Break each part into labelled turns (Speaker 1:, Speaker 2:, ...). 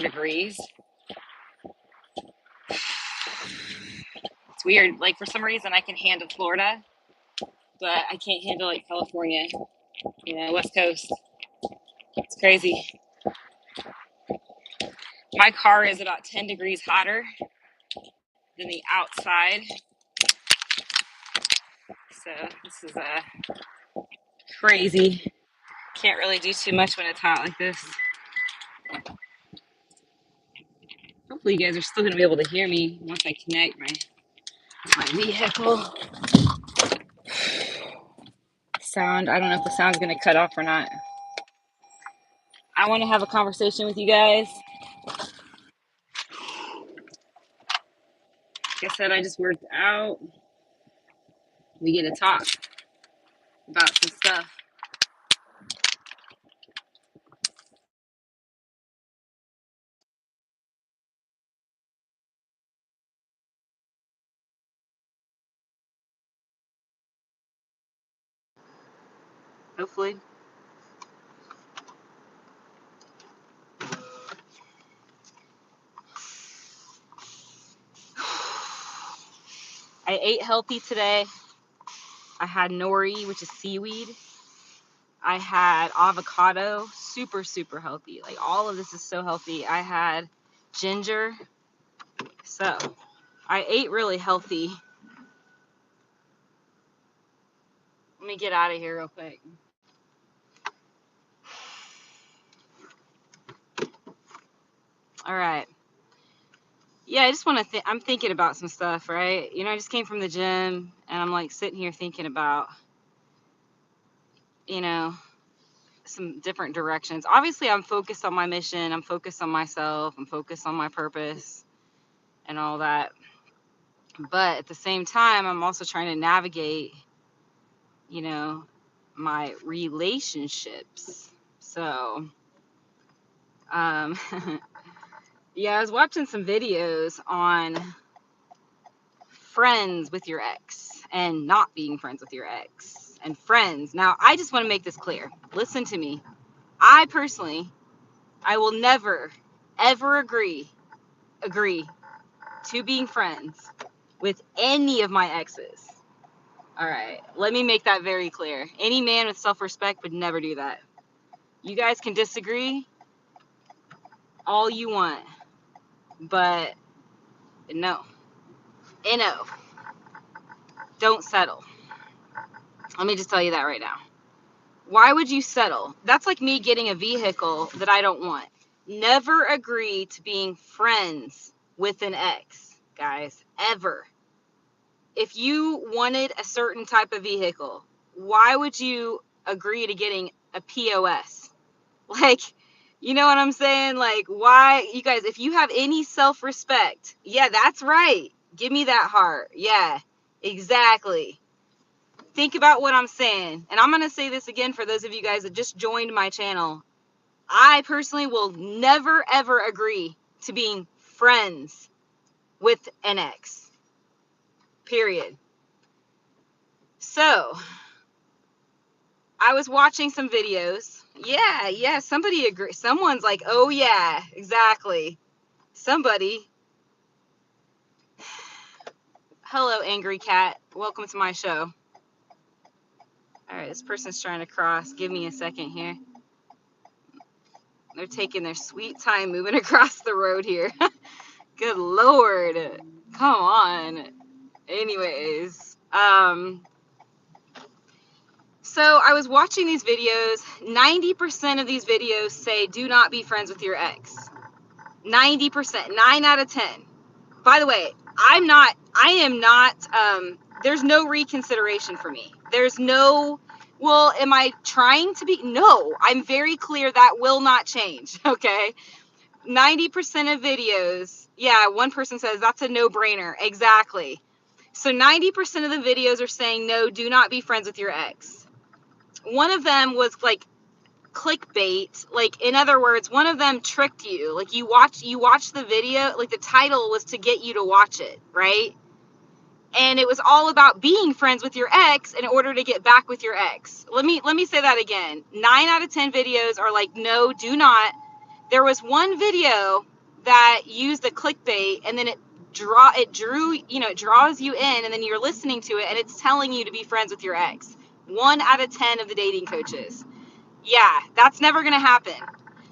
Speaker 1: degrees. It's weird. Like, for some reason, I can handle Florida, but I can't handle, like, California, West Coast. It's crazy. My car is about 10 degrees hotter than the outside. So this is crazy. Can't really do too much when it's hot like this. Hopefully you guys are still going to be able to hear me once I connect my vehicle. Sound, I don't know if the sound's going to cut off or not. I want to have a conversation with you guys. Like I said, I just worked out. We get to talk about some stuff. Hopefully. I ate healthy today. I had nori, which is seaweed. I had avocado, super, super healthy. Like, all of this is so healthy. I had ginger. So, I ate really healthy. Let me get out of here real quick. All right. Yeah, I just want to I'm thinking about some stuff, right? I just came from the gym, and I'm, like, sitting here thinking about, some different directions. Obviously, I'm focused on my mission. I'm focused on myself. I'm focused on my purpose and all that. But at the same time, I'm also trying to navigate, my relationships. So, yeah, I was watching some videos on friends with your ex and not being friends with your ex and friends. Now, I just want to make this clear. Listen to me. I will never, ever agree to being friends with any of my exes. All right, let me make that very clear. Any man with self-respect would never do that. You guys can disagree all you want, but no. Don't settle. Let me just tell you that right now. Why would you settle? That's like me getting a vehicle that I don't want. Never agree to being friends with an ex, guys, ever. If you wanted a certain type of vehicle, why would you agree to getting a POS? Like, you know what I'm saying? Like, why, you guys, if you have any self-respect, yeah, that's right. Give me that heart. Yeah, exactly. Think about what I'm saying. And I'm going to say this again for those of you guys that just joined my channel. I personally will never, ever agree to being friends with an ex. Period. So, I was watching some videos. Yeah, somebody agree. Someone's like, oh yeah, exactly. Somebody. Hello, Angry Cat. Welcome to my show. All right, this person's trying to cross. Give me a second here. They're taking their sweet time moving across the road here. Good Lord. Come on. Anyways, so I was watching these videos. 90% of these videos say do not be friends with your ex. 90%, 9 out of 10. By the way, I am not, there's no reconsideration for me. There's no, well, am I trying to be? No, I'm very clear that will not change, okay? 90% of videos, yeah, one person says that's a no-brainer. Exactly. So 90% of the videos are saying, no, do not be friends with your ex. One of them was like clickbait. Like, in other words, one of them tricked you. Like, you watch the video, like the title was to get you to watch it, right? And it was all about being friends with your ex in order to get back with your ex. Let me say that again. 9 out of 10 videos are like, no, do not. There was one video that use the clickbait, and then it draws you in, and then you're listening to it, and it's telling you to be friends with your ex. 1 out of 10 of the dating coaches. Yeah, that's never going to happen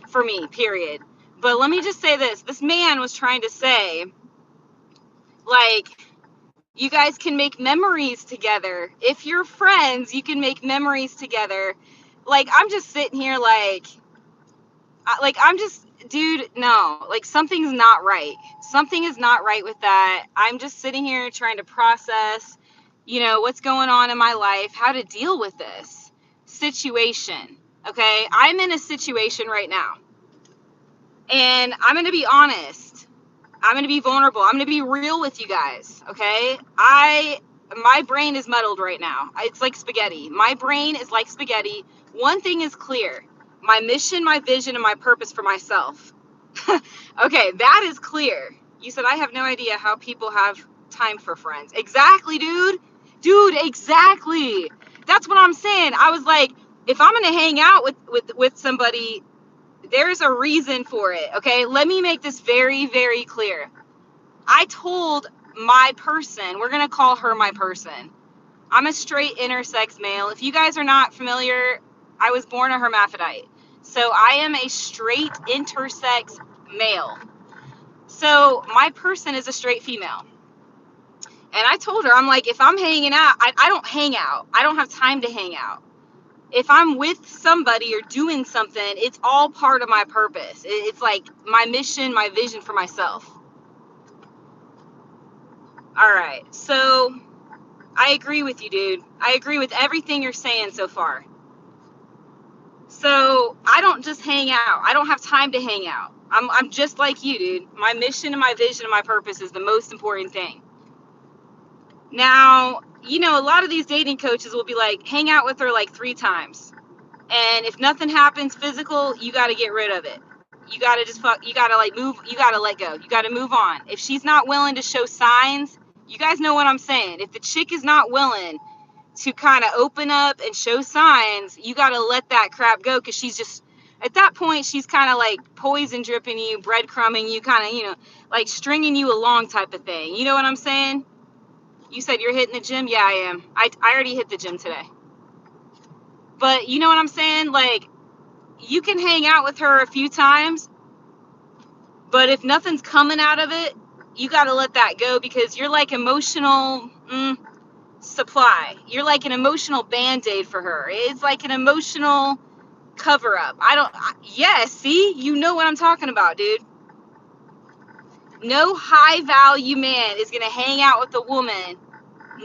Speaker 1: for me, period. But let me just say this. This man was trying to say, like, you guys can make memories together. If you're friends, you can make memories together. Like, I'm just sitting here I'm just, dude, no, like, something's not right. Something is not right with that. I'm just sitting here trying to process, what's going on in my life, how to deal with this situation. Okay, I'm in a situation right now, and I'm going to be honest. I'm going to be vulnerable. I'm going to be real with you guys. Okay, my brain is muddled right now. It's like spaghetti. My brain is like spaghetti. One thing is clear: my mission, my vision, and my purpose for myself. Okay, that is clear. You said I have no idea how people have time for friends. Exactly, dude. Exactly. That's what I'm saying. I was like, if I'm gonna hang out with somebody, there's a reason for it. Okay, let me make this very, very clear. I told my person, we're gonna call her my person. I'm a straight intersex male. If you guys are not familiar, I was born a hermaphrodite. So I am a straight intersex male. So my person is a straight female. And I told her, I'm like, if I'm hanging out, I don't hang out. I don't have time to hang out. If I'm with somebody or doing something, it's all part of my purpose. It's like my mission, my vision for myself. All right. So I agree with you, dude. I agree with everything you're saying so far. So I don't just hang out. I don't have time to hang out. I'm just like you, dude. My mission and my vision and my purpose is the most important thing. Now, a lot of these dating coaches will be like, hang out with her like 3 times. And if nothing happens physical, you got to get rid of it. You got to you got to move, you got to let go. You got to move on. If she's not willing to show signs, you guys know what I'm saying. If the chick is not willing to kind of open up and show signs, you got to let that crap go, because she's just, at that point, she's kind of like poison dripping you, breadcrumbing you, kind of, like stringing you along type of thing. You know what I'm saying? You said you're hitting the gym? Yeah, I am. I already hit the gym today. But you know what I'm saying? Like, you can hang out with her a few times, but if nothing's coming out of it, you got to let that go, because you're like emotional supply. You're like an emotional band-aid for her. It's like an emotional cover-up. See? You know what I'm talking about, dude. No high-value man is going to hang out with a woman.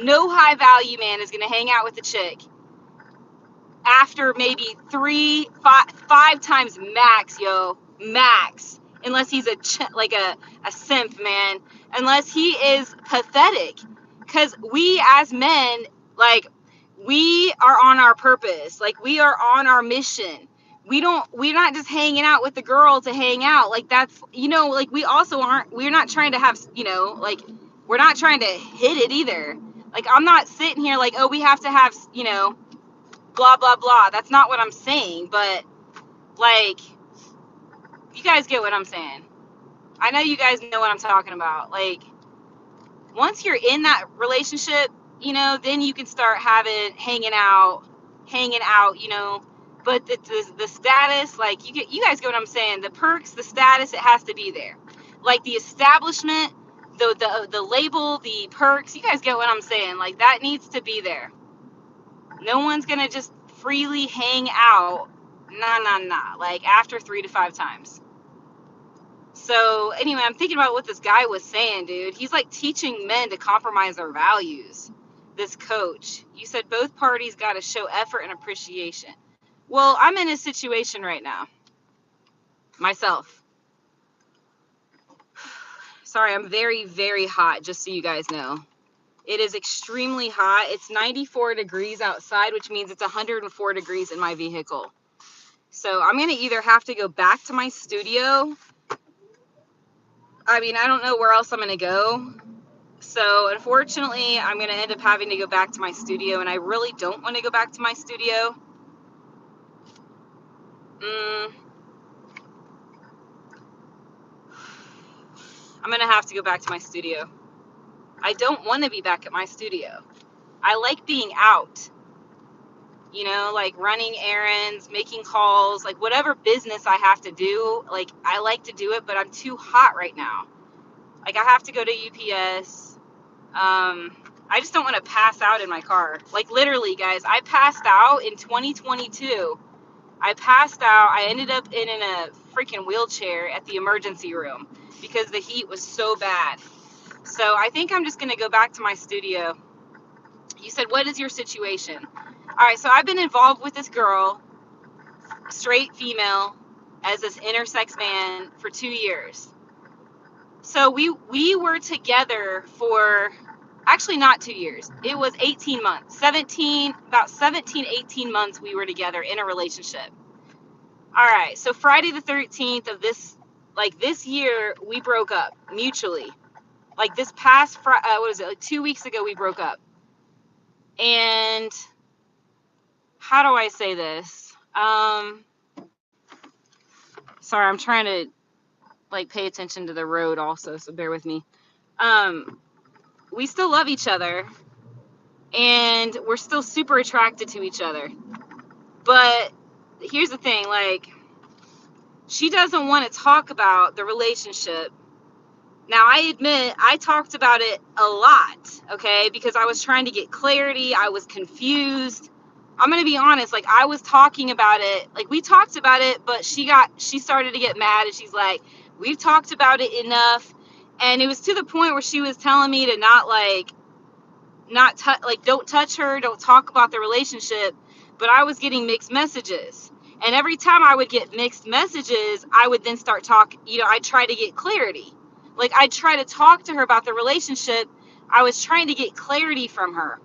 Speaker 1: No high-value man is going to hang out with a chick after maybe 5 times max, max. Unless he's a simp, man. Unless he is pathetic. Because we as men, like, we are on our purpose. Like, we are on our mission. We're not just hanging out with the girl to hang out. Like, that's, like, we're not trying to have, like, we're not trying to hit it either. Like, I'm not sitting here like, oh, we have to have, blah, blah, blah. That's not what I'm saying. But, like, you guys get what I'm saying. I know you guys know what I'm talking about. Like, once you're in that relationship, then you can start hanging out, but the status, like, you guys get what I'm saying. The perks, the status, it has to be there. Like, the establishment, the label, the perks, you guys get what I'm saying. Like, that needs to be there. No one's gonna just freely hang out, nah, like, after 3 to 5 times. So anyway, I'm thinking about what this guy was saying, dude. He's like teaching men to compromise their values. This coach. You said both parties got to show effort and appreciation. Well, I'm in a situation right now. Myself. Sorry, I'm very, very hot, just so you guys know. It is extremely hot. It's 94 degrees outside, which means it's 104 degrees in my vehicle. So I'm going to either have to go back to my studio. I mean, I don't know where else I'm going to go. So unfortunately, I'm going to end up having to go back to my studio, and I really don't want to go back to my studio. I'm going to have to go back to my studio. I don't want to be back at my studio. I like being out, you know, like running errands, making calls, like whatever business I have to do. Like, I like to do it, but I'm too hot right now. Like, I have to go to UPS. I just don't want to pass out in my car. Like, literally, guys, I passed out in 2022. I passed out. I ended up in a freaking wheelchair at the emergency room because the heat was so bad. So I think I'm just going to go back to my studio. You said, what is your situation? All right, so I've been involved with this girl, straight female, as this intersex man for 2 years. So we were together for, actually not 2 years. It was 18 months, about 17, 18 months we were together in a relationship. All right, so Friday the 13th of this year, we broke up mutually. Like this past Friday, what was it, like 2 weeks ago, we broke up. And how do I say this? Sorry, I'm trying to like pay attention to the road also, so bear with me. We still love each other, and we're still super attracted to each other. But here's the thing, like, she doesn't want to talk about the relationship. Now, I admit I talked about it a lot, okay, because I was trying to get clarity. I was confused. I'm going to be honest, like, I was talking about it, like, we talked about it, but she started to get mad, and she's like, we've talked about it enough. And it was to the point where she was telling me to don't touch her, don't talk about the relationship. But I was getting mixed messages. And every time I would get mixed messages, I would then start talking, I'd try to get clarity. Like, I'd try to talk to her about the relationship. I was trying to get clarity from her.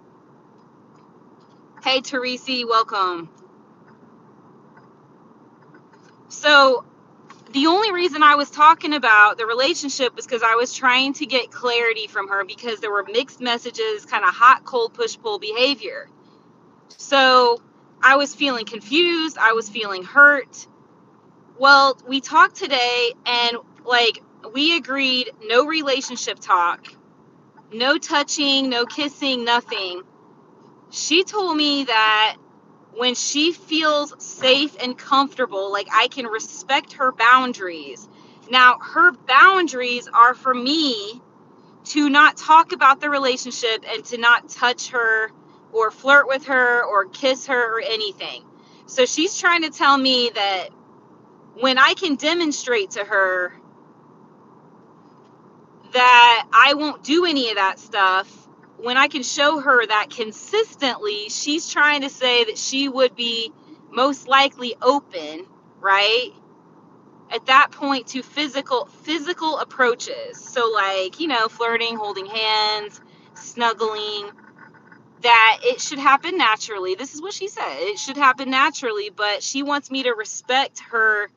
Speaker 1: Hey, Teresi, welcome. So the only reason I was talking about the relationship was because I was trying to get clarity from her, because there were mixed messages, kind of hot, cold, push-pull behavior. So I was feeling confused. I was feeling hurt. Well, we talked today, and like, we agreed no relationship talk, no touching, no kissing, nothing. She told me that when she feels safe and comfortable, like, I can respect her boundaries. Now, her boundaries are for me to not talk about the relationship and to not touch her or flirt with her or kiss her or anything. So she's trying to tell me that when I can demonstrate to her that I won't do any of that stuff, when I can show her that consistently, she's trying to say that she would be most likely open, right? At that point, to physical approaches. So, like, flirting, holding hands, snuggling, that it should happen naturally. This is what she said. It should happen naturally, but she wants me to respect her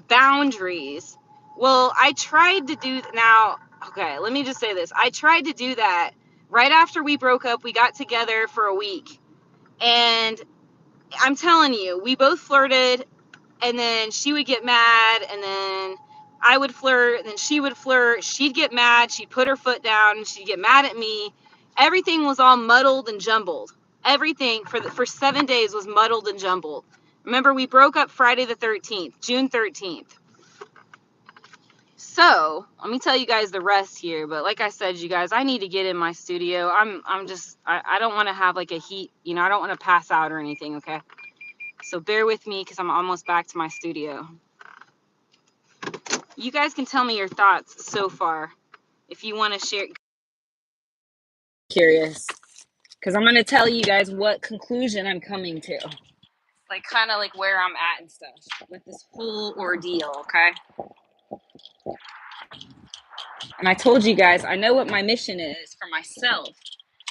Speaker 1: boundaries. Well, I tried to do now. Okay, let me just say this. I tried to do that right after we broke up. We got together for a week, and I'm telling you, we both flirted, and then she would get mad, and then I would flirt, and then she would flirt. She'd get mad. She'd put her foot down, and she'd get mad at me. Everything was all muddled and jumbled. Everything for 7 days was muddled and jumbled. Remember, we broke up Friday the 13th, June 13th. So let me tell you guys the rest here. But like I said, you guys, I need to get in my studio. I don't want to have like a heat, I don't want to pass out or anything. Okay. So bear with me, because I'm almost back to my studio. You guys can tell me your thoughts so far if you want to share. Curious, because I'm going to tell you guys what conclusion I'm coming to. Like, kind of like where I'm at and stuff with this whole ordeal, okay? And I told you guys, I know what my mission is for myself.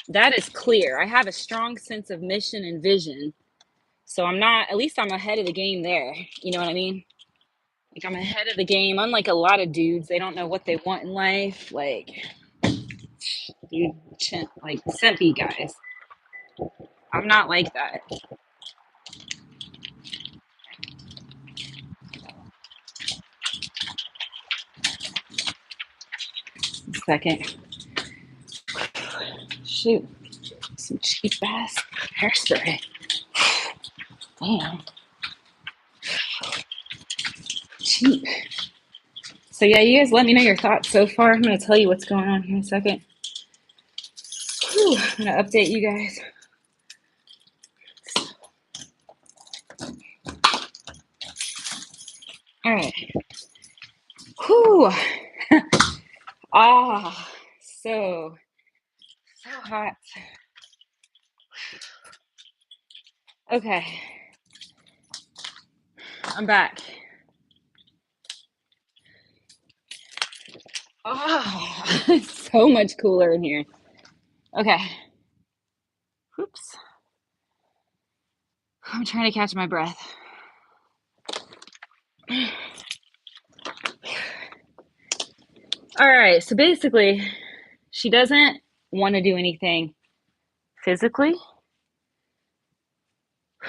Speaker 1: That is clear. I have a strong sense of mission and vision. So at least I'm ahead of the game there. You know what I mean? Like, I'm ahead of the game. Unlike a lot of dudes, they don't know what they want in life. Like, dude, like, simpy guys. I'm not like that.
Speaker 2: second. Shoot. Some cheap ass hairspray. Damn. Cheap. So yeah, you guys let me know your thoughts so far. I'm going to tell you what's going on here in a second. Whew, I'm going to update you guys. All right. Whew. So hot. Okay. I'm back. Oh, it's so much cooler in here. Okay. Oops. I'm trying to catch my breath. All right. So basically, she doesn't want to do anything physically,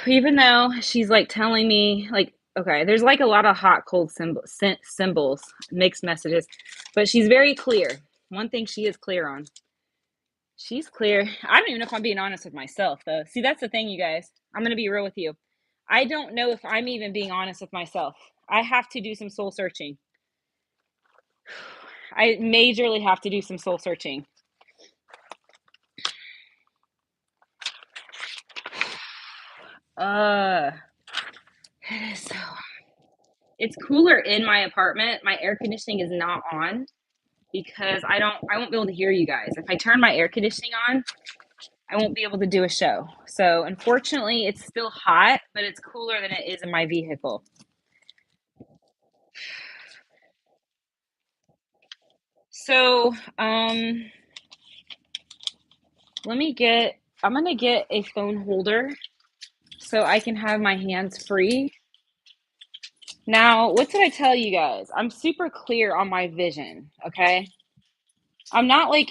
Speaker 2: even though she's like telling me, like, okay, there's like a lot of hot, cold symbols, mixed messages, but she's very clear. One thing she is clear on. She's clear. I don't even know if I'm being honest with myself, though. See, that's the thing, you guys. I'm going to be real with you. I don't know if I'm even being honest with myself. I have to do some soul searching. I majorly have to do some soul searching. It is so hot. It's cooler in my apartment. My air conditioning is not on because I won't be able to hear you guys. If I turn my air conditioning on, I won't be able to do a show. So unfortunately, it's still hot, but it's cooler than it is in my vehicle. So, I'm going to get a phone holder so I can have my hands free. Now, what did I tell you guys? I'm super clear on my vision, okay? I'm not like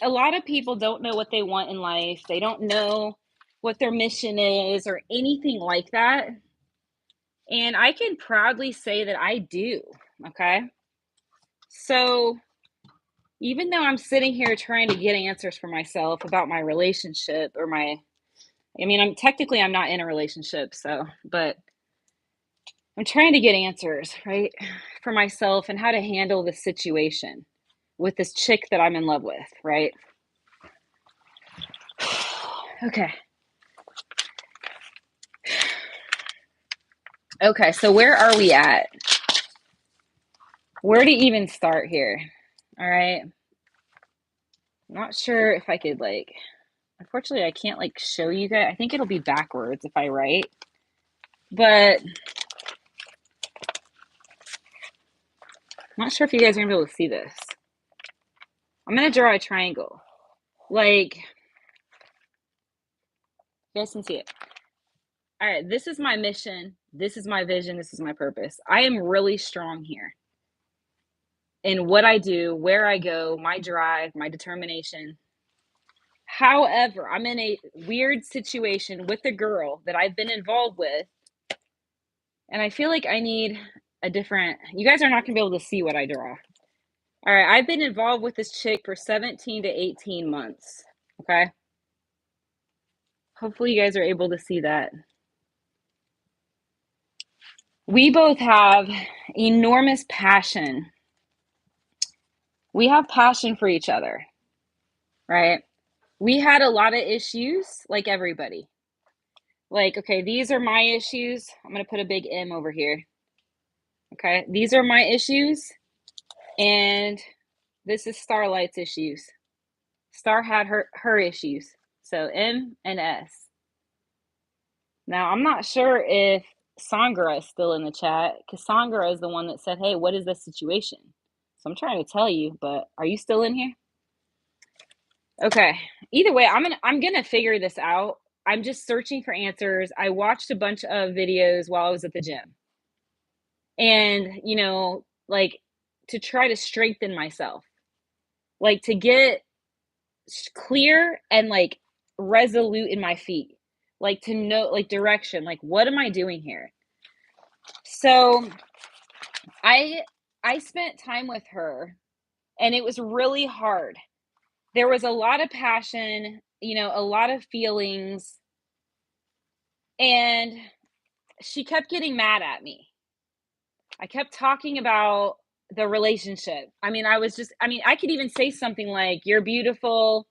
Speaker 2: a lot of people don't know what they want in life. They don't know what their mission is or anything like that. And I can proudly say that I do, okay? So, even though I'm sitting here trying to get answers for myself about my relationship or I'm not in a relationship, but I'm trying to get answers, right, for myself and how to handle the situation with this chick that I'm in love with, right? Okay. Okay, so where are we at? Where to even start here? All right. I'm not sure if I could unfortunately I can't show you guys. I think it'll be backwards if I write. But I'm not sure if you guys are gonna be able to see this. I'm gonna draw a triangle. You guys can see it. All right, this is my mission. This is my vision. This is my purpose. I am really strong here in what I do, where I go, my drive, my determination. However, I'm in a weird situation with a girl that I've been involved with, and I feel like I need you guys are not going to be able to see what I draw. All right, I've been involved with this chick for 17 to 18 months, okay? Hopefully you guys are able to see that. We both have enormous passion. We have passion for each other, right? We had a lot of issues, like everybody. Okay, these are my issues. I'm going to put a big M over here. Okay, these are my issues, and this is Starlight's issues. Star had her issues. So M and S. Now, I'm not sure if Sangra is still in the chat, because Sangra is the one that said, hey, what is the situation? So I'm trying to tell you, but are you still in here? Okay. Either way, I'm gonna figure this out. I'm just searching for answers. I watched a bunch of videos while I was at the gym. And, to try to strengthen myself. To get clear and resolute in my feet. To know direction. What am I doing here? So I spent time with her And it was really hard. There was a lot of passion, a lot of feelings. And she kept getting mad at me. I kept talking about the relationship. I could even say something like, "You're beautiful,"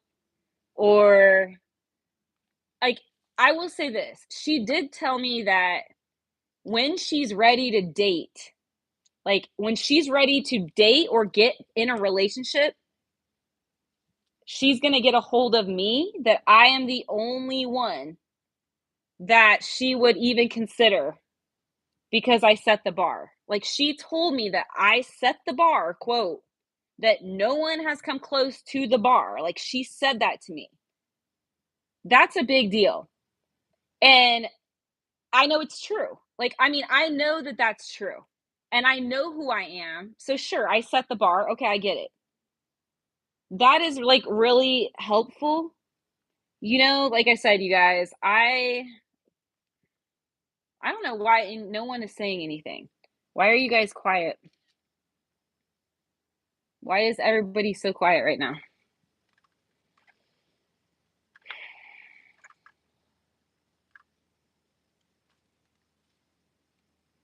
Speaker 2: or like, I will say this. She did tell me that when she's ready to date, like when she's ready to date or get in a relationship, she's going to get a hold of me, that I am the only one that she would even consider because I set the bar. Like, she told me that I set the bar, quote, that no one has come close to the bar. Like, she said that to me. That's a big deal. And I know it's true. Like, I know that that's true. And I know who I am. So sure, I set the bar. Okay, I get it. That is like really helpful. Like I said, you guys, I don't know why no one is saying anything. Why are you guys quiet? Why is everybody so quiet right now?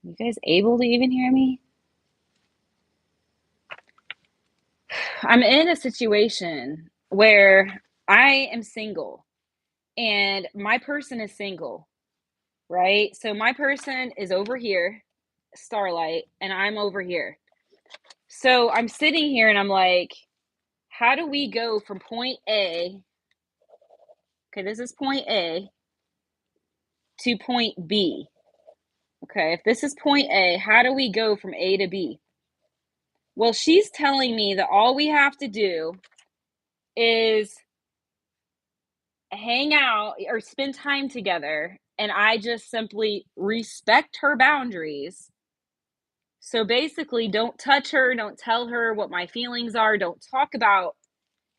Speaker 2: You guys able to even hear me? I'm in a situation where I am single and my person is single, right? So my person is over here, Starlight, and I'm over here. So I'm sitting here and I'm like, how do we go from point A? Okay, this is point A to point B. Okay, if this is point A, how do we go from A to B? Well, she's telling me that all we have to do is hang out or spend time together, and I just simply respect her boundaries. So basically, don't touch her, don't tell her what my feelings are, don't talk about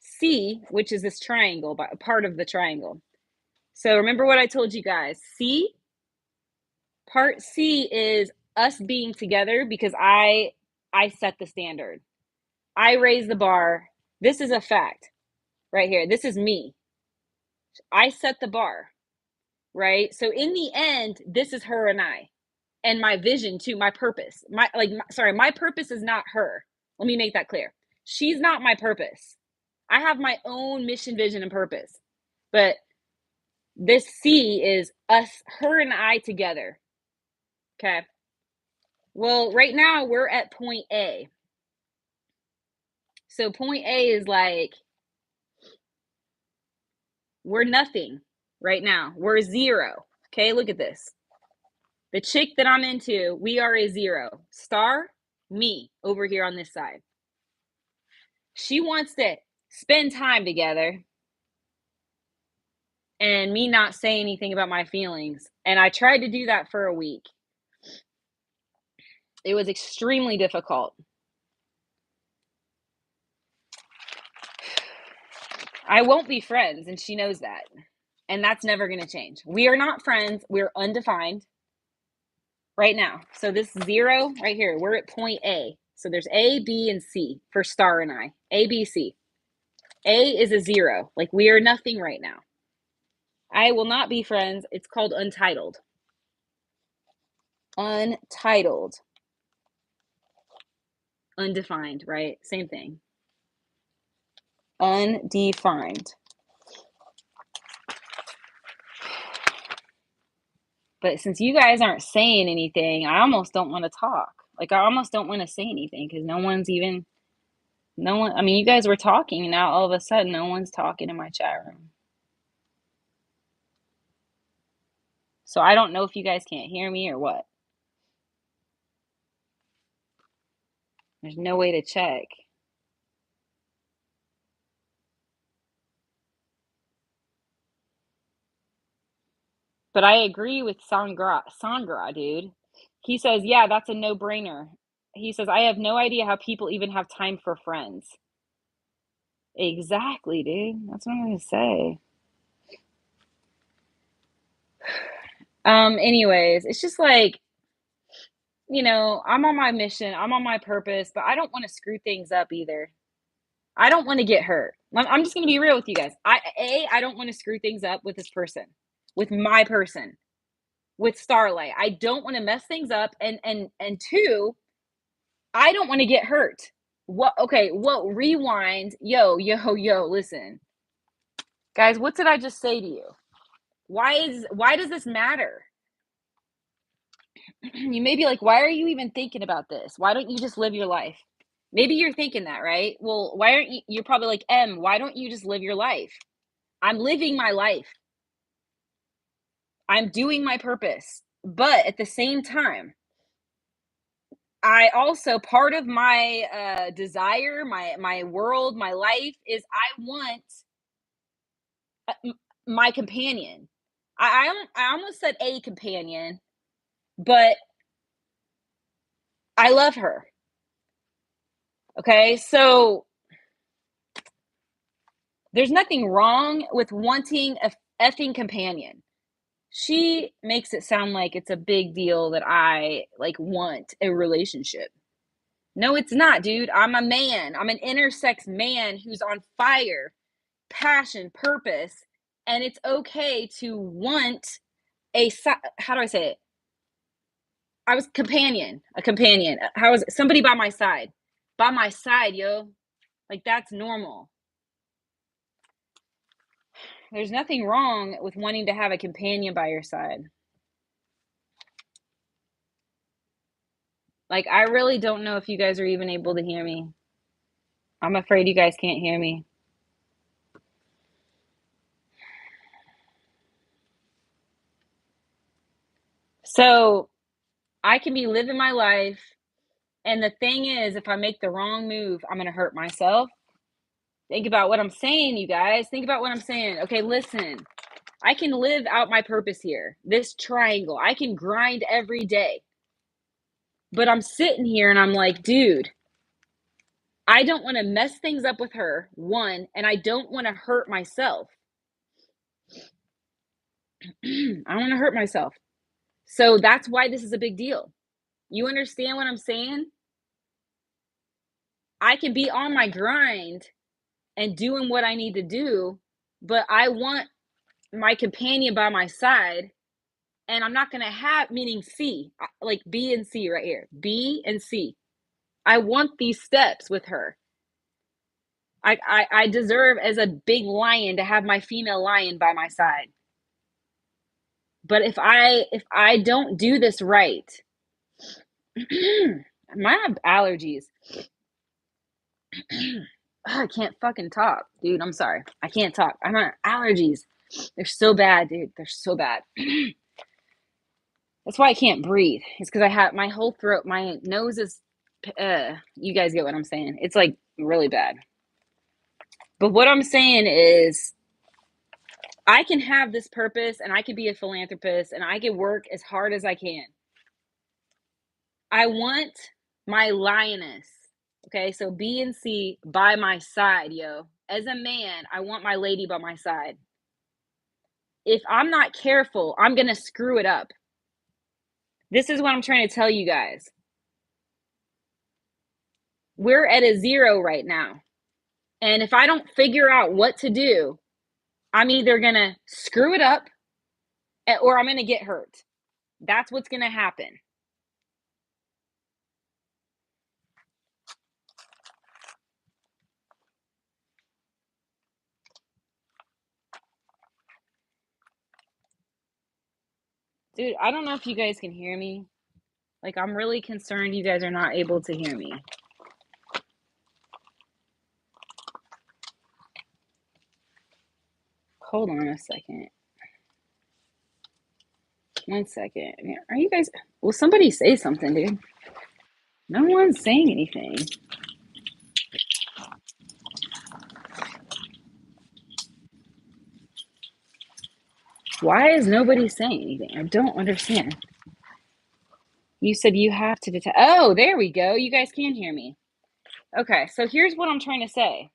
Speaker 2: C, which is this triangle, part of the triangle. So remember what I told you guys. Part C is us being together because I set the standard. I raise the bar. This is a fact right here. This is me. I set the bar, right? So in the end, this is her and I. And my vision too, my purpose. My purpose is not her. Let me make that clear. She's not my purpose. I have my own mission, vision, and purpose. But this C is us, her and I together. Okay. Well, right now we're at point A. So point A is like, we're nothing right now. We're zero. Okay, look at this. The chick that I'm into, we are a zero. Star, me, over here on this side. She wants to spend time together and me not say anything about my feelings. And I tried to do that for a week. It was extremely difficult. I won't be friends, and she knows that. And that's never going to change. We are not friends. We're undefined right now. So this zero right here, we're at point A. So there's A, B, and C for Star and I. A, B, C. A is a zero. Like, we are nothing right now. I will not be friends. It's called untitled. Untitled. Undefined, right? Same thing. Undefined. But since you guys aren't saying anything, I almost don't want to talk. Like, I almost don't want to say anything because no one, you guys were talking and now all of a sudden no one's talking in my chat room. So I don't know if you guys can't hear me or what. There's no way to check. But I agree with Sangra, dude. He says, yeah, that's a no-brainer. He says, I have no idea how people even have time for friends. Exactly, dude. That's what I'm going to say. Anyways, it's just like, I'm on my mission, I'm on my purpose, but I don't want to screw things up either. I don't want to get hurt. I'm just going to be real with you guys. I don't want to screw things up with this person, with my person, with Starlight. I don't want to mess things up. And two, I don't want to get hurt. What? Okay. Well, rewind. Yo, listen, guys, what did I just say to you? Why does this matter? You may be like, why are you even thinking about this? Why don't you just live your life? Maybe you're thinking that, right? Well, why aren't you? You're probably like, why don't you just live your life? I'm living my life. I'm doing my purpose. But at the same time, I also, part of my desire, my world, my life is I want my companion. I almost said a companion, but I love her. Okay, so there's nothing wrong with wanting a effing companion. She makes it sound like it's a big deal that I like want a relationship. No, it's not, dude. I'm a man. I'm an intersex man who's on fire, passion, purpose, and it's okay to want how do I say it? I was a companion. How is it? Somebody by my side. By my side, yo. Like that's normal. There's nothing wrong with wanting to have a companion by your side. Like, I really don't know if you guys are even able to hear me. I'm afraid you guys can't hear me. So, I can be living my life, and the thing is, if I make the wrong move, I'm going to hurt myself. Think about what I'm saying, you guys. Think about what I'm saying. Okay, listen. I can live out my purpose here. This triangle. I can grind every day. But I'm sitting here and I'm like, dude, I don't want to mess things up with her, one, and I don't want to hurt myself. I don't want to hurt myself. So that's why this is a big deal. You understand what I'm saying? I can be on my grind and doing what I need to do, but I want my companion by my side, and I'm not going to have, meaning C, like B and C right here, B and C. I want these steps with her. I deserve, as a big lion, to have my female lion by my side. But if I don't do this right, I might have allergies. I can't fucking talk, dude. I'm sorry. I can't talk. I'm on allergies. They're so bad, dude. They're so bad. That's why I can't breathe. It's because I have my whole throat, my nose is, you guys get what I'm saying. It's like really bad. But what I'm saying is, I can have this purpose and I can be a philanthropist and I can work as hard as I can. I want my lioness. Okay, so B and C by my side, yo. As a man, I want my lady by my side. If I'm not careful, I'm going to screw it up. This is what I'm trying to tell you guys. We're at a 0 right now. And if I don't figure out what to do, I'm either going to screw it up or I'm going to get hurt. That's what's going to happen. Dude, I don't know if you guys can hear me. Like, I'm really concerned you guys are not able to hear me. Hold on a second. 1 second. Are you guys... Will somebody say something, dude? No one's saying anything. Why is nobody saying anything? I don't understand. You said you have to detect. Oh, there we go. You guys can hear me. Okay, so here's what I'm trying to say.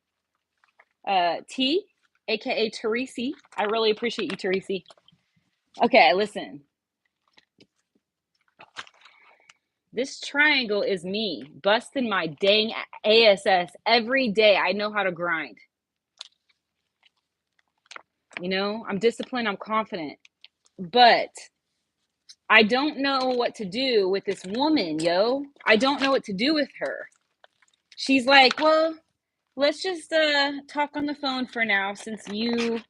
Speaker 2: T, aka Teresi. I really appreciate you, Teresi. Okay, listen. This triangle is me, busting my dang ASS every day. I know how to grind. You know, I'm disciplined, I'm confident. But I don't know what to do with this woman, yo. I don't know what to do with her. She's like, well, let's just talk on the phone for now since we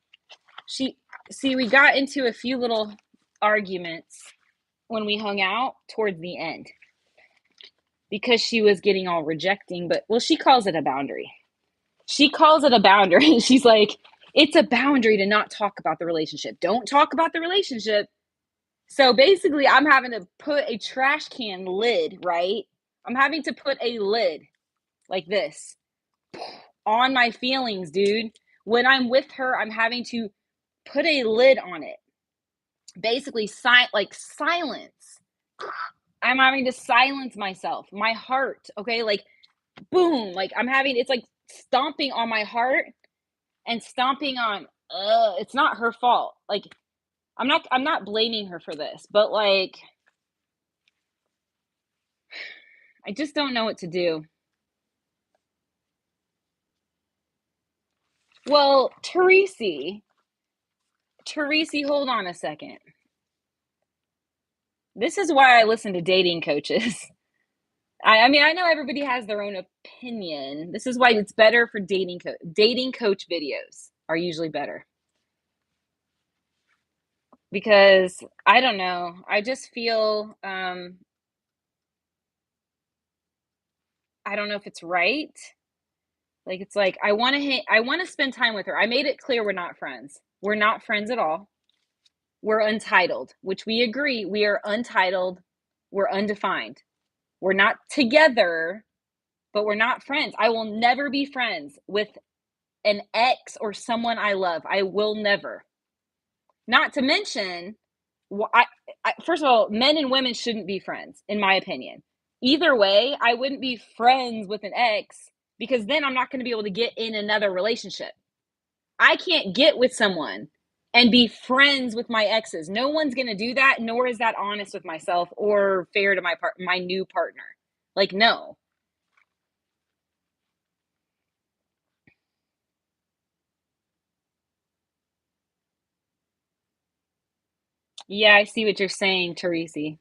Speaker 2: got into a few little arguments when we hung out towards the end because she was getting all rejecting, but well, she calls it a boundary. She calls it a boundary. She's like, it's a boundary to not talk about the relationship. Don't talk about the relationship. So basically, I'm having to put a trash can lid, right? I'm having to put a lid like this on my feelings, dude. When I'm with her, I'm having to put a lid on it. Basically, silence. I'm having to silence myself, my heart, okay? Like, boom, like it's like stomping on my heart and stomping on, it's not her fault. Like, I'm not blaming her for this, but like, I just don't know what to do. Well, Teresi, hold on a second. This is why I listen to dating coaches. I mean, I know everybody has their own opinion. This is why it's better for dating coach videos are usually better. Because I don't know. I just feel I don't know if it's right. Like it's like I want to spend time with her. I made it clear we're not friends. We're not friends at all. We're untitled, which we agree. We are untitled. We're undefined. We're not together, but we're not friends. I will never be friends with an ex or someone I love. I will never. Not to mention, first of all, men and women shouldn't be friends, in my opinion. Either way, I wouldn't be friends with an ex because then I'm not going to be able to get in another relationship. I can't get with someone and be friends with my exes. No one's going to do that, nor is that honest with myself or fair to my new partner. Like, no. Yeah, I see what you're saying, Teresi.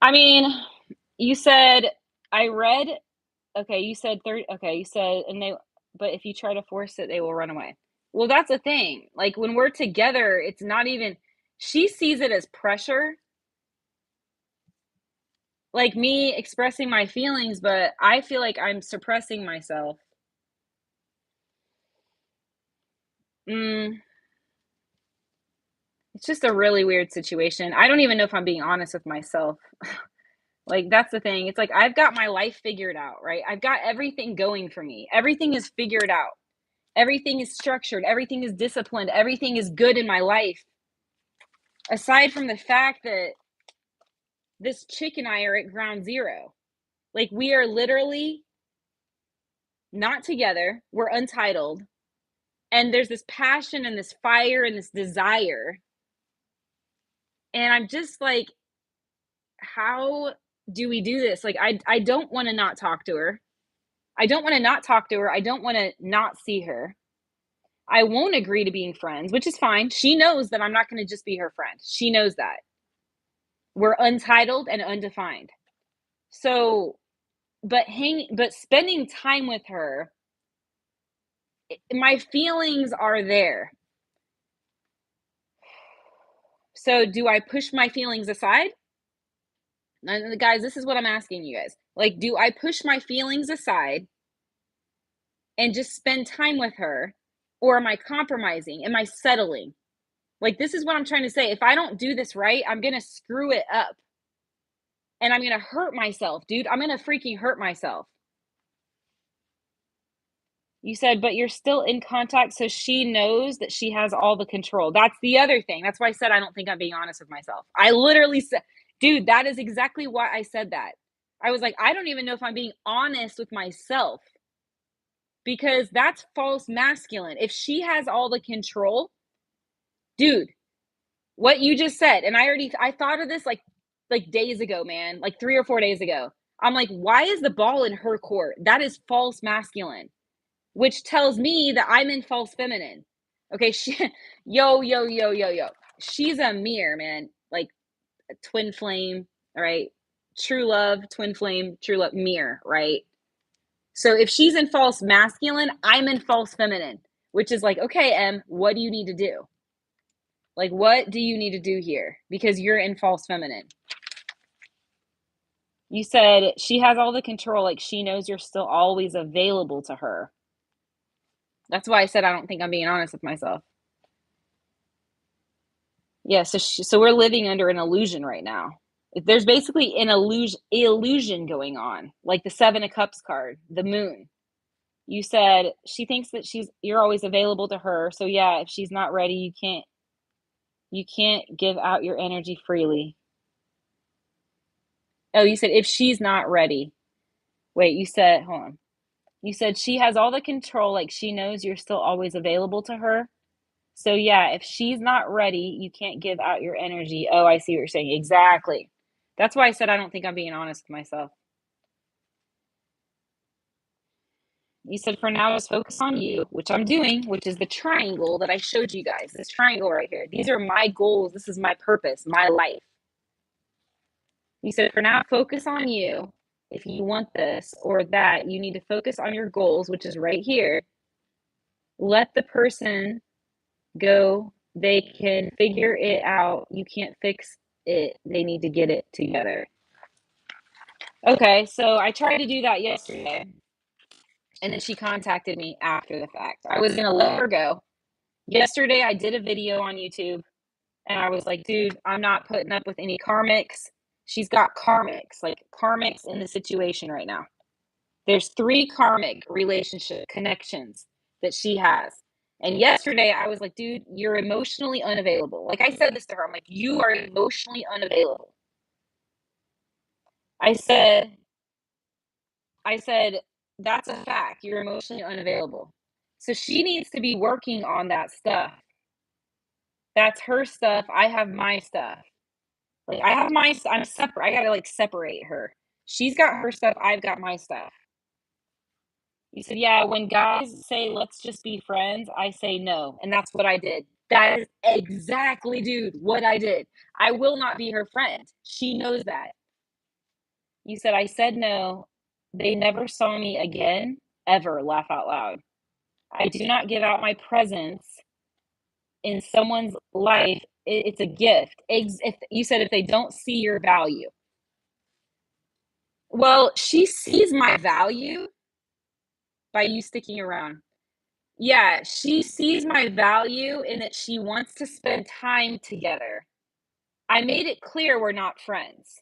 Speaker 2: I mean, you said I read. Okay, you said 30. Okay, you said but if you try to force it, they will run away. Well, that's the thing. Like when we're together, it's not even. She sees it as pressure, like me expressing my feelings, but I feel like I'm suppressing myself. Mm, it's just a really weird situation. I don't even know if I'm being honest with myself. Like that's the thing. It's like I've got my life figured out, right? I've got everything going for me. Everything is figured out. Everything is structured. Everything is disciplined. Everything is good in my life. Aside from the fact that this chick and I are at ground zero. Like we are literally not together. We're untitled. And there's this passion and this fire and this desire. And I'm just like, how do we do this? Like, I don't want to not talk to her. I don't want to not talk to her. I don't want to not see her. I won't agree to being friends, which is fine. She knows that I'm not going to just be her friend. She knows that. We're untitled and undefined. So, but spending time with her, my feelings are there. So, do I push my feelings aside? And guys, this is what I'm asking you guys. Like, do I push my feelings aside and just spend time with her? Or am I compromising? Am I settling? Like, this is what I'm trying to say. If I don't do this right, I'm going to screw it up. And I'm going to hurt myself, dude. I'm going to freaking hurt myself. You said, but you're still in contact, so she knows that she has all the control. That's the other thing. That's why I said I don't think I'm being honest with myself. I literally said, dude, that is exactly why I said that. I was like, I don't even know if I'm being honest with myself because that's false masculine. If she has all the control, dude, what you just said, and I thought of this like like days ago, man, like 3 or 4 days ago. I'm like, why is the ball in her court? That is false masculine, which tells me that I'm in false feminine. Okay, yo, yo, yo, yo, yo. She's a mirror, man. Like a twin flame, right? True love, twin flame, true love, mirror, right? So if she's in false masculine, I'm in false feminine, which is like, okay, Em, what do you need to do? Like, what do you need to do here? Because you're in false feminine. You said she has all the control, like she knows you're still always available to her. That's why I said I don't think I'm being honest with myself. Yeah, so we're living under an illusion right now. There's basically an illusion going on, like the Seven of Cups card, the moon. You said she thinks that you're always available to her. So yeah, if she's not ready, you can't give out your energy freely. Oh, you said if she's not ready. Wait, hold on. You said she has all the control, like she knows you're still always available to her. So yeah, if she's not ready, you can't give out your energy. Oh, I see what you're saying. Exactly. That's why I said I don't think I'm being honest with myself. You said for now, just focus on you, which I'm doing, which is the triangle that I showed you guys. This triangle right here. These are my goals. This is my purpose, my life. You said for now, focus on you. If you want this or that, you need to focus on your goals, which is right here. Let the person go. They can figure it out. You can't fix it. They need to get it together. Okay, so I tried to do that yesterday. And then she contacted me after the fact. I was going to let her go. Yesterday, I did a video on YouTube. And I was like, dude, I'm not putting up with any karmics. She's got karmics, like karmics in the situation right now. There's 3 karmic relationship connections that she has. And yesterday I was like, dude, you're emotionally unavailable. Like I said this to her. I'm like, you are emotionally unavailable. I said, that's a fact. You're emotionally unavailable. So she needs to be working on that stuff. That's her stuff. I have my stuff. Like I'm separate. I gotta like separate her. She's got her stuff. I've got my stuff. You said, yeah, when guys say, let's just be friends, I say no. And that's what I did. That is exactly, dude, what I did. I will not be her friend. She knows that. You said, I said no. They never saw me again, ever. Laugh out loud. I do not give out my presence in someone's life. It's a gift. If you said if they don't see your value. Well, she sees my value by you sticking around. Yeah, she sees my value in that she wants to spend time together. I made it clear we're not friends.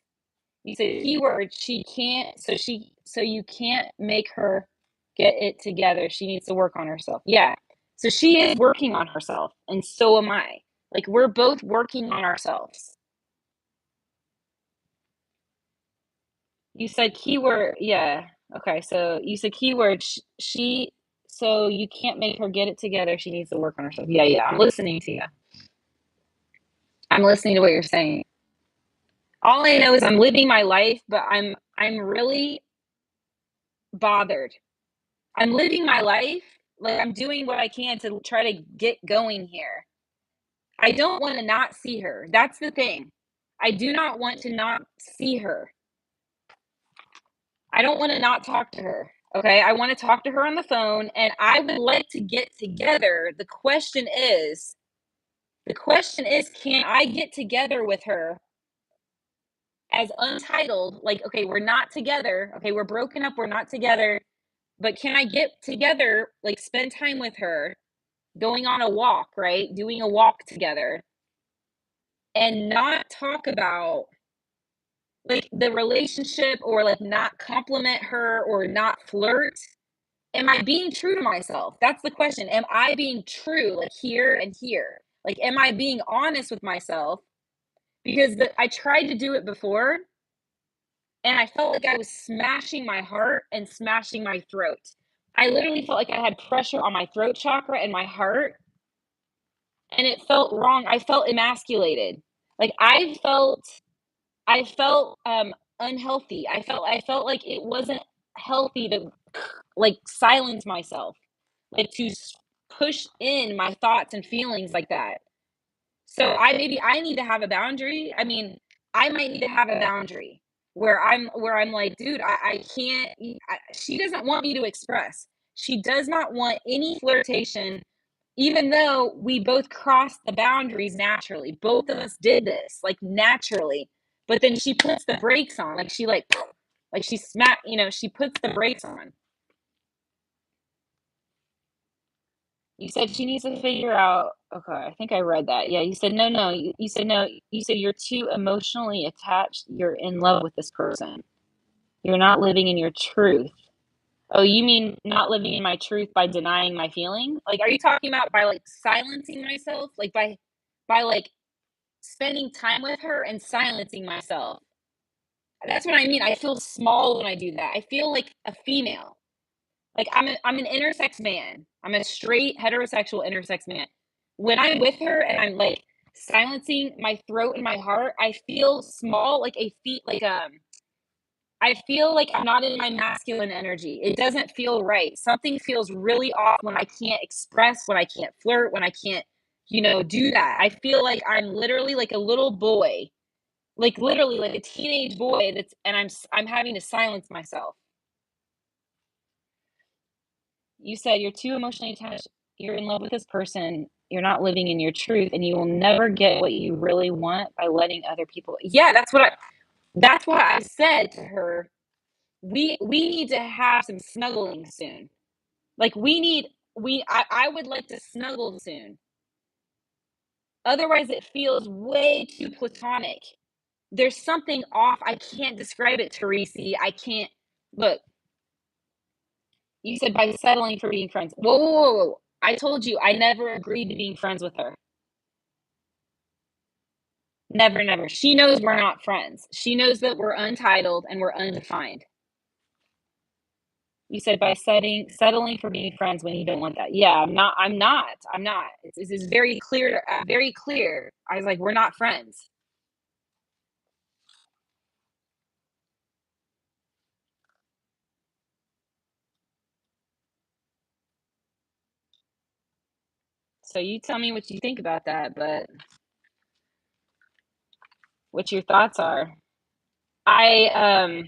Speaker 2: You said keyword, she can't, so you can't make her get it together. She needs to work on herself. Yeah. So she is working on herself, and so am I. Like we're both working on ourselves. You said keyword, yeah. Okay, so you said keyword, so you can't make her get it together. She needs to work on herself. Yeah, yeah. I'm listening to you. I'm listening to what you're saying. All I know is I'm living my life, but I'm really bothered. I'm living my life, like I'm doing what I can to try to get going here. I don't want to not see her. That's the thing. I do not want to not see her. I don't want to not talk to her. Okay, I want to talk to her on the phone and I would like to get together. The question is, can I get together with her as untitled? Like, okay, we're not together. Okay, we're broken up. We're not together. But can I get together, like spend time with her, going on a walk, right? Doing a walk together and not talk about like the relationship or like not compliment her or not flirt? Am I being true to myself? That's the question. Am I being true, like here and here? Like, am I being honest with myself? Because I tried to do it before and I felt like I was smashing my heart and smashing my throat. I literally felt like I had pressure on my throat chakra and my heart, and it felt wrong. I felt emasculated. Like, I felt I felt unhealthy. I felt like it wasn't healthy to like silence myself, like to push in my thoughts and feelings like that. So I need to have a boundary. I mean, I might need to have a boundary where I'm like, dude, I can't. She doesn't want me to express. She does not want any flirtation, even though we both crossed the boundaries naturally. Both of us did this like naturally, but then she puts the brakes on, like she like she smack, she puts the brakes on. You said she needs to figure out. Okay, I think I read that. Yeah, you said no, no. You said no. You said you're too emotionally attached. You're in love with this person. You're not living in your truth. Oh, you mean not living in my truth by denying my feeling? Like, are you talking about by like silencing myself? Like by like spending time with her and silencing myself? That's what I mean. I feel small when I do that. I feel like a female. Like I'm an intersex man. I'm a straight heterosexual intersex man. When I'm with her and I'm like silencing my throat and my heart, I feel small, like a feet, I feel like I'm not in my masculine energy. It doesn't feel right. Something feels really off when I can't express, when I can't flirt, when I can't, do that. I feel like I'm literally like a little boy, like literally like a teenage boy and I'm having to silence myself. You said you're too emotionally attached. You're in love with this person. You're not living in your truth, and you will never get what you really want by letting other people. Yeah, that's what I said to her. We need to have some snuggling soon. Like I would like to snuggle soon. Otherwise, it feels way too platonic. There's something off. I can't describe it, Teresi. I can't. Look, you said by settling for being friends. Whoa, whoa, whoa, whoa. I told you I never agreed to being friends with her. Never, never. She knows we're not friends. She knows that we're untitled and we're undefined. You said by settling for being friends when you don't want that. Yeah, I'm not. It's very clear, very clear. I was like, we're not friends. So you tell me what you think about that, but what your thoughts are. I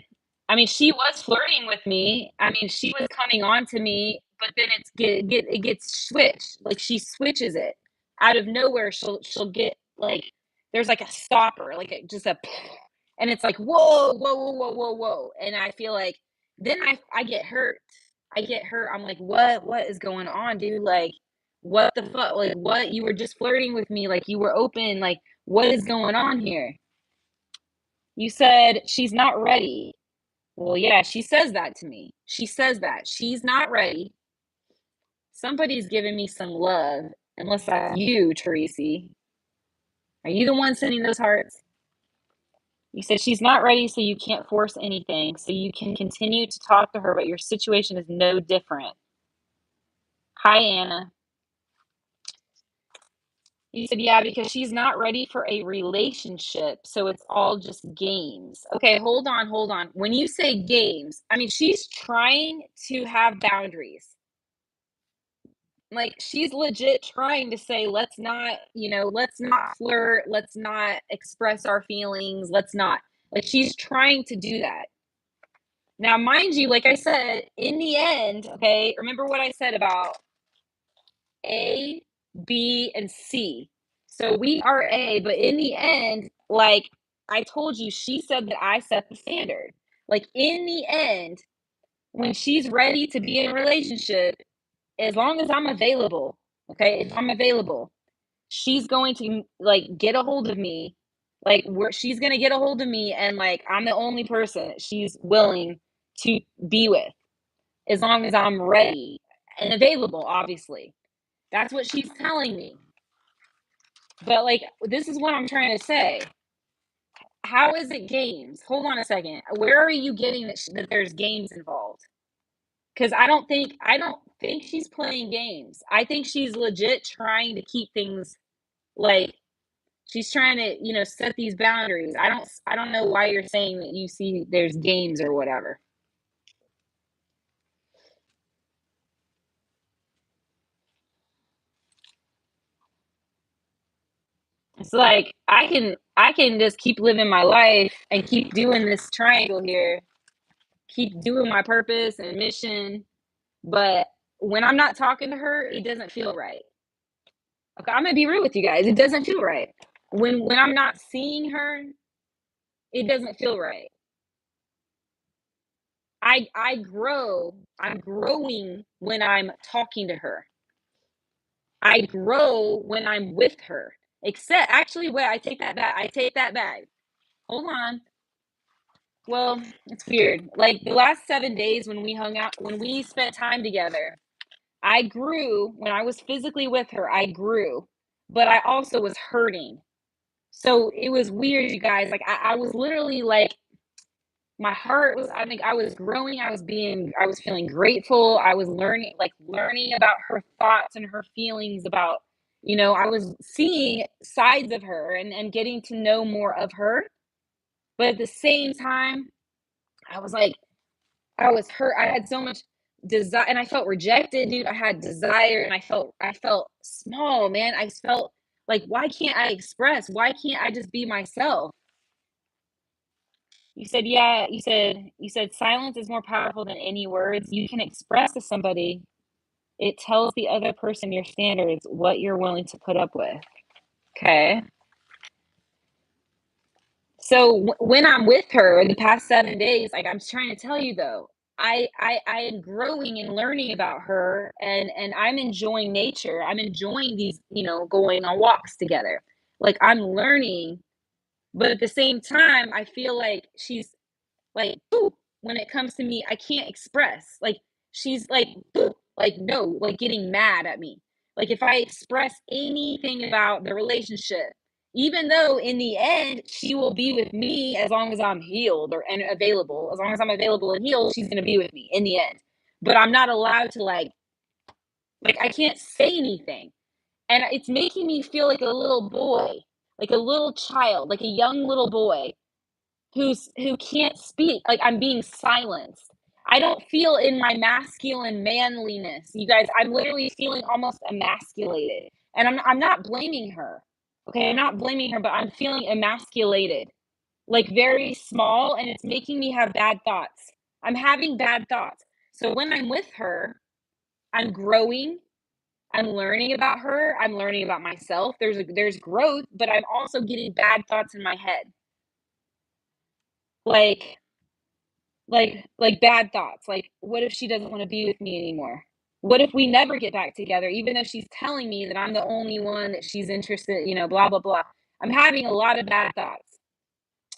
Speaker 2: I mean she was flirting with me. I mean she was coming on to me, but then it gets switched. Like she switches it out of nowhere. She'll get like there's like a stopper, like just a and it's like whoa, whoa, whoa, whoa, whoa, whoa. And I feel like then I get hurt. I get hurt. I'm like, what is going on, dude? Like what the fuck? Like what? You were just flirting with me, like you were open, like what is going on here? You said she's not ready. Well, yeah, she says that to me. She says that. She's not ready. Somebody's giving me some love, unless that's you, Teresi. Are you the one sending those hearts? You said she's not ready, so you can't force anything. So you can continue to talk to her, but your situation is no different. Hi, Anna. You said, yeah, because she's not ready for a relationship. So it's all just games. Okay, hold on, hold on. When you say games, I mean, she's trying to have boundaries. Like, she's legit trying to say, let's not flirt. Let's not express our feelings. Let's not. Like, she's trying to do that. Now, mind you, like I said, in the end, okay, remember what I said about A, B, and C. So we are A, but in the end, like I told you, she said that I set the standard. Like in the end, when she's ready to be in a relationship, as long as I'm available, okay, if I'm available, she's going to like get a hold of me. Like where she's gonna get a hold of me, and like I'm the only person that she's willing to be with, as long as I'm ready and available, obviously. That's what she's telling me. But like, this is what I'm trying to say. How is it games? Hold on a second. Where are you getting that there's games involved? Because I don't think she's playing games. I think she's legit trying to keep things like She's trying to, set these boundaries. I don't know why you're saying that you see there's games or whatever. It's like I can just keep living my life and keep doing this triangle here, keep doing my purpose and mission, but when I'm not talking to her, it doesn't feel right. Okay, I'm gonna be real with you guys. It doesn't feel right. When I'm not seeing her, it doesn't feel right. I grow. I'm growing when I'm talking to her. I grow when I'm with her. Except actually, wait, I take that back. I take that back. Hold on. Well, it's weird. Like the last 7 days when we hung out, when we spent time together, I grew. When I was physically with her, I grew, but I also was hurting. So it was weird, you guys. Like I was literally like, my heart was, I think I was growing. I was feeling grateful. I was learning about her thoughts and her feelings about, I was seeing sides of her and getting to know more of her. But at the same time, I was like, I was hurt. I had so much desire and I felt rejected, dude. I had desire and I felt small, man. I felt like, why can't I express? Why can't I just be myself? You said, yeah, you said silence is more powerful than any words. You can express to somebody. It tells the other person your standards, what you're willing to put up with. Okay. So when I'm with her the past 7 days, like I'm trying to tell you though, I am growing and learning about her and I'm enjoying nature. I'm enjoying these, going on walks together. Like I'm learning, but at the same time, I feel like she's like, "Ooh," when it comes to me, I can't express. Like she's like, "Ooh," like no, like getting mad at me. Like if I express anything about the relationship, even though in the end she will be with me as long as I'm healed or and available. As long as I'm available and healed, she's gonna be with me in the end. But I'm not allowed to like I can't say anything. And it's making me feel like a little boy, like a little child, like a young little boy who can't speak, like I'm being silenced. I don't feel in my masculine manliness, you guys. I'm literally feeling almost emasculated, and I'm not blaming her. Okay, I'm not blaming her, but I'm feeling emasculated, like very small, and it's making me have bad thoughts. I'm having bad thoughts. So when I'm with her, I'm growing. I'm learning about her. I'm learning about myself. There's growth, but I'm also getting bad thoughts in my head. Like like bad thoughts, like, what if she doesn't wanna be with me anymore? What if we never get back together, even though she's telling me that I'm the only one that she's interested, blah, blah, blah. I'm having a lot of bad thoughts.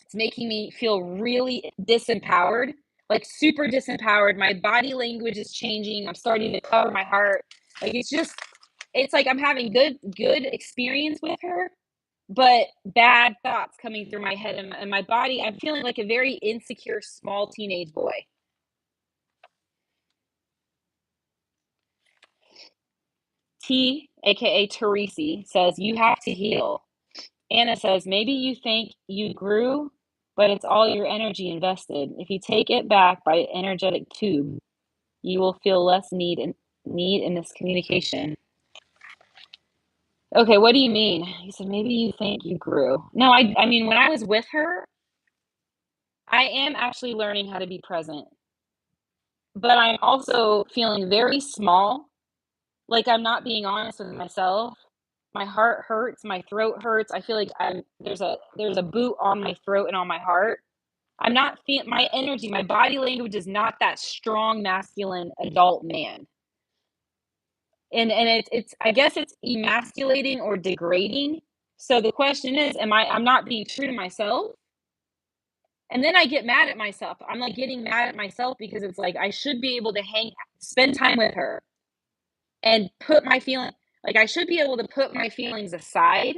Speaker 2: It's making me feel really disempowered, like super disempowered. My body language is changing. I'm starting to cover my heart. Like it's like I'm having good experience with her, but bad thoughts coming through my head and my body. I'm feeling like a very insecure small teenage boy. T, aka Teresi, says you have to heal. Anna says maybe you think you grew, but it's all your energy invested. If you take it back by energetic tube, you will feel less need in this communication. Okay, what do you mean? He said maybe you think you grew. No, I mean when I was with her, I am actually learning how to be present, but I'm also feeling very small. Like I'm not being honest with myself. My heart hurts, my throat hurts. I feel like there's a boot on my throat and on my heart. I'm not feeling my energy, my body language is not that strong masculine adult man. And it's I guess it's emasculating or degrading. So the question is, I'm not being true to myself? And then I get mad at myself. I'm like getting mad at myself because it's like I should be able to spend time with her and put my feeling like I should be able to put my feelings aside,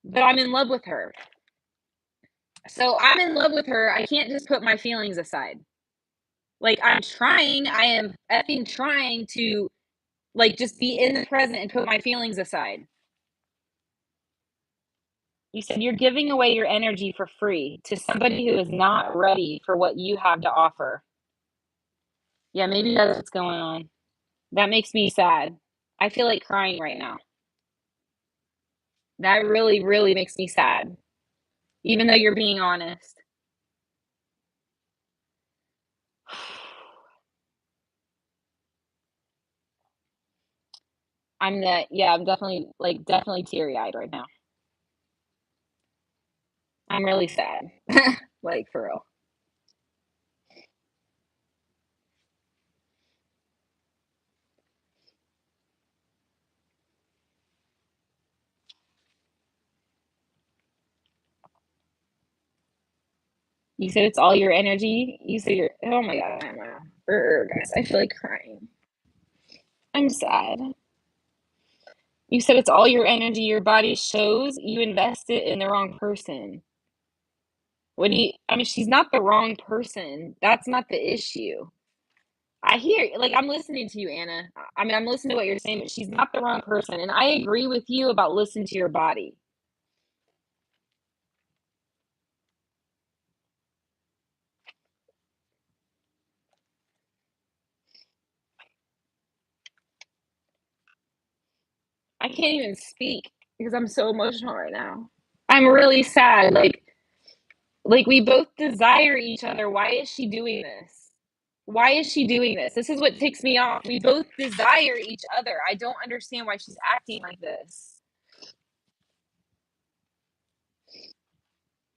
Speaker 2: but I'm in love with her. So I'm in love with her. I can't just put my feelings aside. Like I'm trying, I am effing trying to Like, just be in the present and put my feelings aside. You said you're giving away your energy for free to somebody who is not ready for what you have to offer. Yeah, maybe that's what's going on. That makes me sad. I feel like crying right now. That really, really makes me sad, even though you're being honest. I'm definitely teary-eyed right now. I'm really sad. Like, for real. You said it's all your energy. You said oh my God, guys, I feel like crying. I'm sad. You said it's all your energy your body shows. You invest it in the wrong person. I mean, she's not the wrong person. That's not the issue. I hear, like, I'm listening to you, Anna. I mean, I'm listening to what you're saying, but she's not the wrong person. And I agree with you about listening to your body. I can't even speak because I'm so emotional right now. I'm really sad. Like we both desire each other. Why is she doing this? Why is she doing this? This is what ticks me off. We both desire each other. I don't understand why she's acting like this.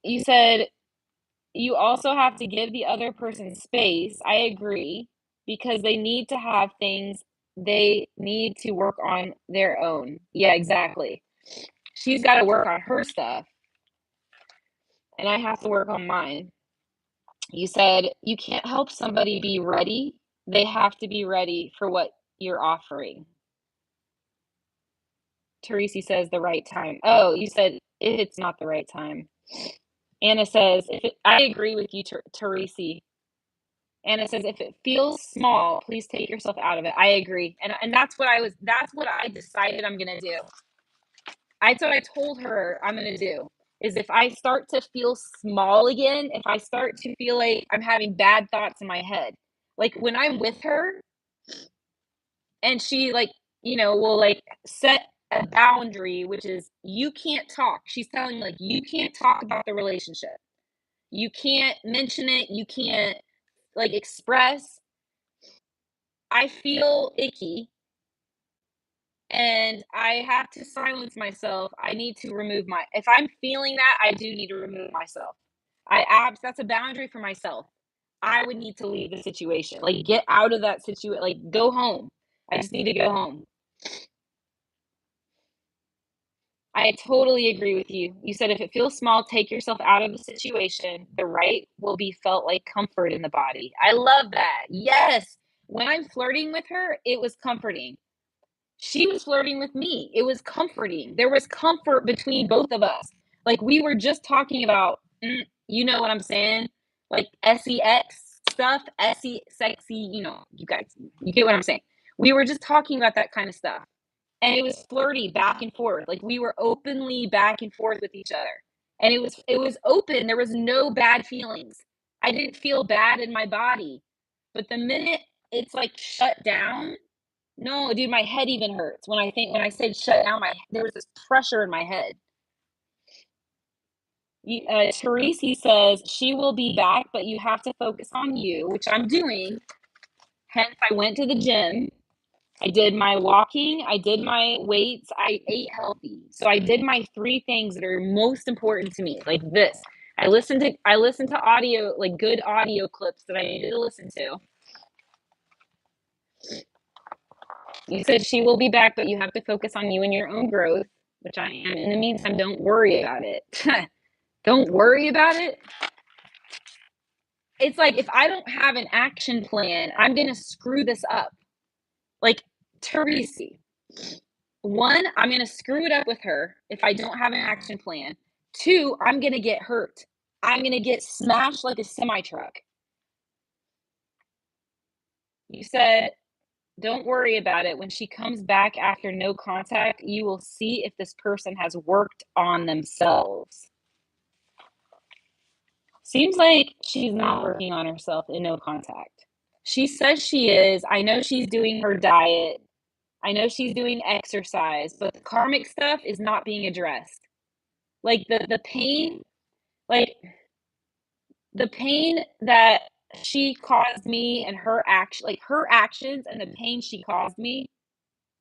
Speaker 2: You said you also have to give the other person space. I agree, because they need to have things they need to work on their own. Yeah, exactly. She's got to work on her stuff, and I have to work on mine. You said you can't help somebody be ready. They have to be ready for what you're offering. Teresi says the right time. Oh, you said if it's not the right time. Anna says, I agree with you, Teresi. Anna says, if it feels small, please take yourself out of it. I agree. And that's what I decided I'm going to do. That's what I told her I'm going to do, is if I start to feel small again, if I start to feel like I'm having bad thoughts in my head, like when I'm with her and she will like set a boundary, which is you can't talk. She's telling me, like, you can't talk about the relationship. You can't mention it. You can't like express. I feel icky and I have to silence myself. I need to remove if I'm feeling that, I do need to remove myself. That's a boundary for myself. I would need to leave the situation. Like, get out of that situation. Like, go home. I just need to go home. I totally agree with you. You said if it feels small, take yourself out of the situation. The right will be felt like comfort in the body. I love that. Yes. When I'm flirting with her, it was comforting. She was flirting with me. It was comforting. There was comfort between both of us. Like, we were just talking about, you know what I'm saying? Like sex stuff, sexy, you guys, you get what I'm saying. We were just talking about that kind of stuff. And it was flirty back and forth. Like, we were openly back and forth with each other. And it was open. There was no bad feelings. I didn't feel bad in my body. But the minute it's like shut down, no, dude, my head even hurts when I said shut down. There was this pressure in my head. Teresi says she will be back, but you have to focus on you, which I'm doing. Hence, I went to the gym. I did my walking. I did my weights. I ate healthy. So I did my 3 things that are most important to me, like this. I listened to audio, like good audio clips that I needed to listen to. You said she will be back, but you have to focus on you and your own growth, which I am. In the meantime, don't worry about it. Don't worry about it. It's like, if I don't have an action plan, I'm going to screw this up. Like, Teresi. 1, I'm going to screw it up with her if I don't have an action plan. 2, I'm going to get hurt. I'm going to get smashed like a semi truck. You said Don't worry about it. When she comes back after no contact, you will see if this person has worked on themselves. Seems like she's not working on herself in no contact. She says she is. I know she's doing her diet. I know she's doing exercise, but the karmic stuff is not being addressed. Like the pain, like the pain that she caused me and her actions and the pain she caused me,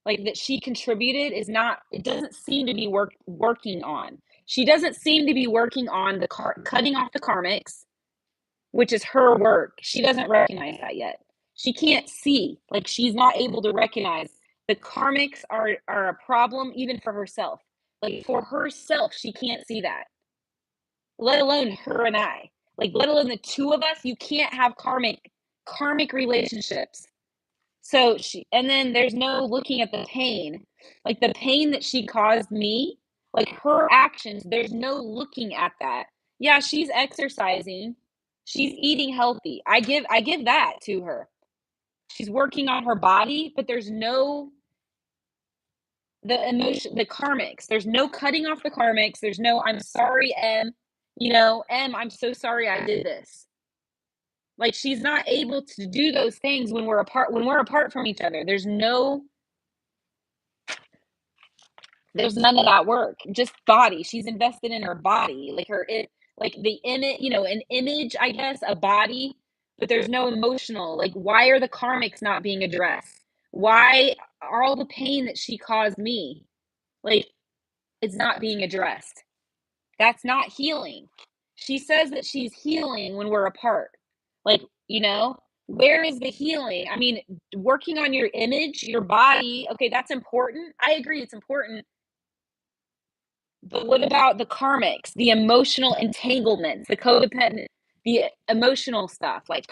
Speaker 2: like that she contributed is not, it doesn't seem to be working on. She doesn't seem to be working on the cutting off the karmics, which is her work. She doesn't recognize that yet. She can't see, like she's not able to recognize the karmics are a problem even for herself. Like for herself, she can't see that. Let alone her and I. Like let alone the two of us, you can't have karmic relationships. So and then there's no looking at the pain. Like the pain that she caused me, like her actions, there's no looking at that. Yeah, she's exercising. She's eating healthy. I give that to her. She's working on her body, but there's no the emotion, the karmics. There's no cutting off the karmics. There's no I'm sorry, M. M, I'm so sorry I did this. Like she's not able to do those things when we're apart from each other. There's none of that work. Just body. She's invested in her body. Like the image, an image, I guess, a body, but there's no emotional. Like why are the karmics not being addressed? Why are all the pain that she caused me? Like it's not being addressed. That's not healing. She says that she's healing when we're apart. Like, where is the healing? I mean, working on your image, your body, okay, that's important. I agree, it's important. But what about the karmics, the emotional entanglements, the codependent, the emotional stuff, like,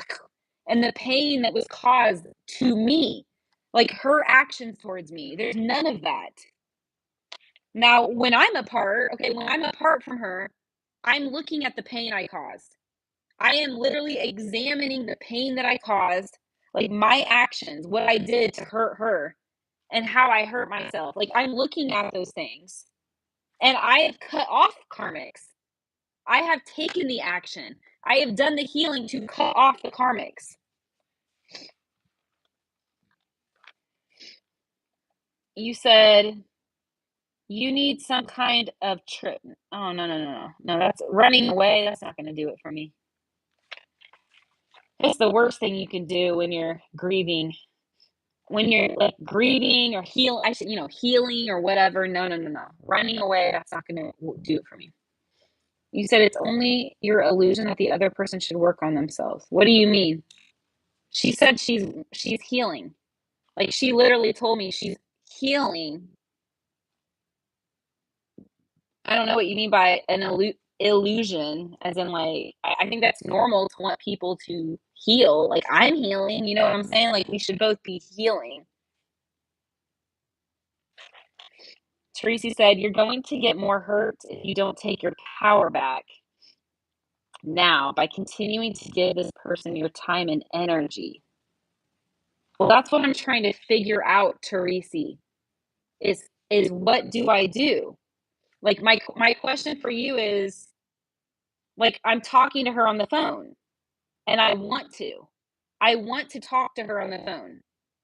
Speaker 2: and the pain that was caused to me, like her actions towards me? There's none of that. Now, when I'm apart from her, I'm looking at the pain I caused. I am literally examining the pain that I caused, like my actions, what I did to hurt her, and how I hurt myself. Like I'm looking at those things. And I have cut off karmics. I have taken the action. I have done the healing to cut off the karmics. You said you need some kind of trip. Oh, no, no, no, no. No, that's running away. That's not going to do it for me. It's the worst thing you can do when you're grieving. When you're like grieving or healing or whatever. No, no, no, no. Running away, that's not going to do it for me. You said it's only your illusion that the other person should work on themselves. What do you mean? She said she's healing. Like she literally told me she's healing. I don't know what you mean by an illusion, as in like I think that's normal to want people to heal. Like I'm healing, you know what I'm saying? Like we should both be healing. Teresa said, you're going to get more hurt if you don't take your power back now by continuing to give this person your time and energy. Well, that's what I'm trying to figure out, Teresa, is what do I do? Like my question for you is, like, I'm talking to her on the phone and I want to. I want to talk to her on the phone.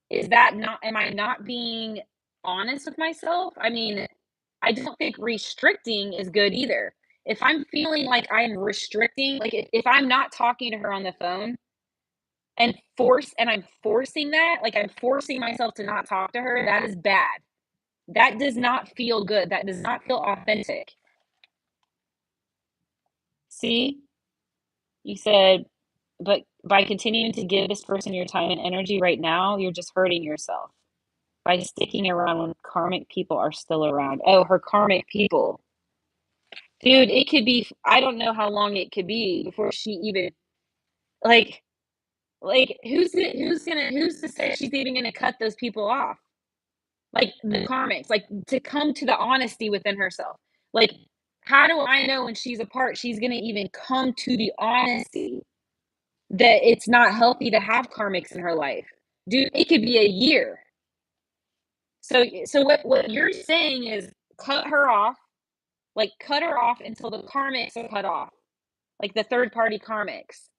Speaker 2: Is that not, am I not being honest with myself? I mean, I don't think restricting is good either. If I'm feeling like I'm restricting, like if I'm not talking to her on the phone and I'm forcing that, like I'm forcing myself to not talk to her, that is bad. That does not feel good. That does not feel authentic. See? You said, but by continuing to give this person your time and energy right now, you're just hurting yourself by sticking around when karmic people are still around. Oh, her karmic people. Dude, it could be, I don't know how long it could be before she even, like, who's to say she's even gonna cut those people off? Like the karmics, like to come to the honesty within herself. Like, how do I know when she's apart, she's gonna even come to the honesty that it's not healthy to have karmics in her life? Dude, it could be a year. So what you're saying is cut her off, like cut her off until the karmics are cut off, like the third party karmics.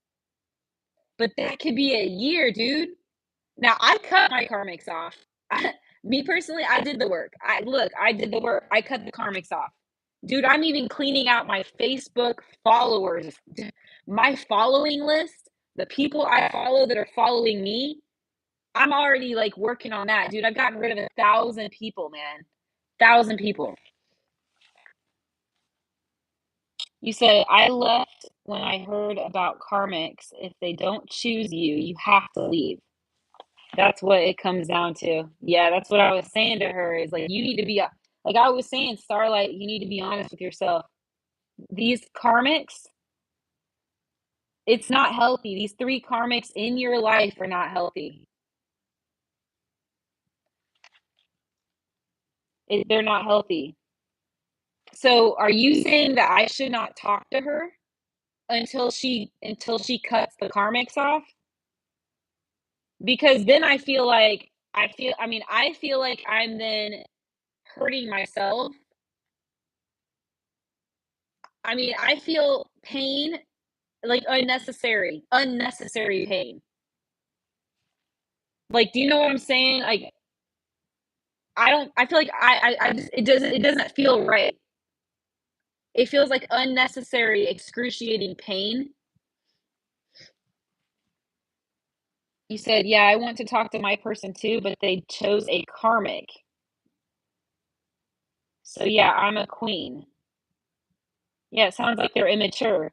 Speaker 2: But that could be a year, dude. Now I cut my karmics off. Me personally, I did the work. I did the work. I cut the karmics off. Dude, I'm even cleaning out my Facebook followers. My following list, the people I follow that are following me, I'm already like working on that, dude. I've gotten rid of 1,000 people, man. 1,000 people. You said, I left when I heard about karmics. If they don't choose you, you have to leave. That's what it comes down to. Yeah, that's what I was saying to her is like, you need to be, like I was saying, Starlight, you need to be honest with yourself. These karmics, it's not healthy. These 3 karmics in your life are not healthy. They're not healthy. So are you saying that I should not talk to her until she cuts the karmics off? Because then I feel like I'm then hurting myself. I mean, I feel pain, like unnecessary pain. Like, do you know what I'm saying? Like, I feel like I just, it doesn't feel right. It feels like unnecessary, excruciating pain. You said, yeah, I want to talk to my person too, but they chose a karmic. So yeah, I'm a queen. Yeah, it sounds like they're immature.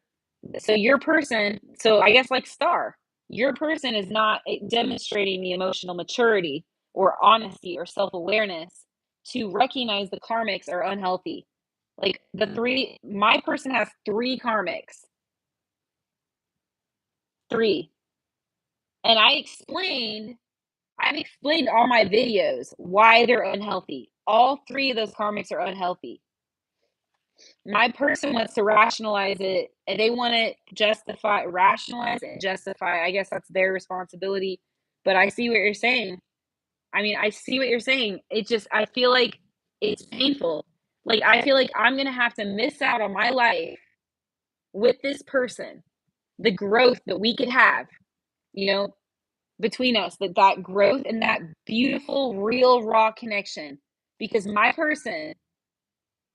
Speaker 2: So your person, so I guess like Star, your person is not demonstrating the emotional maturity or honesty or self-awareness to recognize the karmics are unhealthy. Like my person has 3 karmics, 3. And I've explained all my videos why they're unhealthy. All 3 of those karmics are unhealthy. My person wants to rationalize it and they want to rationalize and justify. I guess that's their responsibility. But I see what you're saying. I mean, I see what you're saying. It just, I feel like it's painful. Like, I feel like I'm going to have to miss out on my life with this person, the growth that we could have, you know, between us, that growth and that beautiful, real, raw connection. Because my person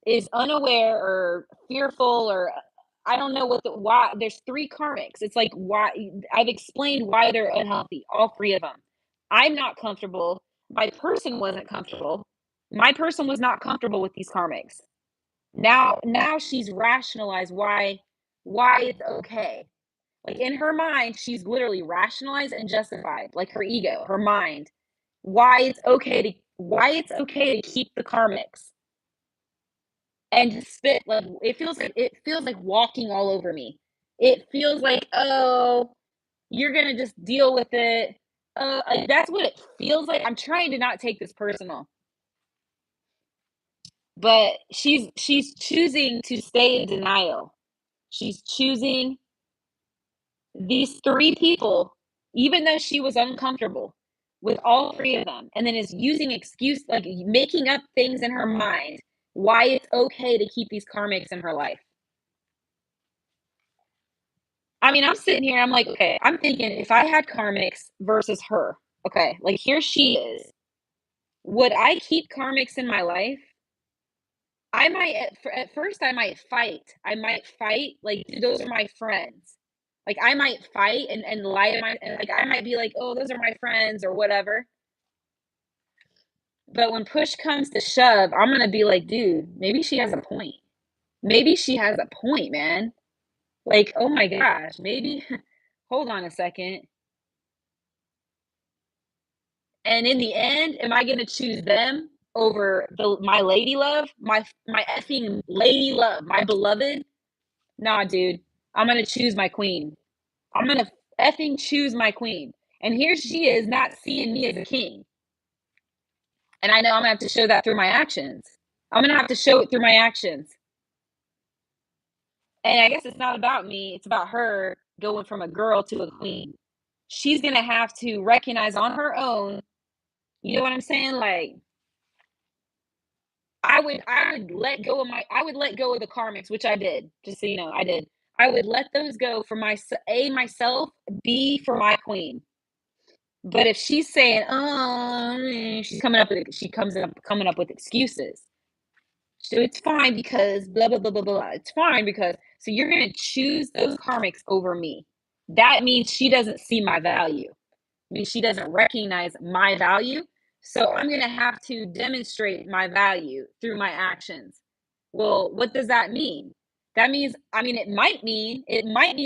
Speaker 2: is unaware or fearful or I don't know why there's 3 karmics. It's like why I've explained why they're unhealthy, all 3 of them. I'm not comfortable. My person wasn't comfortable. My person was not comfortable with these karmics. Now she's rationalized why it's okay. Like in her mind, she's literally rationalized and justified, like her ego, her mind, why it's okay to keep the karmics and just spit like it feels like walking all over me. It feels like, oh, you're gonna just deal with it. Like, that's what it feels like. I'm trying to not take this personal, but she's choosing to stay in denial. She's choosing these 3 people, even though she was uncomfortable with all 3 of them, and then is using excuse like making up things in her mind why it's okay to keep these karmics in her life. I mean, I'm sitting here, I'm like, okay, I'm thinking if I had karmics versus her, okay, like here she is. Would I keep karmics in my life? I might at first I might fight. I might fight like those are my friends. Like I might fight and lie to my and like I might be like, "Oh, those are my friends" or whatever. But when push comes to shove, I'm going to be like, "Dude, maybe she has a point. Maybe she has a point, man." Like, "Oh my gosh, maybe hold on a second. And in the end, am I gonna choose them over my lady love, my effing lady love, my beloved? Nah, dude. I'm gonna choose my queen. I'm gonna effing choose my queen. And here she is not seeing me as a king. And I know I'm gonna have to show that through my actions. I'm gonna have to show it through my actions. And I guess it's not about me, it's about her going from a girl to a queen. she's going to have to recognize on her own, you know what I'm saying? Like, I would let go of the karmics, which I did. Just so you know, I did. I would let those go for myself, B, for my queen. But if she's saying, oh, she comes up coming up with excuses. So it's fine because blah blah blah blah blah. It's fine because so you're gonna choose those karmics over me. That means she doesn't see my value. I mean, she doesn't recognize my value. So I'm gonna have to demonstrate my value through my actions. Well, what does that mean? That means, I mean, it might mean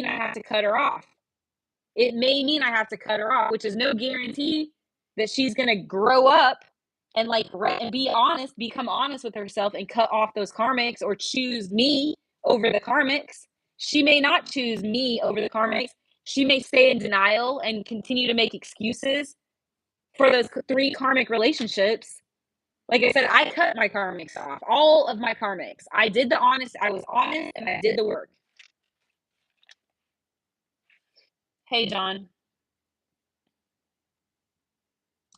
Speaker 2: I have to cut her off. It may mean I have to cut her off, which is no guarantee that she's going to grow up and like and be honest, become honest with herself and cut off those karmics or choose me over the karmics. She may not choose me over the karmics. She may stay in denial and continue to make excuses for those three karmic relationships. Like I said, I cut my karmics off, all of my karmics. I was honest and I did the work. Hey, John.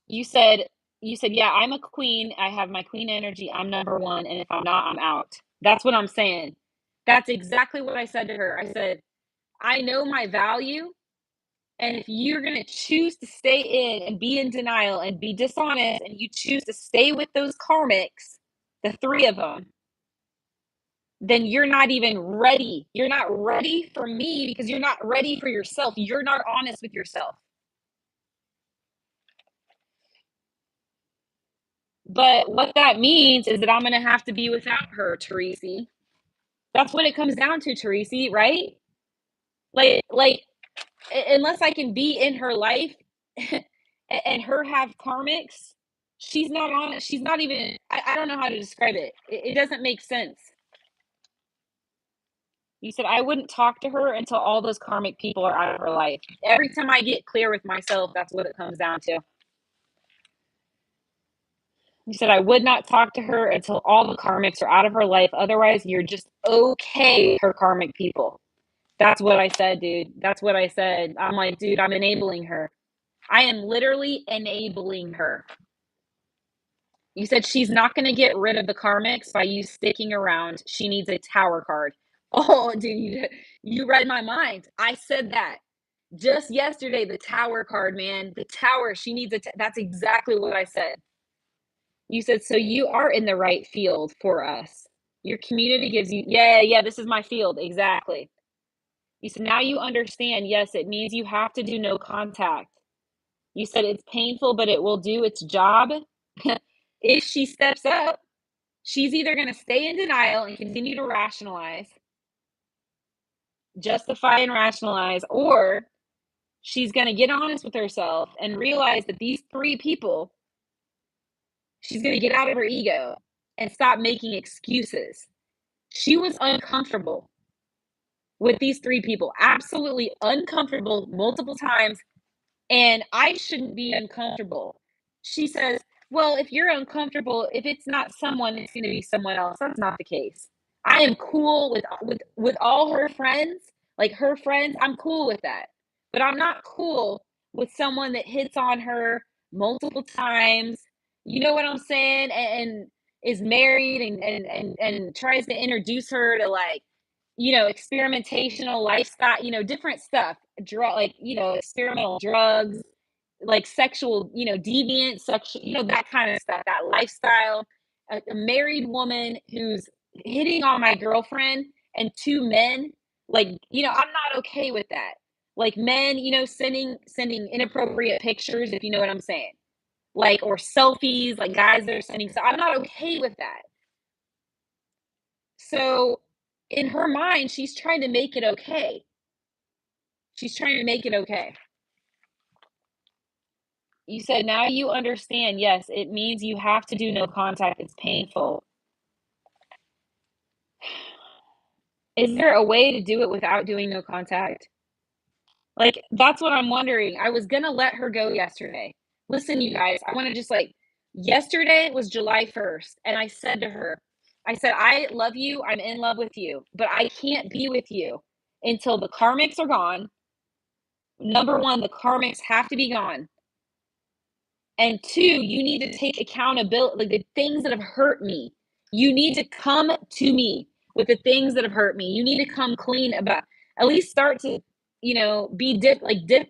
Speaker 2: You said yeah, I'm a queen. I have my queen energy. I'm number one. And if I'm not, I'm out. That's what I'm saying. That's exactly what I said to her. I said, I know my value. And if you're going to choose to stay in and be in denial and be dishonest, and you choose to stay with those karmics, the three of them, then you're not even ready. You're not ready for me because you're not ready for yourself. You're not honest with yourself. But what that means is that I'm going to have to be without her, Teresi. That's what it comes down to, Teresi, right? Like, unless I can be in her life and her have karmics, she's not on it. She's not even, I don't know how to describe it. It doesn't make sense. You said I wouldn't talk to her until all those karmic people are out of her life. Every time I get clear with myself, that's what it comes down to. You said I would not talk to her until all the karmics are out of her life. Otherwise, you're just okay with her karmic people. That's what I said, dude. That's what I said. I'm like, dude, I'm enabling her. I am literally enabling her. You said she's not going to get rid of the karmics by you sticking around. She needs a tower card. Oh, dude, you read my mind. I said that just yesterday. The tower card, man. The tower. She needs that's exactly what I said. You said, so you are in the right field for us. Your community gives you, yeah, this is my field. Exactly. You said, now you understand. Yes, it means you have to do no contact. You said it's painful, but it will do its job. If she steps up, she's either going to stay in denial and continue to rationalize, justify and rationalize, or she's going to get honest with herself and realize that these three people, she's going to get out of her ego and stop making excuses. She was uncomfortable with these three people, absolutely uncomfortable multiple times, and I shouldn't be uncomfortable. She says, well, if you're uncomfortable, if it's not someone, it's going to be someone else. That's not the case. I am cool with all her friends, like her friends. I'm cool with that. But I'm not cool with someone that hits on her multiple times. You know what I'm saying? And is married and tries to introduce her to like, experimentational lifestyle, different stuff, like, experimental drugs, like sexual, deviant, sexual, that kind of stuff, that lifestyle. A married woman who's hitting on my girlfriend and two men, like, I'm not okay with that. Like men, sending inappropriate pictures, if you know what I'm saying. Like, or selfies, like guys that are sending. So I'm not okay with that. So in her mind, she's trying to make it okay. She's trying to make it okay. You said, now you understand. Yes, it means you have to do no contact. It's painful. Is there a way to do it without doing no contact? Like, that's what I'm wondering. I was going to let her go yesterday. Listen, you guys, I want to just like, yesterday was July 1st. And I said to her, I said, I love you. I'm in love with you, but I can't be with you until the karmics are gone. Number one, the karmics have to be gone. And two, you need to take accountability, like the things that have hurt me. You need to come to me with the things that have hurt me. You need to come clean about, at least start to, be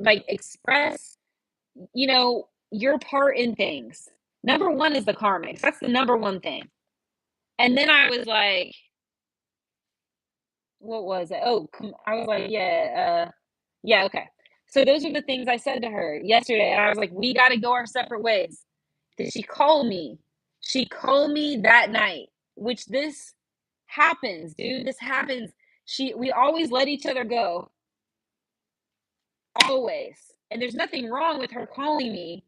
Speaker 2: like express, your part in things. Number one is the karmics. That's the number one thing. And then I was like, what was it? Oh, I was like, yeah, okay. So those are the things I said to her yesterday. And I was like, we got to go our separate ways. Did she call me? She called me that night, which this happens, dude. This happens. We always let each other go. Always. And there's nothing wrong with her calling me.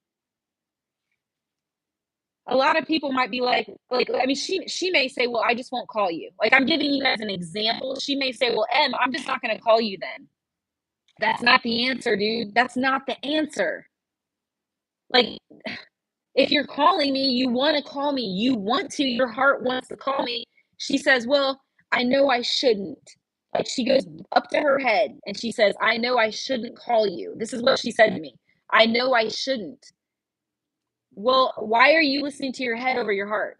Speaker 2: A lot of people might be like, I mean, she may say, well, I just won't call you. Like, I'm giving you as an example. She may say, well, I'm just not going to call you then. That's not the answer, dude. That's not the answer. Like, if you're calling me, you want to call me. You want to, your heart wants to call me. She says, well, I know I shouldn't. Like, she goes up to her head and she says, I know I shouldn't call you. This is what she said to me. I know I shouldn't. Well, why are you listening to your head over your heart?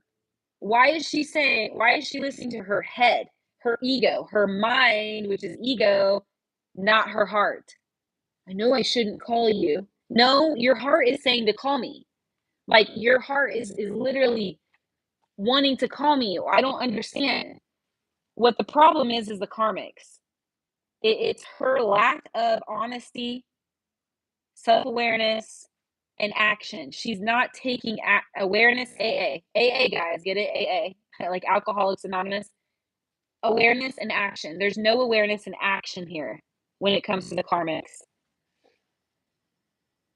Speaker 2: Why is she listening to her head, her ego, her mind, which is ego, not her heart? I know I shouldn't call you. No, your heart is saying to call me. Like, your heart is literally wanting to call me. I don't understand. What the problem is the karmics. It's her lack of honesty, self-awareness, and action. She's not taking awareness. AA, guys, get it? AA, like Alcoholics Anonymous. Awareness and action. There's no awareness and action here when it comes to the karmics.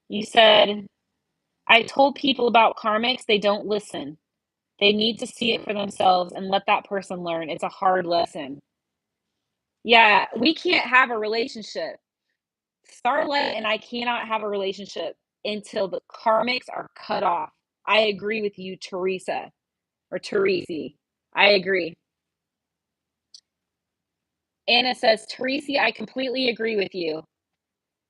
Speaker 2: You said, I told people about karmics, they don't listen. They need to see it for themselves and let that person learn. It's a hard lesson. Yeah, we can't have a relationship. Starlight and I cannot have a relationship until the karmics are cut off. I agree with you, Teresa, or Teresi. I agree. Anna says, Teresi, I completely agree with you.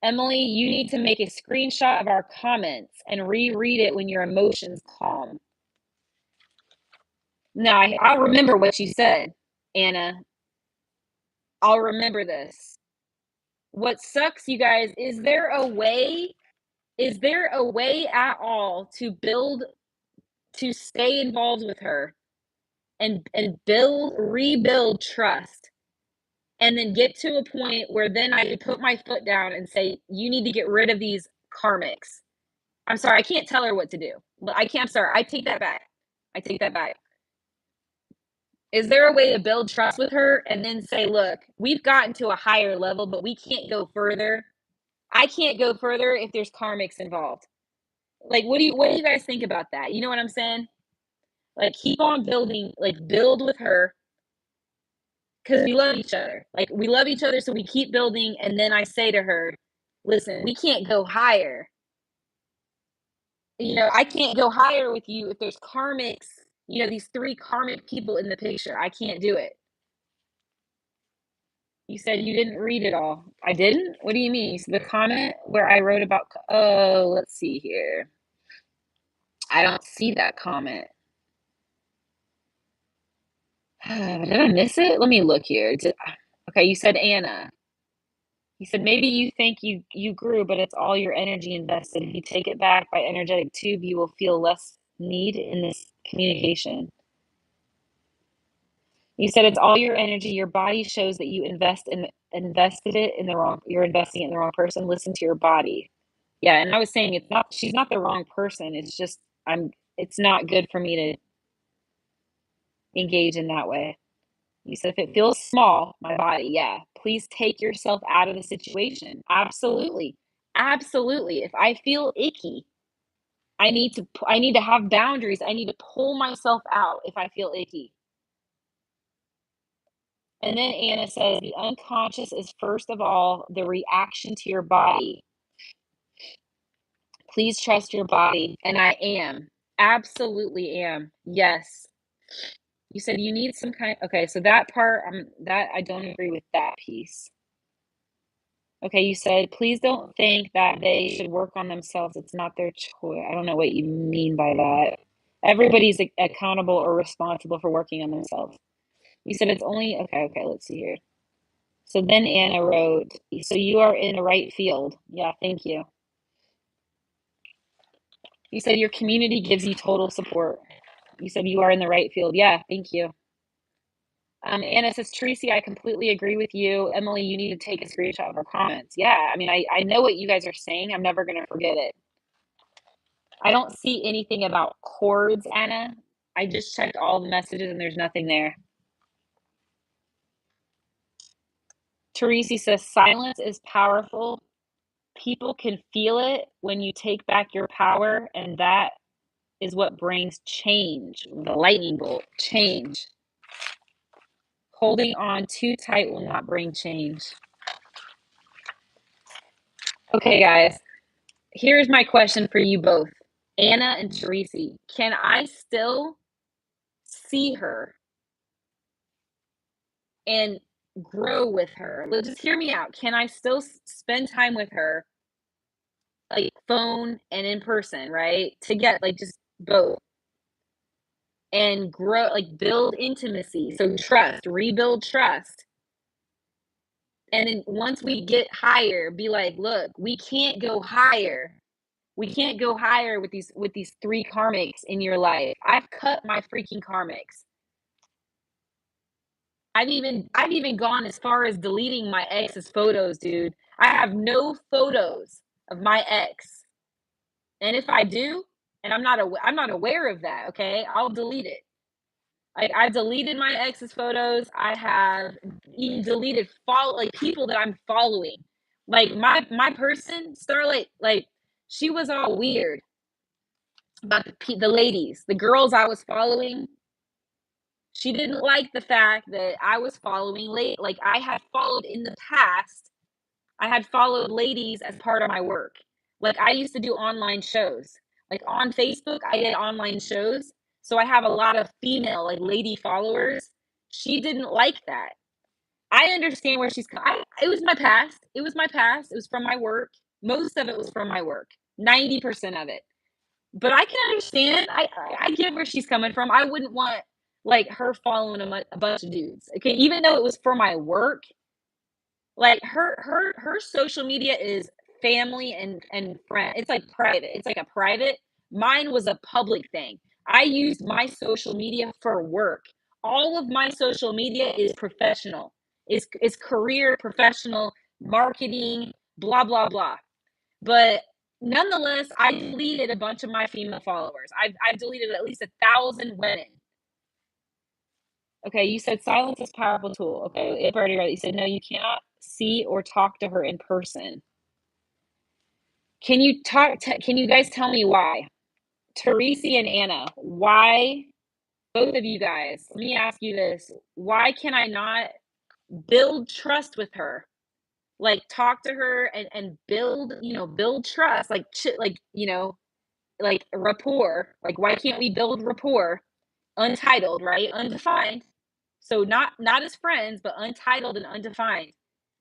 Speaker 2: Emily, you need to make a screenshot of our comments and reread it when your emotions calm. No, I'll remember what you said, Anna. I'll remember this. What sucks, you guys, is there a way at all to stay involved with her and rebuild trust, and then get to a point where then I could put my foot down and say, you need to get rid of these karmics? I'm sorry, I can't tell her what to do. But I'm sorry, I take that back. Is there a way to build trust with her and then say, look, we've gotten to a higher level, but we can't go further? I can't go further if there's karmics involved. Like, what do you guys think about that? You know what I'm saying? Like, keep on building, like, build with her, because we love each other. Like, we love each other, so we keep building. And then I say to her, listen, we can't go higher. I can't go higher with you if there's karmics, these three karmic people in the picture. I can't do it. You said you didn't read it all. I didn't? What do you mean? The comment where I wrote about, oh, let's see here. I don't see that comment. Did I miss it? Let me look here. Okay, you said Anna. You said maybe you think you grew, but it's all your energy invested. If you take it back by energetic tube, you will feel less need in this communication. You said it's all your energy. Your body shows that you invested it in the wrong. You're investing it in the wrong person. Listen to your body. Yeah, and I was saying it's not. She's not the wrong person. It's just It's not good for me to engage in that way. You said if it feels small, my body. Yeah, please take yourself out of the situation. Absolutely, absolutely. If I feel icky, I need to have boundaries. I need to pull myself out if I feel icky. And then Anna says the unconscious is first of all the reaction to your body. Please trust your body. And I am. Absolutely am. Yes. You said you need some kind. Okay, so that part, that I don't agree with that piece. Okay, you said, please don't think that they should work on themselves. It's not their choice. I don't know what you mean by that. Everybody's accountable or responsible for working on themselves. You said it's only, okay, let's see here. So then Anna wrote, so you are in the right field. Yeah, thank you. You said your community gives you total support. You said you are in the right field. Yeah, thank you. Anna says, Tracy, I completely agree with you. Emily, you need to take a screenshot of our comments. Yeah, I mean, I know what you guys are saying. I'm never going to forget it. I don't see anything about cords, Anna. I just checked all the messages and there's nothing there. Teresi says, silence is powerful. People can feel it when you take back your power, and that is what brings change. The lightning bolt, change. Holding on too tight will not bring change. Okay, guys, here's my question for you both, Anna and Teresi. Can I still see her and grow with her? Just hear me out. Can I still spend time with her, like phone and in person, right? To get like just both and grow, like build intimacy. So trust, rebuild trust. And then once we get higher, be like, look, we can't go higher. We can't go higher with these three karmics in your life. I've cut my freaking karmics. I've even gone as far as deleting my ex's photos, dude. I have no photos of my ex. And if I do, and I'm not aware of that, okay? I'll delete it. I deleted my ex's photos. I have even deleted people that I'm following. Like my person, Starlight, like she was all weird about the ladies, the girls I was following. She didn't like the fact that I was following like I had followed in the past. I had followed ladies as part of my work. Like I used to do online shows. Like on Facebook, I did online shows. So I have a lot of female, like lady followers. She didn't like that. I understand where she's coming. It was my past. It was my past. It was from my work. Most of it was from my work. 90% of it. But I can understand. I get where she's coming from. I wouldn't want like her following a bunch of dudes. Okay, even though it was for my work, like her social media is family and friend. It's like private. It's like a private. Mine was a public thing. I used my social media for work. All of my social media is professional. It's career, professional, marketing, blah blah blah. But nonetheless, I deleted a bunch of my female followers. I've deleted at least 1,000 women. Okay, you said silence is a powerful tool. Okay, it already right. You said no, you cannot see or talk to her in person. Can you can you guys tell me why? Teresi and Anna, why? Both of you guys, let me ask you this. Why can I not build trust with her? Like talk to her and build, build trust, like rapport. Like why can't we build rapport? Untitled, right? Undefined. So not as friends, but untitled and undefined.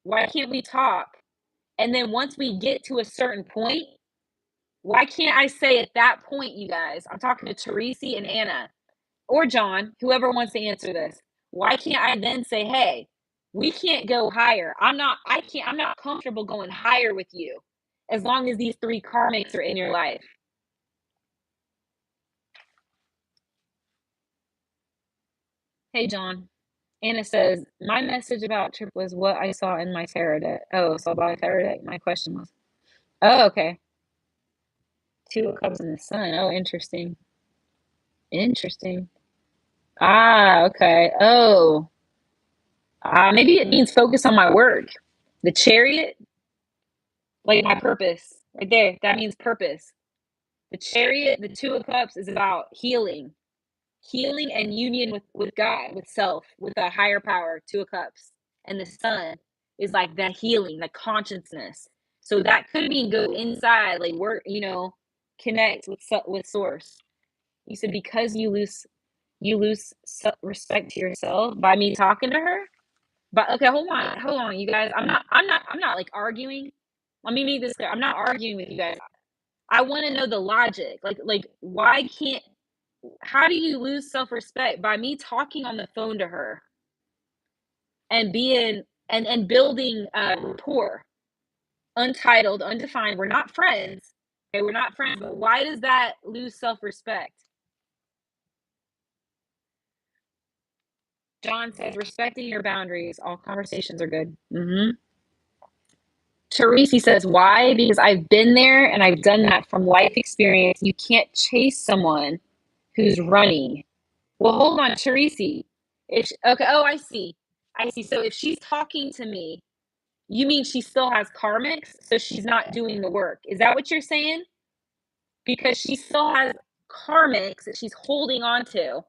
Speaker 2: Why can't we talk? And then once we get to a certain point, why can't I say at that point, you guys, I'm talking to Teresi and Anna or John, whoever wants to answer this. Why can't I then say, hey, we can't go higher. I'm not comfortable going higher with you as long as these three karmics are in your life. Hey, John. Anna says, my message about trip was what I saw in my tarot deck. Oh, so about a tarot deck. My question was, oh, okay. Two of Cups in the Sun. Oh, interesting. Interesting. Ah, okay. Oh, maybe it means focus on my work. The Chariot, like my purpose, right there. That means purpose. The Chariot, the Two of Cups, is about healing and union with God, with self, with a higher power. Two of Cups, and the Sun is like that healing, the consciousness. So that could mean go inside, like work, connect with Source. You said because you lose respect to yourself by me talking to her. But okay, hold on, you guys. I'm not like arguing. Let me make this clear. I'm not arguing with you guys. I want to know the logic. Like why can't how do you lose self-respect by me talking on the phone to her and being and building rapport? Untitled, undefined. We're not friends. Okay, we're not friends. But why does that lose self-respect? John says, respecting your boundaries. All conversations are good. Teresi says, why? Because I've been there and I've done that from life experience. You can't chase someone who's running. Well, hold on, Teresi. If okay, oh, I see. I see. So if she's talking to me, you mean she still has karmics, so she's not doing the work. Is that what you're saying? Because she still has karmics that she's holding on to.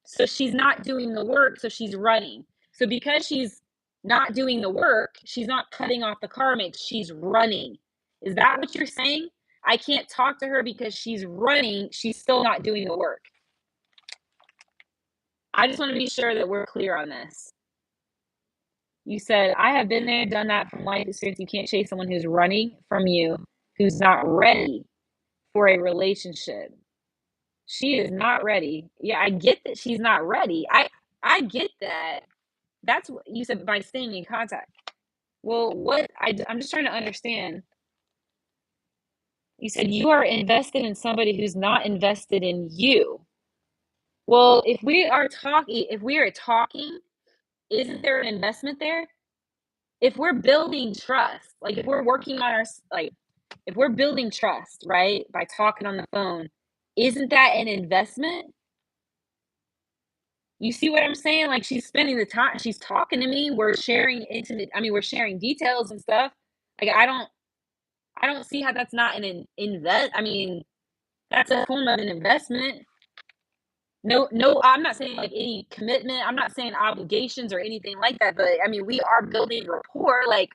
Speaker 2: So she's not doing the work, so she's running. So because she's not doing the work, she's not cutting off the karmics, she's running. Is that what you're saying? I can't talk to her because she's running, she's still not doing the work. I just want to be sure that we're clear on this. You said, I have been there, done that from life experience. You can't chase someone who's running from you, who's not ready for a relationship. She is not ready. Yeah, I get that she's not ready. I get that. That's what you said by staying in contact. Well, I'm just trying to understand. You said you are invested in somebody who's not invested in you. Well, if we are talking, isn't there an investment there? If we're building trust, like if we're working on if we're building trust, right, by talking on the phone, isn't that an investment? You see what I'm saying? Like she's spending the time, she's talking to me, we're sharing we're sharing details and stuff. Like I don't see how that's not an invest. I mean, that's a form of an investment. No, no, I'm not saying like any commitment. I'm not saying obligations or anything like that. But I mean, we are building rapport. Like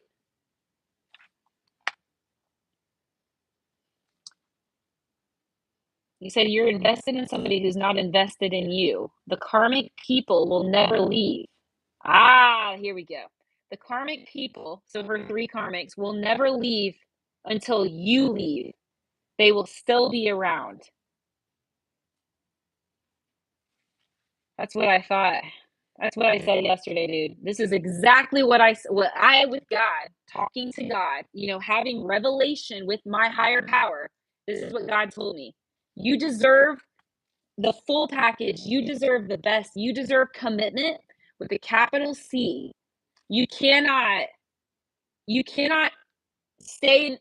Speaker 2: you said, you're invested in somebody who's not invested in you. The karmic people will never leave. Ah, here we go. The karmic people, so her three karmics, will never leave until you leave. They will still be around. That's what I thought. That's what I said yesterday, dude. This is exactly what I with God, talking to God, having revelation with my higher power. This is what God told me. You deserve the full package. You deserve the best. You deserve commitment with a capital C. You cannot stay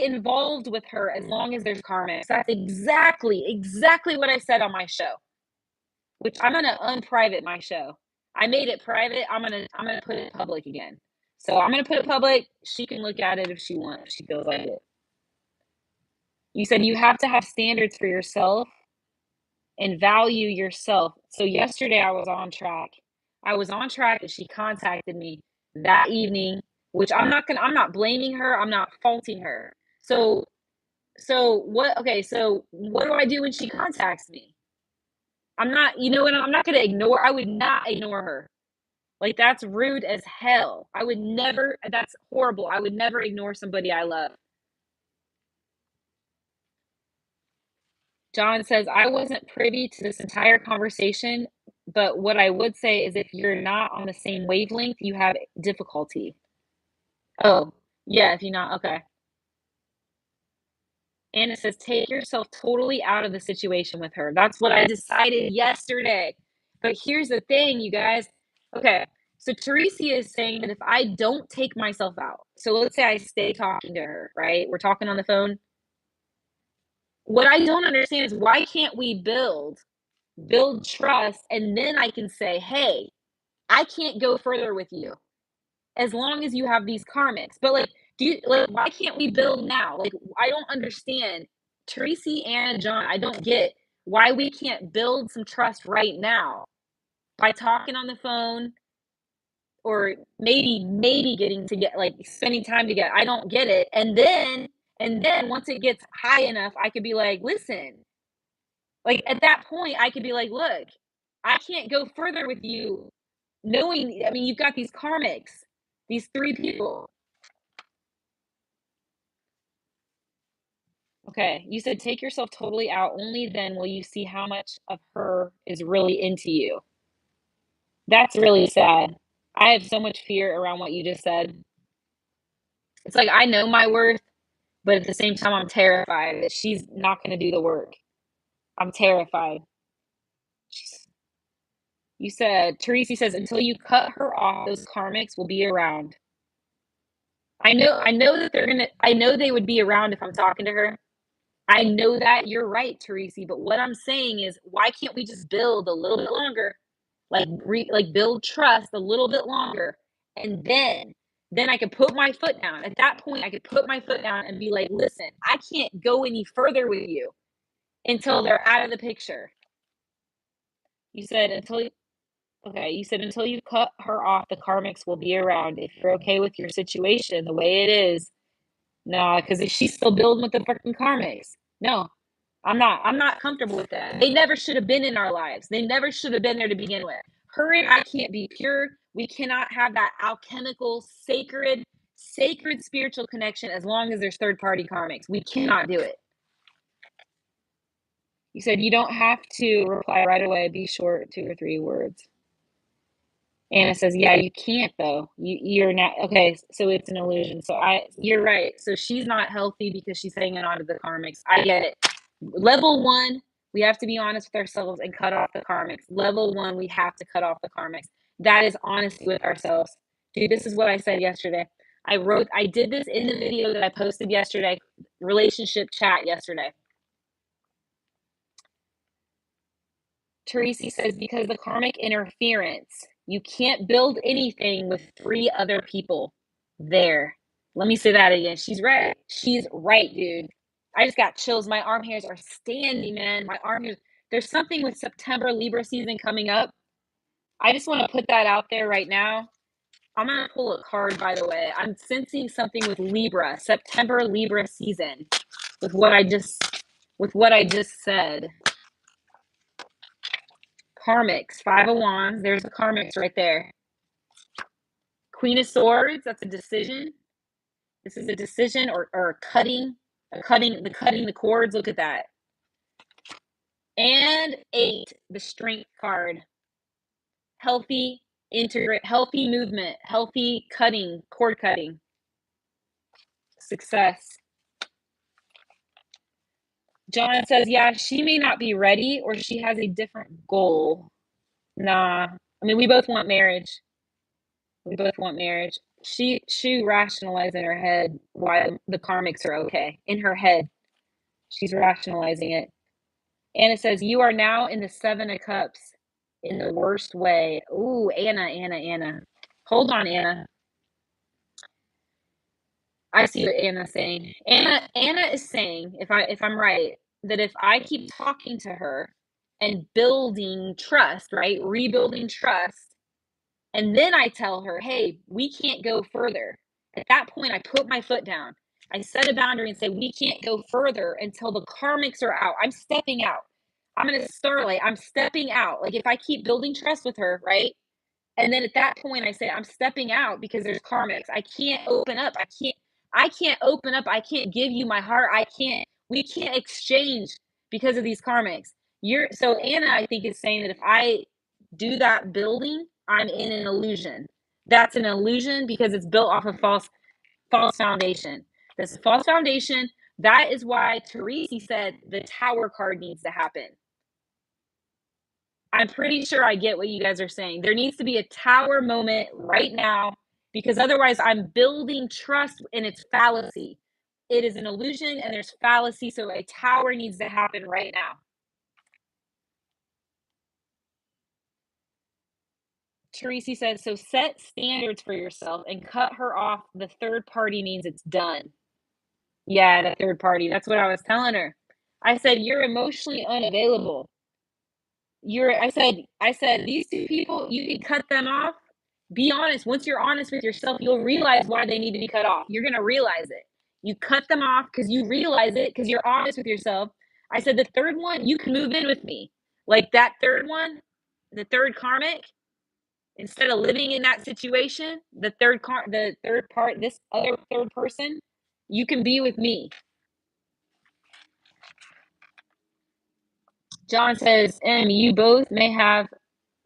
Speaker 2: involved with her as long as there's karmics. That's exactly what I said on my show. Which I'm gonna unprivate my show. I made it private. I'm gonna put it public again. So I'm gonna put it public. She can look at it if she wants, if she feels like it. You said you have to have standards for yourself and value yourself. So yesterday I was on track. And she contacted me that evening, which I'm not blaming her. I'm not faulting her. So what do I do when she contacts me? I'm not, I'm not going to ignore, I would not ignore her. Like, that's rude as hell. I would never, that's horrible. I would never ignore somebody I love. John says, I wasn't privy to this entire conversation, but what I would say is if you're not on the same wavelength, you have difficulty. Oh, yeah, if you're not, okay. And it says, take yourself totally out of the situation with her. That's what I decided yesterday. But here's the thing, you guys. Okay, so Teresa is saying that if I don't take myself out, so let's say I stay talking to her, right? We're talking on the phone. What I don't understand is why can't we build trust, and then I can say, hey, I can't go further with you as long as you have these karmics. But why can't we build now? Like, I don't understand. Tracy and John, I don't get why we can't build some trust right now by talking on the phone, or maybe getting to get like spending time together. I don't get it. And then once it gets high enough, I could be like, listen, like at that point, I could be like, look, I can't go further with you knowing, I mean, you've got these karmics, these 3 people. Okay, you said take yourself totally out. Only then will you see how much of her is really into you. That's really sad. I have so much fear around what you just said. It's like I know my worth, but at the same time, I'm terrified that she's not going to do the work. I'm terrified. She's, you said, Teresa says, until you cut her off, those karmics will be around. I know that I know they would be around if I'm talking to her. I know that you're right, Teresa, but what I'm saying is, why can't we just build a little bit longer? Like build trust a little bit longer, and then I could put my foot down. At that point, I could put my foot down and be like, listen, I can't go any further with you until they're out of the picture. You said until you cut her off, the karmics will be around. If you're okay with your situation the way it is, no, because if she's still building with the fucking karmics, no, I'm not. I'm not comfortable with that. They never should have been in our lives. They never should have been there to begin with. Her and I can't be pure. We cannot have that alchemical, sacred spiritual connection as long as there's third party karmics. We cannot do it. You said you don't have to reply right away. Be short, 2 or 3 words. Anna says, yeah, you can't though. You're not okay. So it's an illusion. You're right. So she's not healthy because she's hanging on to the karmics. I get it. Level 1, we have to be honest with ourselves and cut off the karmics. Level 1, we have to cut off the karmics. That is honesty with ourselves. Dude, this is what I said yesterday. I did this in the video that I posted yesterday, relationship chat yesterday. Teresa says, because the karmic interference, you can't build anything with 3 other people there. Let me say that again. She's right. She's right, dude. I just got chills. My arm hairs are standing, man. My arm hairs. There's something with September Libra season coming up. I just want to put that out there right now. I'm going to pull a card, by the way. I'm sensing something with Libra, September Libra season, with what I just said. Karmics, 5 of Wands. There's the karmics right there. Queen of Swords, that's a decision. This is a decision or cutting the cords. Look at that. And 8, the Strength card. Healthy, healthy movement, healthy cutting, cord cutting. Success. John says, yeah, she may not be ready or she has a different goal. Nah. I mean, we both want marriage. She rationalized in her head why the karmics are okay. In her head, she's rationalizing it. Anna says, you are now in the 7 of Cups in the worst way. Ooh, Anna. Hold on, Anna. I see what Anna's saying. Anna is saying, if I'm right, that if I keep talking to her and building trust, right? Rebuilding trust, and then I tell her, hey, we can't go further. At that point, I put my foot down. I set a boundary and say, we can't go further until the karmics are out. I'm stepping out. I'm going to starlight. I'm stepping out. Like if I keep building trust with her, right? And then at that point, I say, I'm stepping out because there's karmics. I can't open up. I can't open up. I can't give you my heart. We can't exchange because of these karmics. So Anna, I think, is saying that if I do that building, I'm in an illusion. That's an illusion because it's built off of false foundation. This false foundation. That is why Teresa said the Tower card needs to happen. I'm pretty sure I get what you guys are saying. There needs to be a Tower moment right now because otherwise I'm building trust and it's fallacy. It is an illusion and there's fallacy, so a Tower needs to happen right now. Teresa says, so set standards for yourself and cut her off. The third party means it's done. Yeah, the third party. That's what I was telling her. I said, you're emotionally unavailable. I said, these 2 people, you can cut them off. Be honest. Once you're honest with yourself, you'll realize why they need to be cut off. You're going to realize it. You cut them off because you realize it because you're honest with yourself. I said, the third one, you can move in with me. Like that third one, the third karmic, Instead of living in that situation, the third part, this other third person, you can be with me. John says, you both may have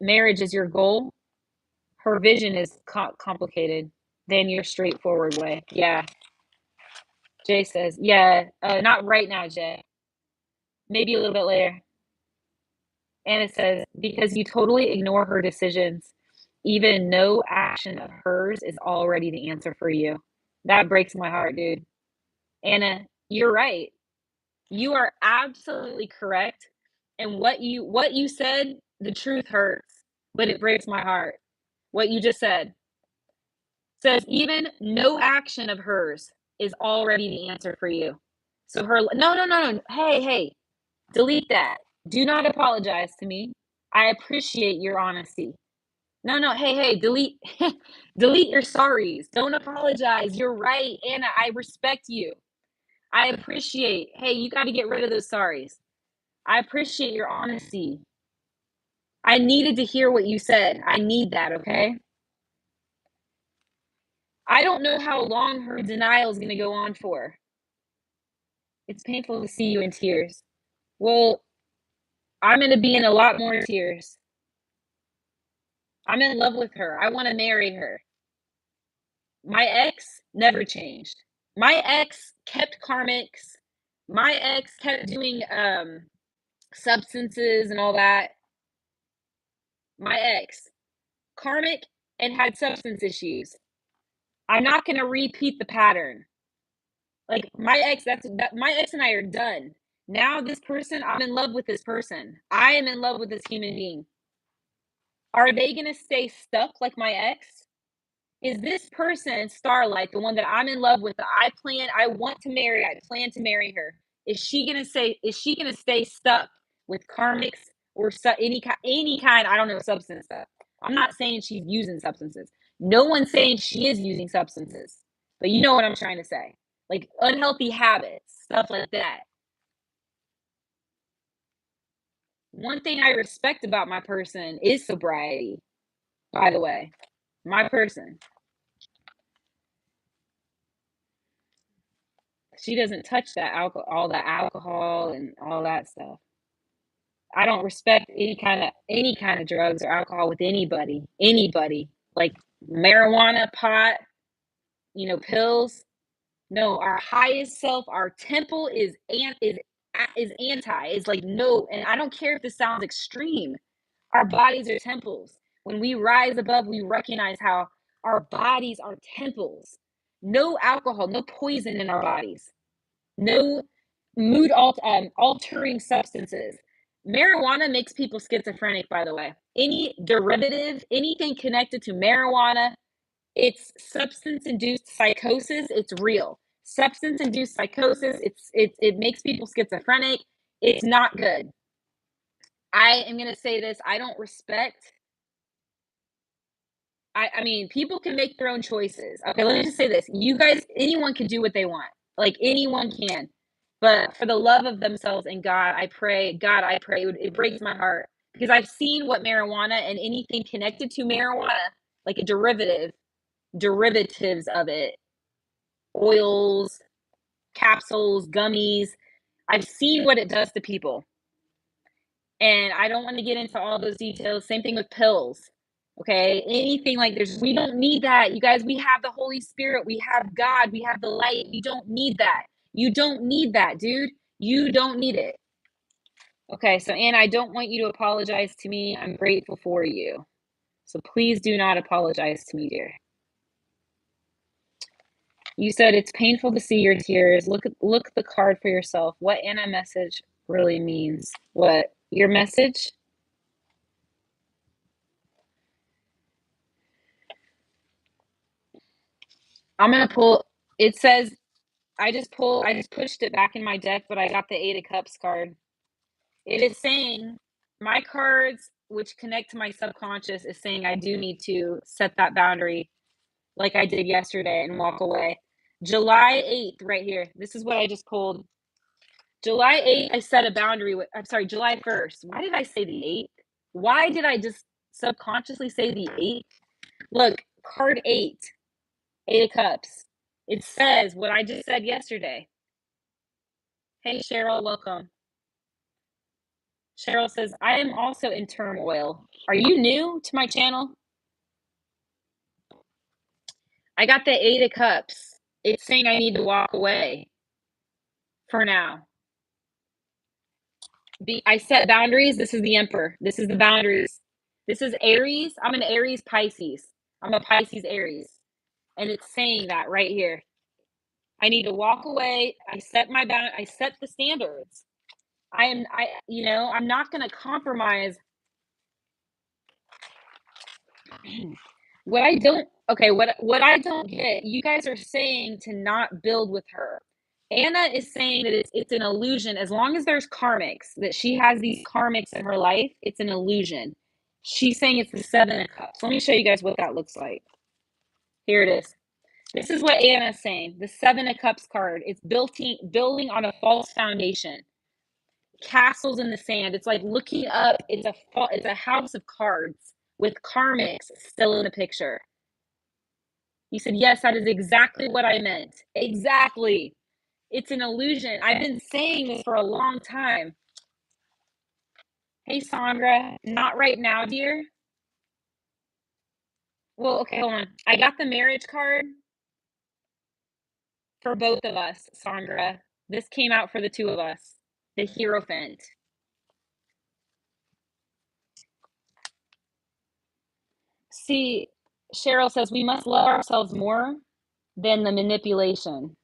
Speaker 2: marriage as your goal. Her vision is complicated than your straightforward way. Yeah. Jay says, yeah, not right now, Jay. Maybe a little bit later. And it says, because you totally ignore her decisions, even no action of hers is already the answer for you. That breaks my heart, dude. Anna, you're right. You are absolutely correct. And what you said, the truth hurts, but it breaks my heart. What you just said says even no action of hers is already the answer for you. So no. Hey, delete that. Do not apologize to me. I appreciate your honesty. No, hey, delete delete your sorries. Don't apologize. You're right, Anna. I respect you. I appreciate. Hey, you got to get rid of those sorries. I appreciate your honesty. I needed to hear what you said. I need that, okay? I don't know how long her denial is going to go on for. It's painful to see you in tears. Well, I'm going to be in a lot more tears. I'm in love with her. I want to marry her. My ex never changed. My ex kept karmics. My ex kept doing substances and all that. My ex, karmic and had substance issues. I'm not going to repeat the pattern. Like my ex, my ex and I are done. Now this person, I'm in love with this person. I am in love with this human being. Are they going to stay stuck like my ex? Is this person, Starlight, the one that I'm in love with, that I want to marry, I plan to marry her? Is she going to stay stuck with karmics or any kind, I don't know, substance stuff? I'm not saying she's using substances. No one's saying she is using substances. But you know what I'm trying to say. Like unhealthy habits, stuff like that. One thing I respect about my person is sobriety, by the way. My person. She doesn't touch that alcohol, all that alcohol and all that stuff. I don't respect any kind of drugs or alcohol with anybody. Anybody. Like marijuana, pot, pills. No, our highest self, our temple is anti. It's like no, and I don't care if this sounds extreme. Our bodies are temples. When we rise above, we recognize how our bodies are temples. No alcohol, no poison in our bodies. No altering substances. Marijuana makes people schizophrenic, by the way. Any derivative, anything connected to marijuana, it's substance-induced psychosis. It's real. Substance-induced psychosis, it makes people schizophrenic. It's not good. I am going to say this. I don't respect. I mean, people can make their own choices. Okay, let me just say this. You guys, anyone can do what they want. Like, anyone can. But for the love of themselves and God, I pray, it breaks my heart. Because I've seen what marijuana and anything connected to marijuana, like a derivatives of it, oils, capsules, gummies, I've seen what it does to people. And I don't want to get into all those details. Same thing with pills. Okay, anything like we don't need that. You guys, we have the Holy Spirit, we have God, we have the light. You don't need that. You don't need that, dude. You don't need it. Okay, so Anna, I don't want you to apologize to me. I'm grateful for you. So please do not apologize to me, dear. You said it's painful to see your tears. Look at the card for yourself. What Anna message really means. What? Your message? I'm going to pull. It says, I just pushed it back in my deck, but I got the 8 of Cups card. It is saying, my cards, which connect to my subconscious, is saying I do need to set that boundary like I did yesterday and walk away. July 8th, right here. This is what I just pulled. July 8th, I set a boundary with, I'm sorry, July 1st. Why did I say the 8th? Why did I just subconsciously say the 8? Look, card 8, 8 of Cups. It says what I just said yesterday. Hey, Cheryl, welcome. Cheryl says, I am also in turmoil. Are you new to my channel? I got the 8 of Cups. It's saying I need to walk away for now. I set boundaries. This is the Emperor. This is the boundaries. This is Aries. I'm an Aries Pisces. I'm a Pisces Aries. And it's saying that right here. I need to walk away. I set the standards. I'm not going to compromise. What I don't get, you guys are saying to not build with her. Anna is saying that it's an illusion. As long as there's karmics, that she has these karmics in her life, it's an illusion. She's saying it's the 7 of Cups. Let me show you guys what that looks like. Here it is. This is what Anna's saying. The 7 of Cups card. It's building on a false foundation. Castles in the sand. It's like looking up. It's a house of cards with karmics still in the picture. You said, yes, that is exactly what I meant. Exactly. It's an illusion. I've been saying this for a long time. Hey, Sandra. Not right now, dear. Well, okay, hold on. I got the marriage card for both of us, Sandra. This came out for the two of us. The Hierophant. See, Cheryl says we must love ourselves more than the manipulation.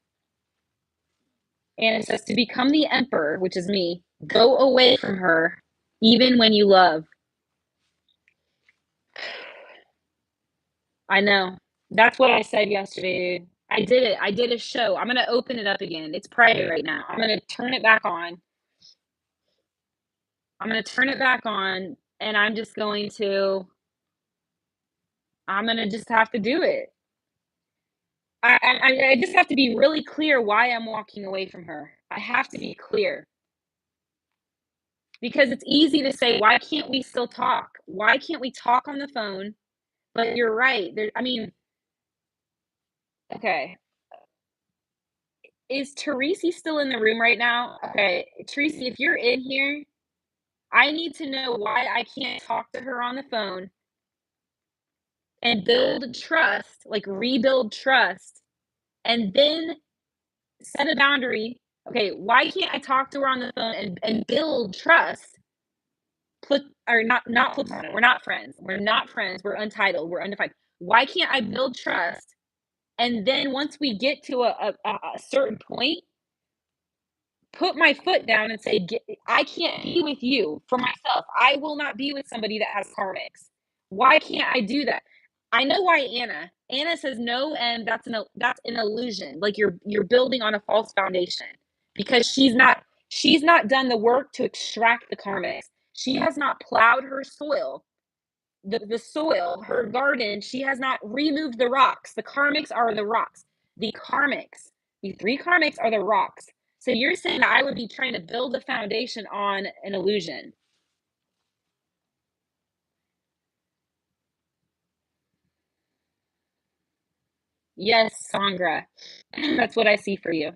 Speaker 2: And it says to become the emperor, which is me, go away from her, even when you love. I know. That's what I said yesterday, dude. I did it. I did a show. I'm going to open it up again. It's private right now. I'm going to turn it back on. And I'm just going to just have to do it. I just have to be really clear why I'm walking away from her. I have to be clear. Because it's easy to say, why can't we still talk? Why can't we talk on the phone? But you're right. Okay. Is Teresi still in the room right now? Okay. Teresi, if you're in here, I need to know why I can't talk to her on the phone and build trust, like rebuild trust, and then set a boundary. Okay, why can't I talk to her on the phone and build trust? Not platonic. We're not friends. We're not friends. We're untitled. We're undefined. Why can't I build trust? And then once we get to a certain point, put my foot down and say, I can't be with you for myself. I will not be with somebody that has karmics. Why can't I do that? I know why Anna says no, and that's an illusion. Like you're building on a false foundation because she's not done the work to extract the karmics. She has not plowed her soil. The soil, her garden, she has not removed the rocks. The karmics are the rocks. The 3 karmics are the rocks. So you're saying that I would be trying to build a foundation on an illusion. Yes, Sangra. That's what I see for you.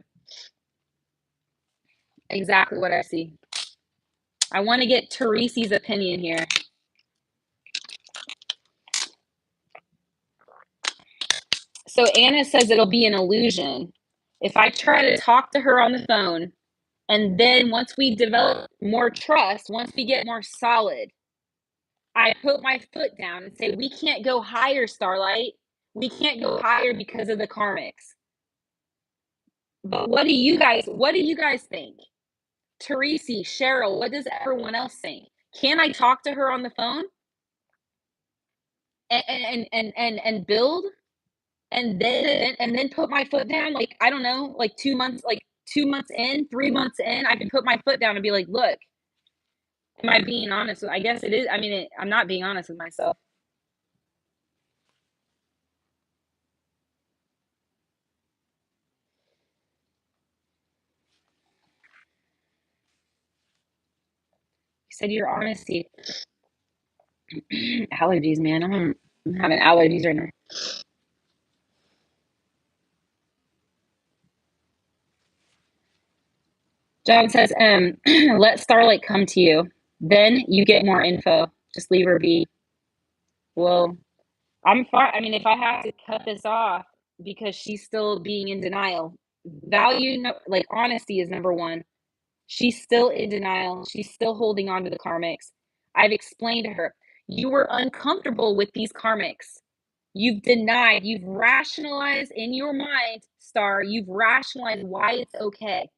Speaker 2: Exactly what I see. I want to get Teresi's opinion here. So Anna says it'll be an illusion. If I try to talk to her on the phone, and then once we develop more trust, once we get more solid, I put my foot down and say, we can't go higher, Starlight. We can't go higher because of the karmics. But what do you guys think? Teresi, Cheryl, what does everyone else think? Can I talk to her on the phone and build and then put my foot down? Like, I don't know, like 2 months in, 3 months in, I can put my foot down and be like, look, am I being honest? I guess it is. I mean, I'm not being honest with myself. You said your honesty. Allergies, man. I'm having allergies right now. John says, let Starlight come to you. Then you get more info. Just leave her be. Well, I'm fine. I mean, if I have to cut this off because she's still being in denial, value, like honesty is number one. She's still in denial. She's still holding on to the karmics. I've explained to her, you were uncomfortable with these karmics. You've denied, you've rationalized in your mind, Star, you've rationalized why it's okay.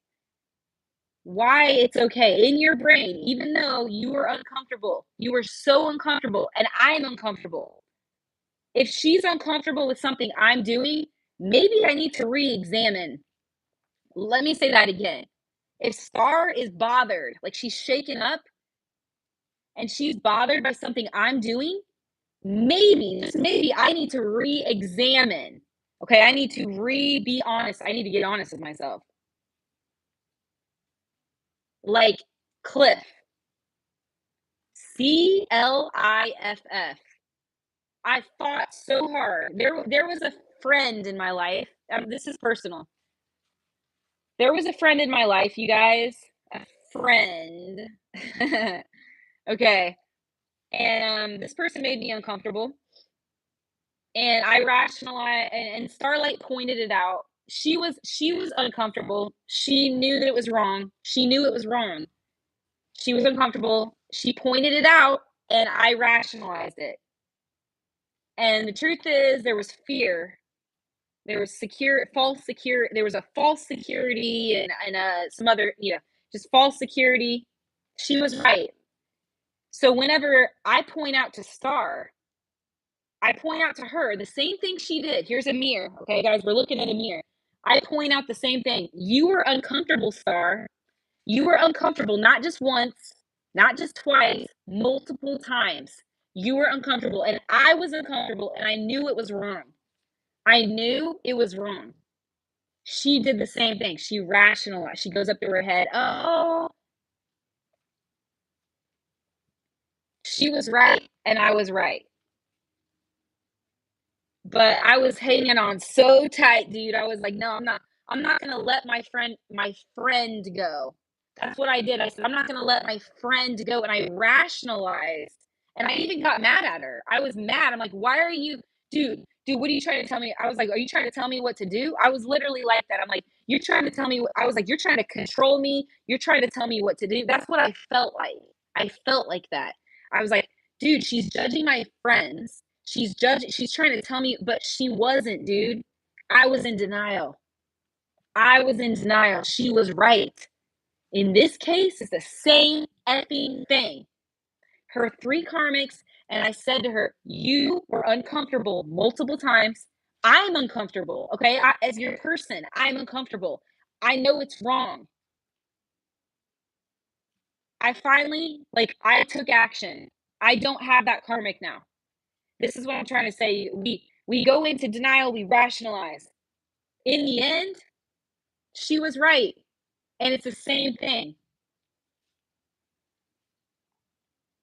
Speaker 2: Why it's okay in your brain, even though you were uncomfortable. You were so uncomfortable, and I'm uncomfortable. If she's uncomfortable with something I'm doing, maybe I need to re examine. Let me say that again. If Star is bothered, like she's shaken up and she's bothered by something I'm doing, maybe, just maybe, I need to re examine. Okay, I need to be honest. I need to get honest with myself. Like Cliff, Cliff. I fought so hard. There was a friend in my life. This is personal. There was a friend in my life, you guys. A friend. Okay. And this person made me uncomfortable. And I rationalized, and Starlight pointed it out. She was uncomfortable. She knew that it was wrong. She knew it was wrong. She was uncomfortable. She pointed it out, and I rationalized it. And the truth is, there was fear. There was false security. There was a false security and some other, just false security. She was right. So whenever I point out to Star, I point out to her the same thing she did. Here's a mirror. Okay, guys, we're looking at a mirror. I point out the same thing. You were uncomfortable, Star. You were uncomfortable, not just once, not just twice, multiple times. You were uncomfortable, and I was uncomfortable, and I knew it was wrong. I knew it was wrong. She did the same thing. She rationalized. She goes up to her head. Oh, she was right, and I was right. But I was hanging on so tight, dude. I was like, no, I'm not gonna let my friend go. That's what I did. I said, I'm not gonna let my friend go. And I rationalized. And I even got mad at her. I was mad. I'm like, why are you, dude, what are you trying to tell me? I was like, are you trying to tell me what to do? I was literally like that. I'm like, you're trying to tell me I was like, you're trying to control me. You're trying to tell me what to do. That's what I felt like. I felt like that. I was like, dude, she's judging my friends. She's trying to tell me, but she wasn't, dude. I was in denial. I was in denial. She was right. In this case, it's the same effing thing. Her three karmics, and I said to her, you were uncomfortable multiple times. I'm uncomfortable, okay? As your person, I'm uncomfortable. I know it's wrong. I took action. I don't have that karmic now. This is what I'm trying to say. We go into denial, we rationalize. In the end, she was right. And it's the same thing.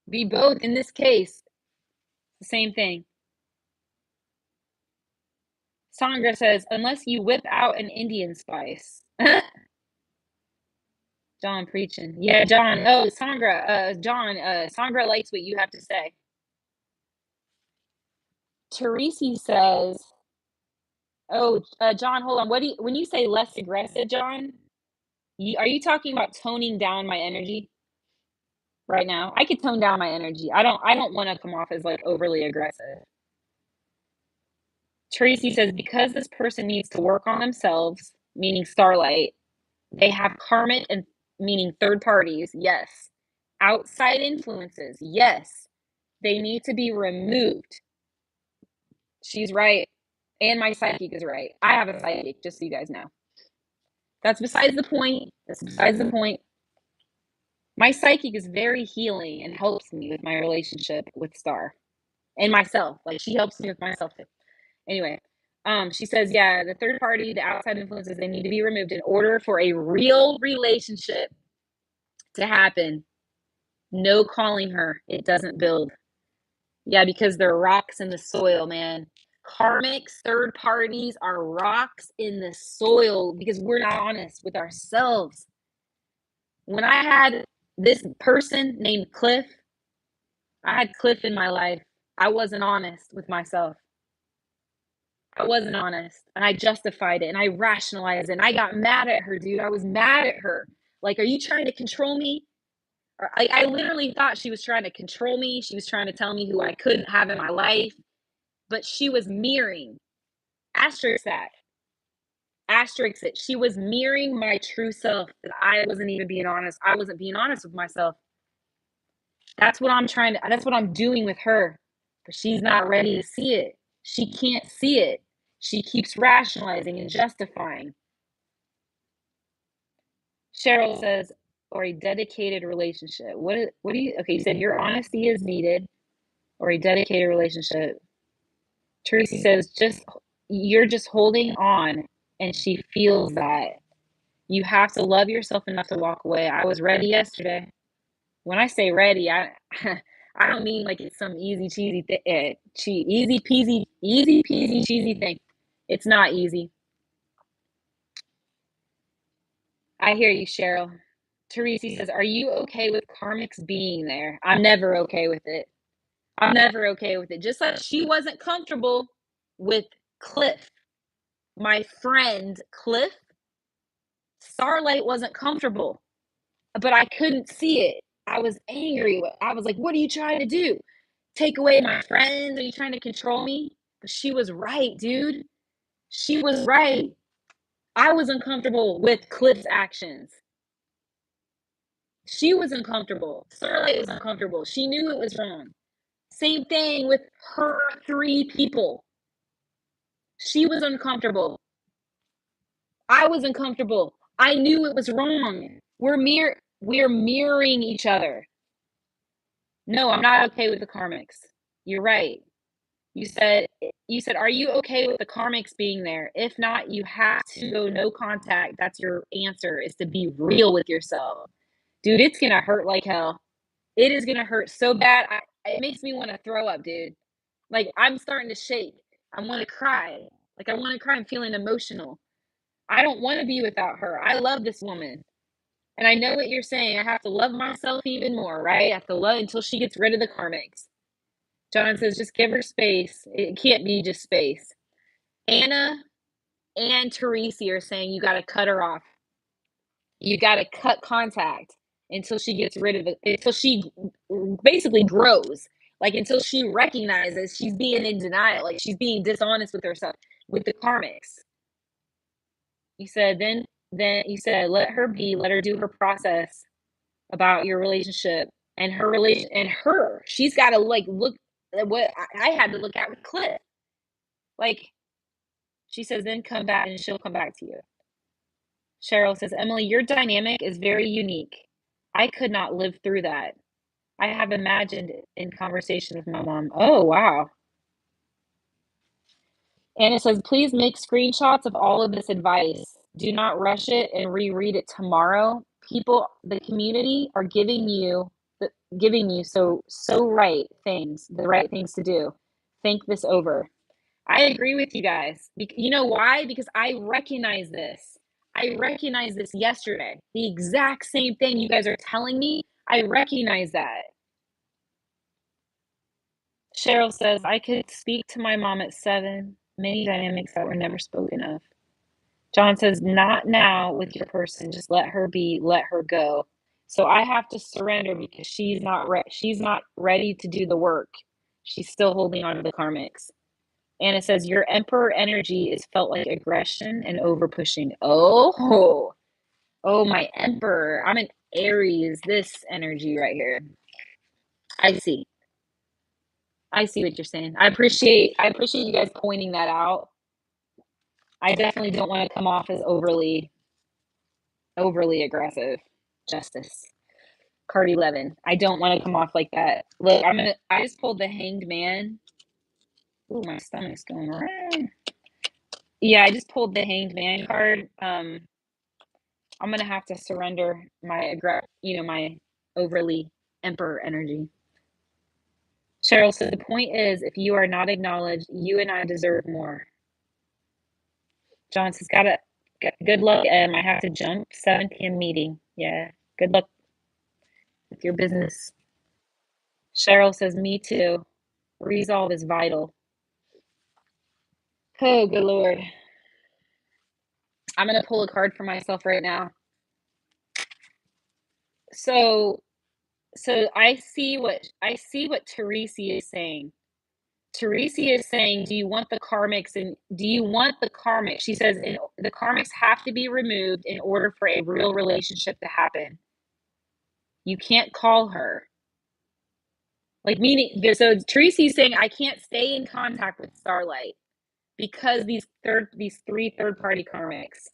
Speaker 2: We both, in this case, the same thing. Sandra says, unless you whip out an Indian spice. John preaching. Yeah, John. Oh, Sandra. John. Sandra likes what you have to say. Teresi says, oh, John, hold on. When you say less aggressive, John, are you talking about toning down my energy right now? I could tone down my energy. I don't want to come off as like overly aggressive. Tracy says, because this person needs to work on themselves, meaning Starlight, they have karmic and meaning third parties, yes. Outside influences, yes. They need to be removed. She's right. And my psychic is right. I have a psychic, just so you guys know. That's besides the point. That's besides the point. My psychic is very healing and helps me with my relationship with Star and myself. Like she helps me with myself too. Anyway, she says, yeah, the third party, the outside influences, they need to be removed in order for a real relationship to happen. No calling her. It doesn't build. Yeah, because they're rocks in the soil, man. Karmics, third parties are rocks in the soil because we're not honest with ourselves. When I had this person named Cliff, I had Cliff in my life. I wasn't honest with myself. I wasn't honest. And I justified it and I rationalized it. And I got mad at her, dude. I was mad at her. Like, are you trying to control me? Or I literally thought she was trying to control me. She was trying to tell me who I couldn't have in my life. But she was mirroring, asterisk that, asterisk it. She was mirroring my true self that I wasn't even being honest. I wasn't being honest with myself. That's what that's what I'm doing with her. But she's not ready to see it. She can't see it. She keeps rationalizing and justifying. Cheryl says, or a dedicated relationship. What do you, okay, you said your honesty is needed or a dedicated relationship. Tracy says, you're just holding on and she feels that. You have to love yourself enough to walk away. I was ready yesterday. When I say ready, I I don't mean like it's some easy cheesy easy peasy cheesy thing. It's not easy. I hear you, Cheryl. Teresa says, "Are you okay with karmics being there?" I'm never okay with it. I'm never okay with it. Just like she wasn't comfortable with Cliff, my friend Cliff. Starlight wasn't comfortable, but I couldn't see it. I was angry. I was like, "What are you trying to do? Take away my friends? Are you trying to control me?" But she was right, dude. She was right. I was uncomfortable with Cliff's actions. She was uncomfortable. Starlight was uncomfortable. She knew it was wrong. Same thing with her 3 people. She was uncomfortable. I was uncomfortable. I knew it was wrong. We're mirroring each other. No, I'm not okay with the karmics. You're right. You said are you okay with the karmics being there? If not, you have to go no contact. That's your answer, is to be real with yourself. Dude, it's gonna hurt like hell. It is gonna hurt so bad. It makes me want to throw up, dude. Like, I'm starting to shake. I want to cry. Like, I want to cry. I'm feeling emotional. I don't want to be without her. I love this woman. And I know what you're saying. I have to love myself even more, right? I have to love until she gets rid of the karmics. John says, just give her space. It can't be just space. Anna and Teresa are saying you got to cut her off. You got to cut contact until she gets rid of it, until she basically grows. Like, until she recognizes she's being in denial, like she's being dishonest with herself, with the karmics. You said, then you said, let her be, let her do her process about your relationship and her relation and her. She's got to like look at what I had to look at with Cliff. Like, she says, then come back and she'll come back to you. Cheryl says, Emily, your dynamic is very unique. I could not live through that. I have imagined in conversation with my mom. Oh, wow. And it says, please make screenshots of all of this advice. Do not rush it and reread it tomorrow. People, the community are giving you so right things, the right things to do. Think this over. I agree with you guys. You know why? Because I recognize this. I recognized this yesterday. The exact same thing you guys are telling me. I recognize that. Cheryl says, I could speak to my mom at 7. Many dynamics that were never spoken of. John says, not now with your person. Just let her be. Let her go. So I have to surrender because she's not ready to do the work. She's still holding on to the karmics. And it says, your emperor energy is felt like aggression and over pushing. Oh, my emperor. I'm an Aries, this energy right here. I see. I see what you're saying. I appreciate you guys pointing that out. I definitely don't want to come off as overly aggressive. Justice. Card 11. I don't want to come off like that. Look, I just pulled the Hanged Man. Ooh, my stomach's going around. Yeah, I just pulled the Hanged Man card. I'm gonna have to surrender my my overly emperor energy. Cheryl said, the point is, if you are not acknowledged, you and I deserve more. John says, good luck, Em. I have to jump. 7 p.m. meeting. Yeah, good luck with your business. Cheryl says, me too. Resolve is vital. Oh, good Lord. I'm going to pull a card for myself right now. So I see what Teresi is saying. Teresi is saying, do you want the karmics, and do you want the karmics? She says the karmics have to be removed in order for a real relationship to happen. You can't call her. Like, meaning, so Teresi's saying I can't stay in contact with Starlight because these 3 third-party karmics.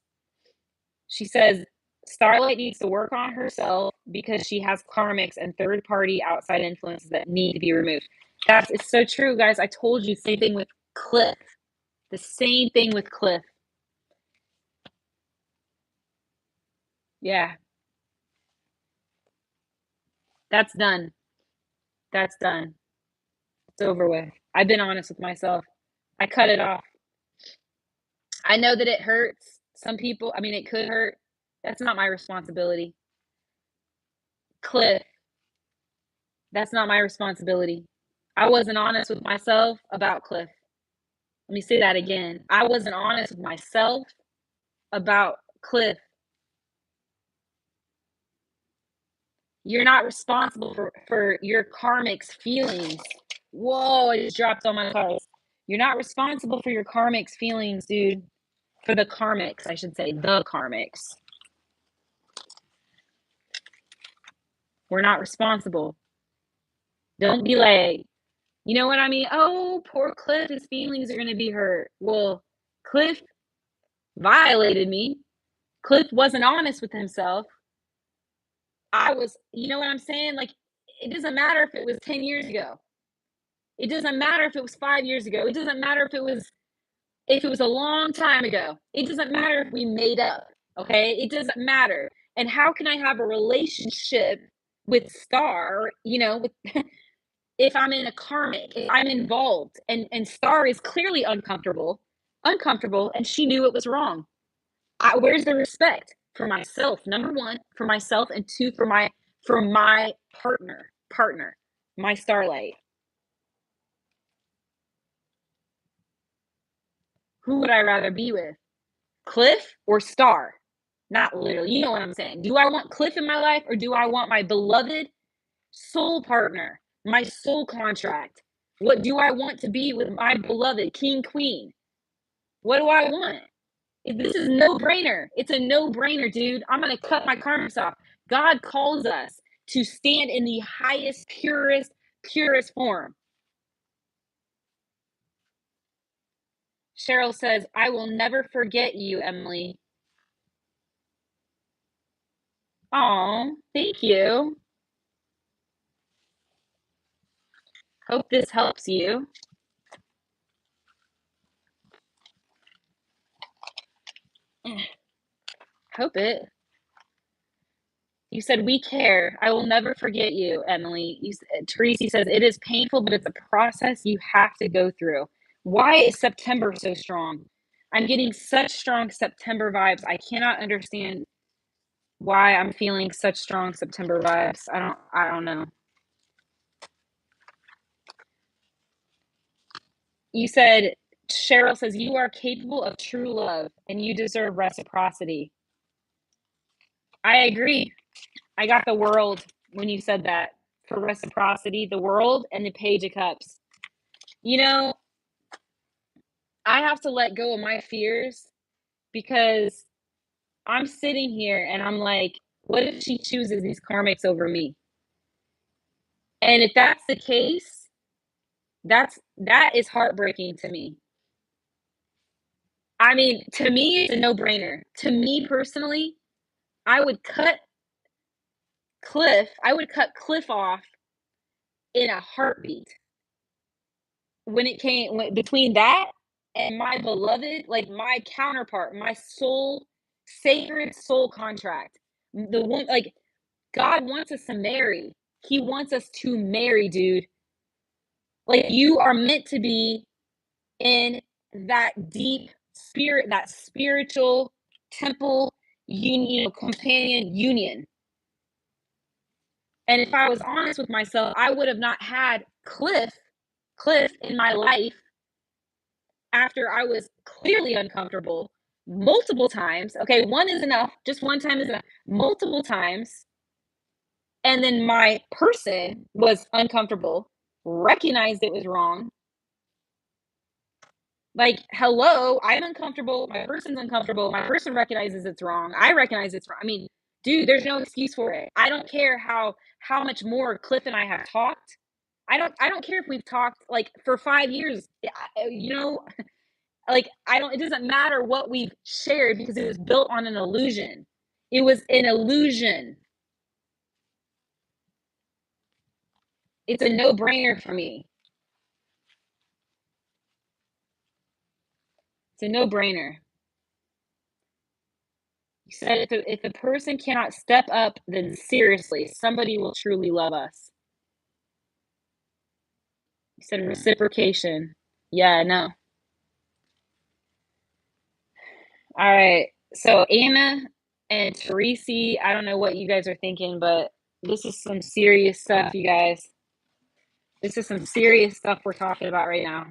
Speaker 2: She says Starlight needs to work on herself because she has karmics and third-party outside influences that need to be removed. It's so true, guys. I told you, same thing with Cliff. The same thing with Cliff. Yeah. That's done. That's done. It's over with. I've been honest with myself. I cut it off. I know that it hurts some people. I mean, it could hurt. That's not my responsibility. Cliff, that's not my responsibility. I wasn't honest with myself about Cliff. Let me say that again. I wasn't honest with myself about Cliff. You're not responsible for your karmic's feelings. Whoa, I just dropped all my cards. You're not responsible for your karmic's feelings, dude. For the karmics, I should say. The karmics. We're not responsible. Don't be like, you know what I mean? Oh, poor Cliff, his feelings are going to be hurt. Well, Cliff violated me. Cliff wasn't honest with himself. You know what I'm saying? Like, it doesn't matter if it was 10 years ago. It doesn't matter if it was 5 years ago. It doesn't matter if it was a long time ago. It doesn't matter if we made up, okay? It doesn't matter. And how can I have a relationship with Star, if I'm in a karmic, if I'm involved, and Star is clearly uncomfortable, and she knew it was wrong. Where's the respect for myself? Number one, for myself, and two, for my partner, my Starlight. Who would I rather be with? Cliff or Star? Not literally. You know what I'm saying. Do I want Cliff in my life, or do I want my beloved soul partner, my soul contract? What do I want to be with my beloved king, queen? What do I want? This is no-brainer. It's a no-brainer, dude. I'm going to cut my karmics off. God calls us to stand in the highest, purest form. Cheryl says, I will never forget you, Emily. Oh, thank you. Hope this helps you. Hope it. You said, we care. I will never forget you, Emily. Teresi says, it is painful, but it's a process you have to go through. Why is September so strong? I'm getting such strong September vibes. I cannot understand why I'm feeling such strong September vibes. I don't know. You said, Cheryl says, you are capable of true love and you deserve reciprocity. I agree. I got the world when you said that. For reciprocity, the world and the Page of Cups. I have to let go of my fears because I'm sitting here and I'm like, what if she chooses these karmics over me? And if that's the case, that is heartbreaking to me. I mean, to me, it's a no-brainer. To me personally, I would cut Cliff off in a heartbeat. Between that and my beloved, like my counterpart, my sacred soul contract, the one, like, God wants us to marry. He wants us to marry, dude. Like, you are meant to be in that deep spirit, that spiritual temple union, companion union. And if I was honest with myself, I would have not had Cliff in my life after I was clearly uncomfortable multiple times. Okay, one is enough, just one time is enough, multiple times. And then my person was uncomfortable, recognized it was wrong. Like, hello, I'm uncomfortable. My person's uncomfortable. My person recognizes it's wrong. I recognize it's wrong. I mean, dude, there's no excuse for it. I don't care how much more Cliff and I have talked. I don't care if we've talked like for 5 years. You know, like I don't. It doesn't matter what we've shared because it was built on an illusion. It was an illusion. It's a no-brainer for me. It's a no-brainer. You said if a person cannot step up, then seriously, somebody will truly love us. You said reciprocation. Yeah, no. All right. So Anna and Teresi, I don't know what you guys are thinking, but this is some serious stuff, you guys. This is some serious stuff we're talking about right now.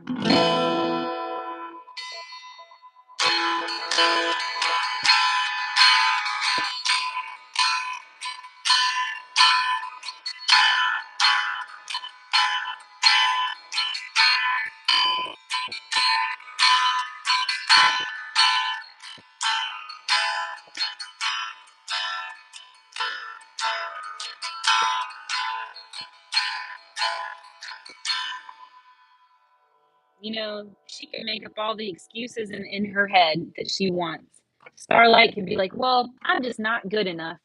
Speaker 2: You know, she can make up all the excuses in her head that she wants. Starlight can be like, well, I'm just not good enough.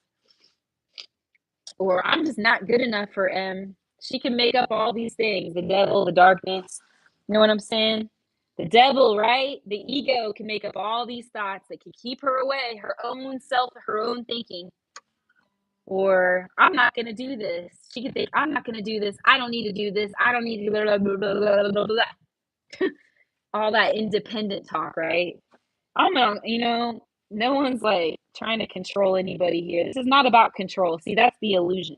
Speaker 2: Or I'm just not good enough for M. She can make up all these things, the devil, the darkness. You know what I'm saying? The devil, right? The ego can make up all these thoughts that can keep her away, her own self, her own thinking. Or I'm not going to do this. She can think, I'm not going to do this. I don't need to do this. I don't need to blah, blah, blah, blah, blah, blah. All that independent talk, right? I'm not, no one's like trying to control anybody here. This is not about control. See, that's the illusion.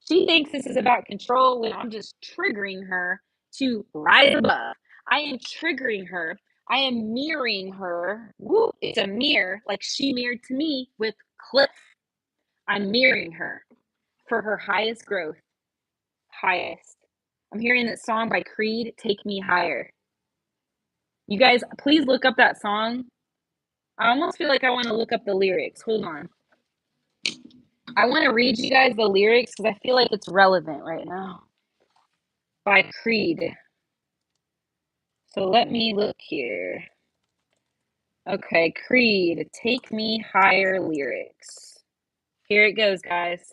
Speaker 2: She thinks this is about control when I'm just triggering her to rise above. I am triggering her. I am mirroring her. Woo, it's a mirror, like she mirrored to me with Cliff. I'm mirroring her for her highest growth. Highest. I'm hearing that song by Creed, Take Me Higher. You guys, please look up that song. I almost feel like I want to look up the lyrics. Hold on. I want to read you guys the lyrics because I feel like it's relevant right now. By Creed. So let me look here. Okay, Creed, Take Me Higher lyrics. Here it goes, guys.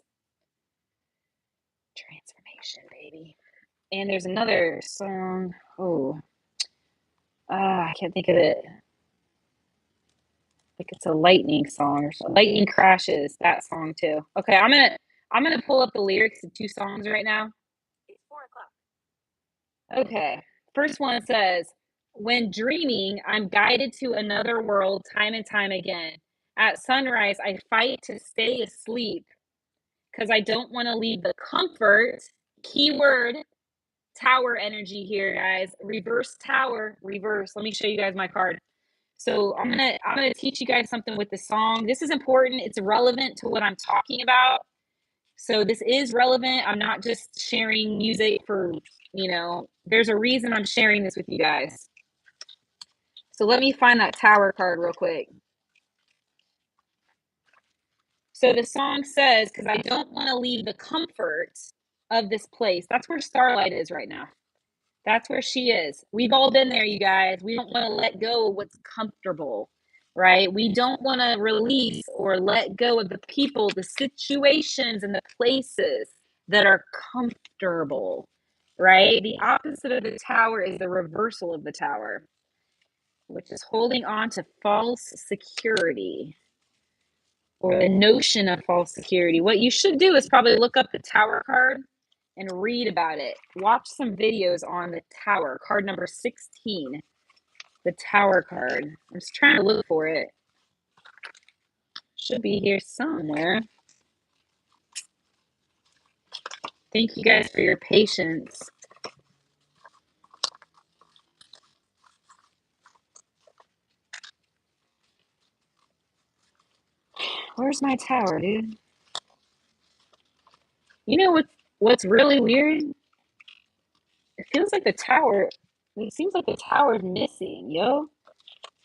Speaker 2: Transformation, baby. And there's another song. Oh, I can't think of it. Like it's a lightning song or something. Lightning Crashes, that song too. Okay, I'm gonna pull up the lyrics to two songs right now. It's 4:00. Okay. First one says, when dreaming, I'm guided to another world time and time again. At sunrise, I fight to stay asleep because I don't want to leave the comfort. Keyword tower energy here, guys. Reverse tower, reverse. Let me show you guys my card. So I'm gonna teach you guys something with the song. This is important. It's relevant to what I'm talking about. So this is relevant. I'm not just sharing music for, there's a reason I'm sharing this with you guys. So let me find that tower card real quick. So the song says, because I don't want to leave the comfort of this place. That's where Starlight is right now. That's where she is. We've all been there, you guys. We don't want to let go of what's comfortable, right? We don't want to release or let go of the people, the situations, and the places that are comfortable, right? The opposite of the tower is the reversal of the tower, which is holding on to false security or the notion of false security. What you should do is probably look up the tower card and read about it. Watch some videos on the Tower, card number 16. The Tower card. I'm just trying to look for it. Should be here somewhere. Thank you guys for your patience. Where's my Tower, dude? You know what's really weird? It feels like the Tower, it seems like the Tower's missing, yo.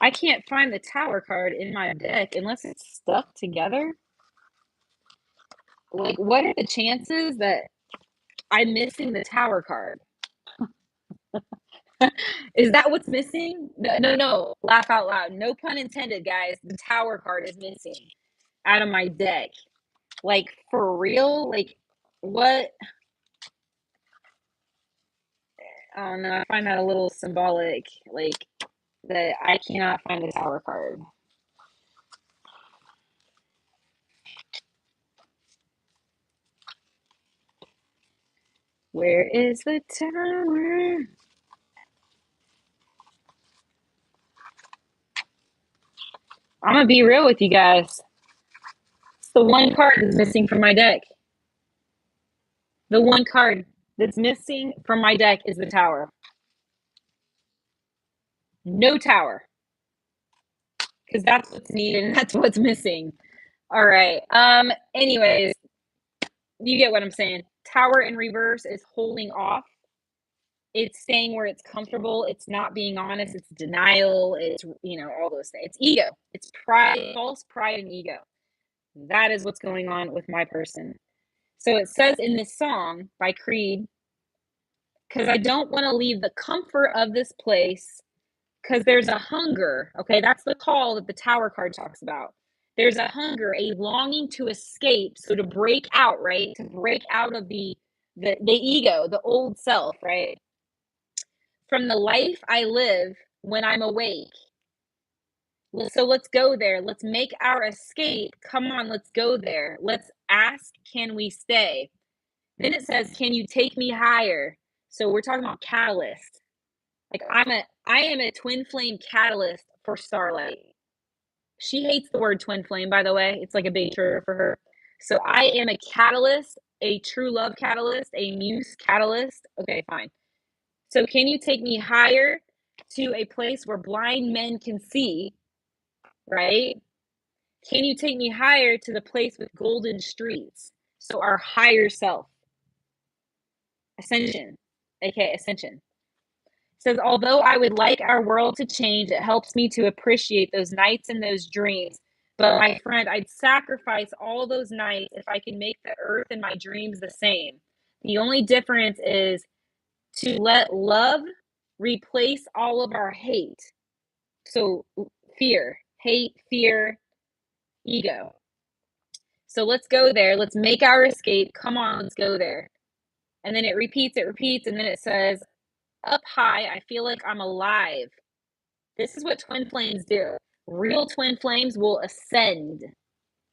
Speaker 2: I can't find the Tower card in my deck unless it's stuck together. Like, what are the chances that I'm missing the Tower card? Is that what's missing? No. Laugh out loud. No pun intended, guys. The Tower card is missing out of my deck. Like, for real? Like, what? I don't know. I find that a little symbolic. Like, that I cannot find the Tower card. Where is the Tower? I'm gonna be real with you guys. It's the one card that's missing from my deck. The one card that's missing from my deck is the Tower. No Tower. Because that's what's needed and that's what's missing. All right. Anyways, you get what I'm saying. Tower in reverse is holding off. It's staying where it's comfortable. It's not being honest. It's denial. It's, all those things. It's ego. It's pride, false pride and ego. That is what's going on with my person. So it says in this song by Creed, because I don't want to leave the comfort of this place, because there's a hunger. Okay, that's the call that the Tower card talks about. There's a hunger, a longing to escape. So to break out, right? To break out of the ego, the old self, right? From the life I live when I'm awake. So let's go there. Let's make our escape. Come on, let's go there. Let's ask, can we stay? Then it says, can you take me higher? So we're talking about catalyst. Like I am a twin flame catalyst for Starlight. She hates the word twin flame, by the way. It's like a big trigger for her. So I am a catalyst, a true love catalyst, a muse catalyst. Okay, fine. So can you take me higher to a place where blind men can see, right? Can you take me higher to the place with golden streets? So our higher self. Ascension, aka ascension. Says, although I would like our world to change, it helps me to appreciate those nights and those dreams. But my friend, I'd sacrifice all those nights if I can make the earth and my dreams the same. The only difference is to let love replace all of our hate. So fear, hate, fear, ego. So let's go there. Let's make our escape. Come on, let's go there. And then it repeats, and then it says, up high, I feel like I'm alive. This is what twin flames do. Real twin flames will ascend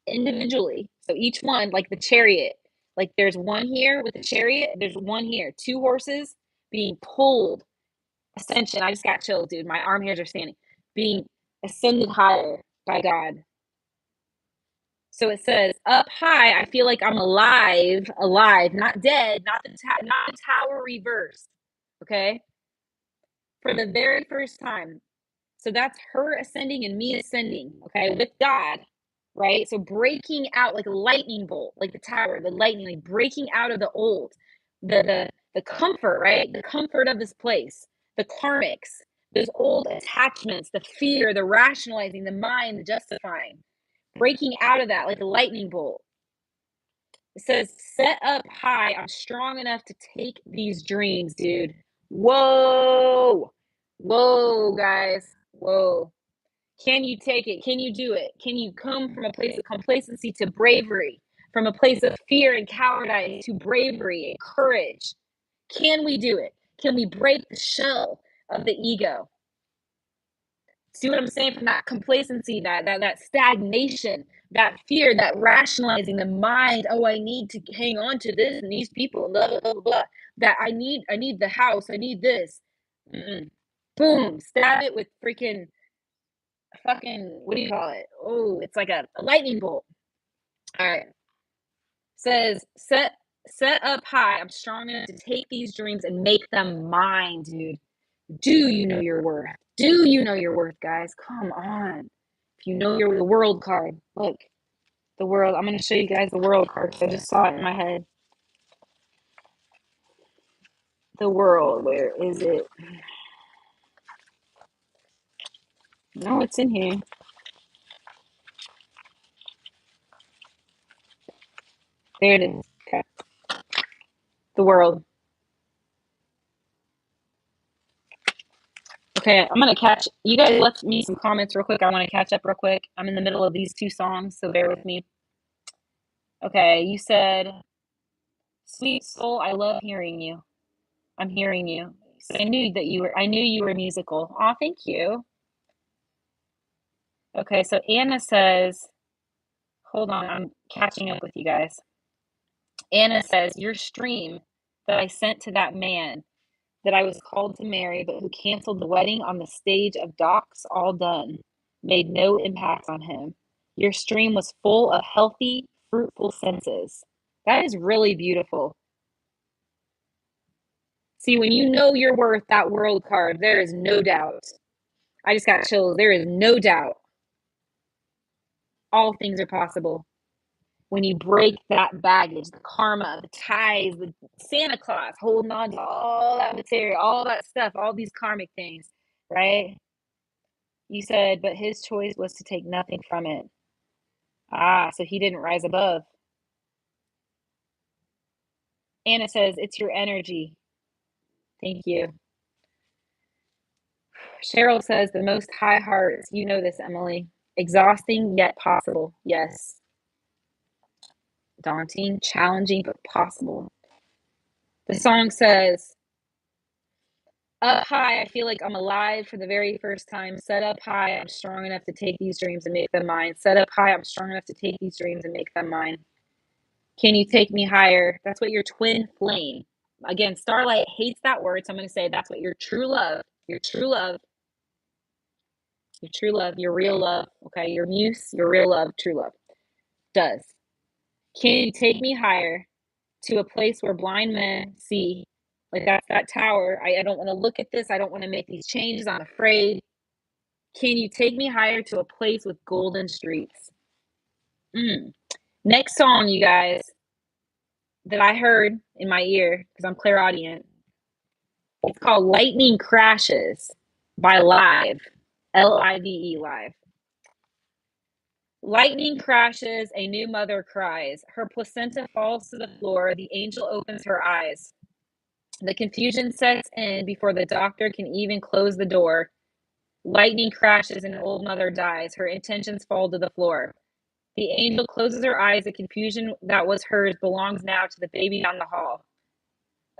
Speaker 2: individually. So each one, like the chariot, like there's one here with the chariot, there's one here, two horses being pulled. Ascension. I just got chills, dude. My arm hairs are standing. Being ascended higher by God. So it says, up high, I feel like I'm alive, not dead, not the Tower reversed. Okay? For the very first time. So that's her ascending and me ascending, okay, with God, right? So breaking out like a lightning bolt, like the Tower, the lightning, like breaking out of the old, the comfort, right? The comfort of this place, the karmics, those old attachments, the fear, the rationalizing, the mind, the justifying, breaking out of that like a lightning bolt. It says, set up high. I'm strong enough to take these dreams, dude. Whoa, guys. Whoa. Can you take it? Can you do it? Can you come from a place of complacency to bravery? From a place of fear and cowardice to bravery and courage? Can we do it? Can we break the shell of the ego? See what I'm saying? From that complacency, that stagnation, that fear, that rationalizing the mind. Oh, I need to hang on to this and these people, blah blah blah blah. That I need the house, I need this. Mm-mm. Boom, stab it with freaking fucking, what do you call it? Oh, it's like a lightning bolt. All right. Says set up high. I'm strong enough to take these dreams and make them mine, dude. Do you know your worth? Do you know your worth, guys? Come on. If you know your the world card, look, the world. I'm gonna show you guys the world card. I just saw it in my head. The world. Where is it? No, it's in here. There it is. Okay. The world. Okay, I'm gonna catch. You guys left me some comments real quick. I want to catch up real quick. I'm in the middle of these two songs, so bear with me. Okay, you said, "Sweet soul, I love hearing you. I'm hearing you." So I knew that you were. I knew you were musical. Oh, thank you. Okay, so Anna says, hold on, I'm catching up with you guys. Anna says, your stream that I sent to that man that I was called to marry, but who canceled the wedding on the stage of Docs All Done, made no impact on him. Your stream was full of healthy, fruitful senses. That is really beautiful. See, when you know your worth, that world card, there is no doubt. I just got chills. There is no doubt. All things are possible when you break that baggage, the karma, the ties, the Santa Claus holding on to all that material, all that stuff, all these karmic things, right? You said, but his choice was to take nothing from it. Ah, so he didn't rise above. Anna says, it's your energy. Thank you. Cheryl says, the most high hearts. You know this, Emily. Exhausting yet possible. Yes. Daunting, challenging, but possible. The song says, up high, I feel like I'm alive for the very first time. Set up high, I'm strong enough to take these dreams and make them mine. Set up high, I'm strong enough to take these dreams and make them mine. Can you take me higher? That's what your twin flame. Again, Starlight hates that word, so I'm going to say that's what your true love, your true love, your true love, your real love, okay, your muse, your real love, true love, does. Can you take me higher to a place where blind men see? Like that tower. I don't want to look at this. I don't want to make these changes. I'm afraid. Can you take me higher to a place with golden streets? Next song, you guys, that I heard in my ear, because I'm clairaudient. It's called Lightning Crashes by Live. Live. Live. Lightning crashes, a new mother cries. Her placenta falls to the floor. The angel opens her eyes. The confusion sets in before the doctor can even close the door. Lightning crashes and an old mother dies. Her intentions fall to the floor. The angel closes her eyes. The confusion that was hers belongs now to the baby down the hall.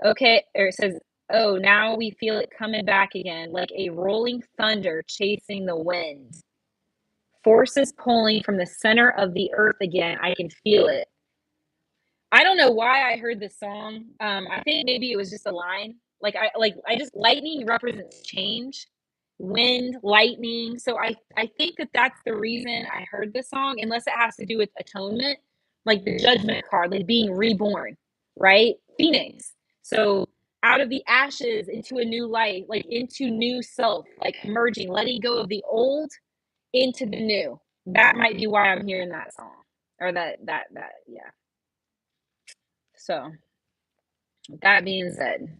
Speaker 2: Okay, or it says, oh, now we feel it coming back again, like a rolling thunder chasing the wind. Forces pulling from the center of the earth again. I can feel it. I don't know why I heard this song. I think maybe it was just a line. I just lightning represents change, wind, lightning. So I think that that's the reason I heard this song, unless it has to do with atonement, like the judgment card, like being reborn, right? Phoenix. So out of the ashes into a new light, like into new self, like merging, letting go of the old into the new. That might be why I'm hearing that song, or yeah. So that being said,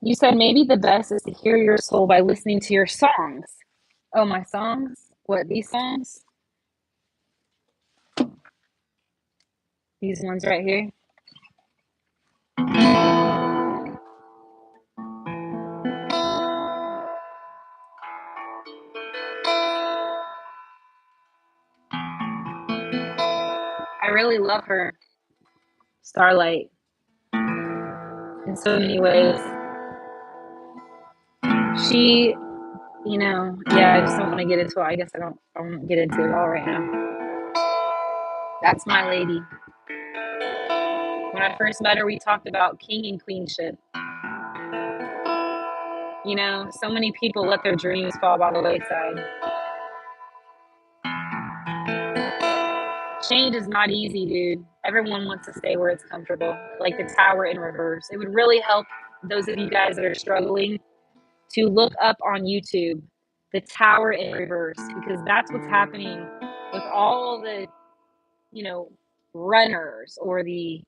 Speaker 2: you said maybe the best is to hear your soul by listening to your songs. Oh, my songs? What, these songs? These ones right here? I really love her, Starlight, in so many ways. She, I just don't want to get into it. I guess I won't get into it all right now. That's my lady. When I first met her, we talked about king and queenship. So many people let their dreams fall by the wayside. Change is not easy, dude. Everyone wants to stay where it's comfortable, like the tower in reverse. It would really help those of you guys that are struggling to look up on YouTube the tower in reverse, because that's what's happening with all the, runners, or the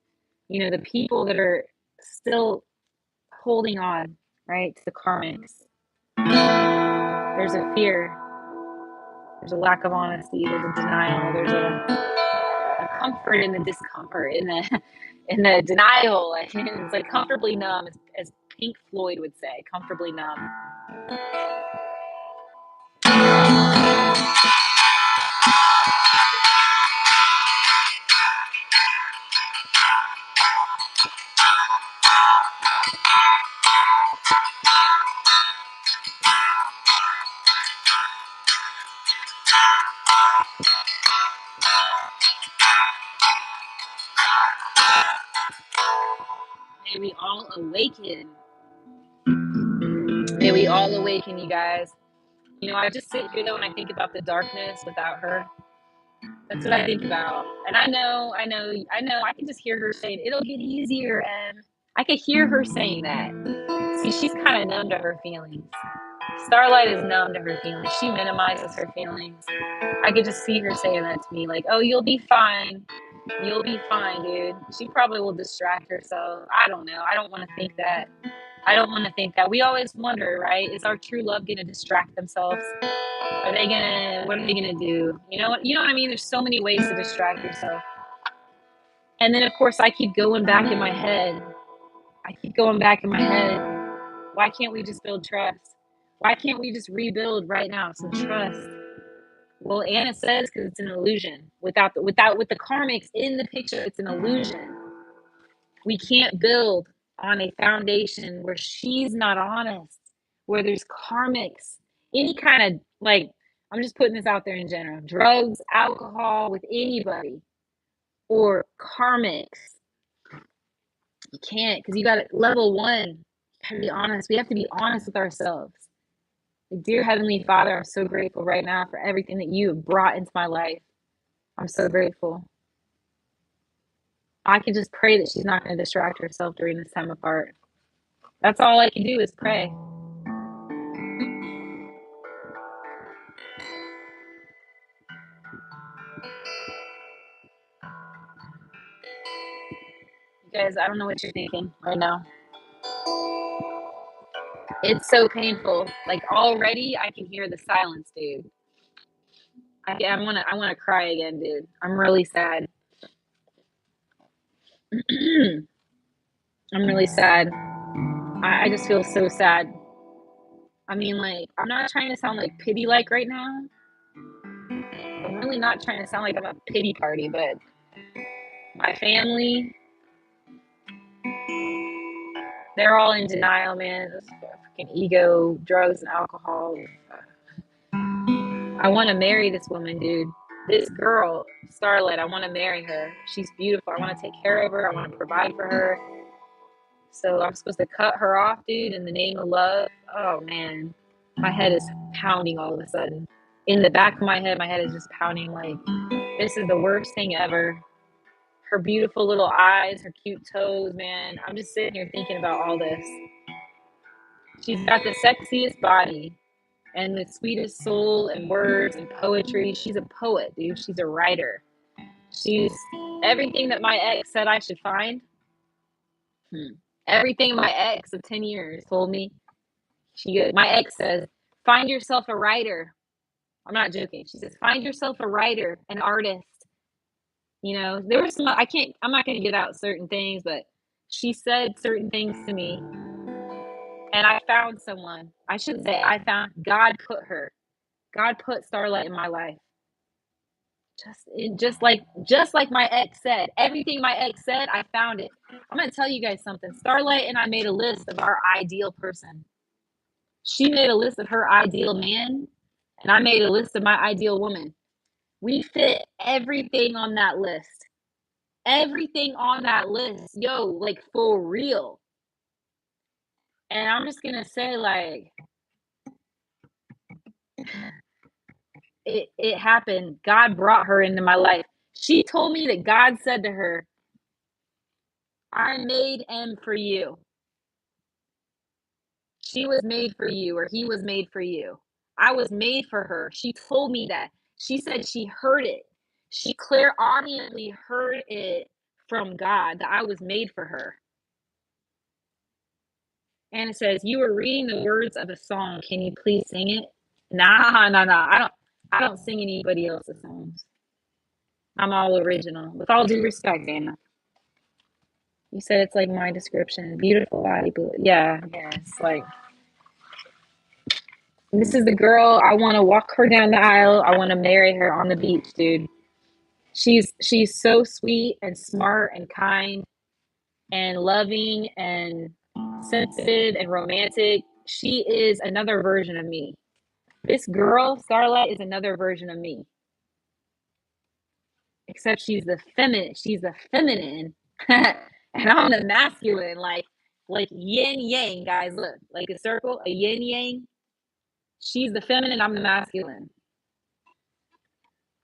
Speaker 2: people that are still holding on, right, to the karmics. There's a fear, there's a lack of honesty, there's a denial, there's a comfort in the discomfort, in the denial. It's like comfortably numb, as Pink Floyd would say, comfortably numb. May we all awaken. May we all awaken, you guys. I just sit here though and I think about the darkness without her. That's what I think about. And I know, I can just hear her saying, it'll get easier. And I could hear her saying that. See, she's kind of numb to her feelings. Starlight is numb to her feelings. She minimizes her feelings. I could just see her saying that to me, like, oh, you'll be fine. You'll be fine, dude. She probably will distract herself. I don't know. I don't want to think that. We always wonder, right? Is our true love going to distract themselves? What are they going to do? You know what I mean? There's so many ways to distract yourself. And then, of course, I keep going back in my head. Why can't we just build trust? Why can't we just rebuild right now some trust? Well, Anna says because it's an illusion. With the karmics in the picture, it's an illusion. We can't build on a foundation where she's not honest, where there's karmics, any kind of, like, I'm just putting this out there in general, drugs, alcohol with anybody, or karmics. You can't, because you got level one. You gotta be honest. We have to be honest with ourselves. Dear Heavenly Father, I'm so grateful right now for everything that you have brought into my life. I'm so grateful. I can just pray that she's not going to distract herself during this time apart. That's all I can do is pray. You guys, I don't know what you're thinking right now. It's so painful. Like, already I can hear the silence, dude. I want to cry again, dude. I'm really sad. I'm really sad. I just feel so sad. I mean, like, I'm not trying to sound like pity-like right now. I'm really not trying to sound like I'm a pity party, but my family, they're all in denial, man. This freaking ego, drugs, and alcohol. I want to marry this woman, dude. This girl, Starlight, I want to marry her. She's beautiful. I want to take care of her. I want to provide for her. So I'm supposed to cut her off, dude, in the name of love. Oh, man. My head is pounding all of a sudden. In the back of my head is just pounding like, this is the worst thing ever. Her beautiful little eyes, her cute toes, man. I'm just sitting here thinking about all this. She's got the sexiest body and the sweetest soul and words and poetry. She's a poet, dude. She's a writer. She's everything that my ex said I should find. Everything my ex of 10 years told me. My ex says, find yourself a writer. I'm not joking. She says, find yourself a writer, an artist. There was I'm not going to give out certain things, but she said certain things to me. And I found someone. I shouldn't say God put Starlight in my life. Just like my ex said. Everything my ex said, I found it. I'm going to tell you guys something. Starlight and I made a list of our ideal person. She made a list of her ideal man, and I made a list of my ideal woman. We fit everything on that list. Everything on that list. Yo, like for real. And I'm just gonna say, like, it happened. God brought her into my life. She told me that God said to her, I made M for you. She was made for you, or he was made for you. I was made for her. She told me that. She said she heard it. She clairaudiently heard it from God that I was made for her. And it says, you were reading the words of a song. Can you please sing it? Nah. I don't sing anybody else's songs. I'm all original. With all due respect, Anna. You said it's like my description. Beautiful body, blue. Yeah, it's like, this is the girl. I want to walk her down the aisle. I want to marry her on the beach, dude. She's so sweet and smart and kind and loving and sensitive and romantic. She is another version of me. This girl, Starlight, is another version of me. Except she's the feminine. She's the feminine, and I'm the masculine. Like yin yang, guys. Look, like a circle, a yin yang. She's the feminine. I'm the masculine.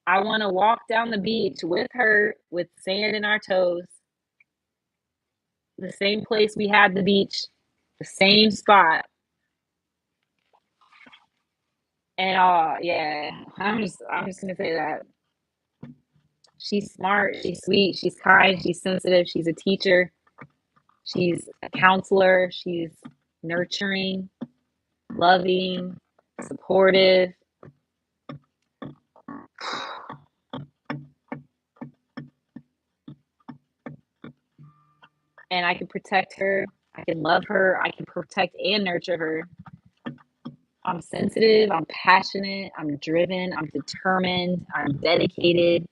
Speaker 2: I want to walk down the beach with her, with sand in our toes. The same place we had the beach, the same spot. And yeah, I'm just gonna say that. She's smart, she's sweet, she's kind, she's sensitive, she's a teacher, she's a counselor, she's nurturing, loving, supportive. And I can protect her, I can love her, I can protect and nurture her. I'm sensitive, I'm passionate, I'm driven, I'm determined, I'm dedicated,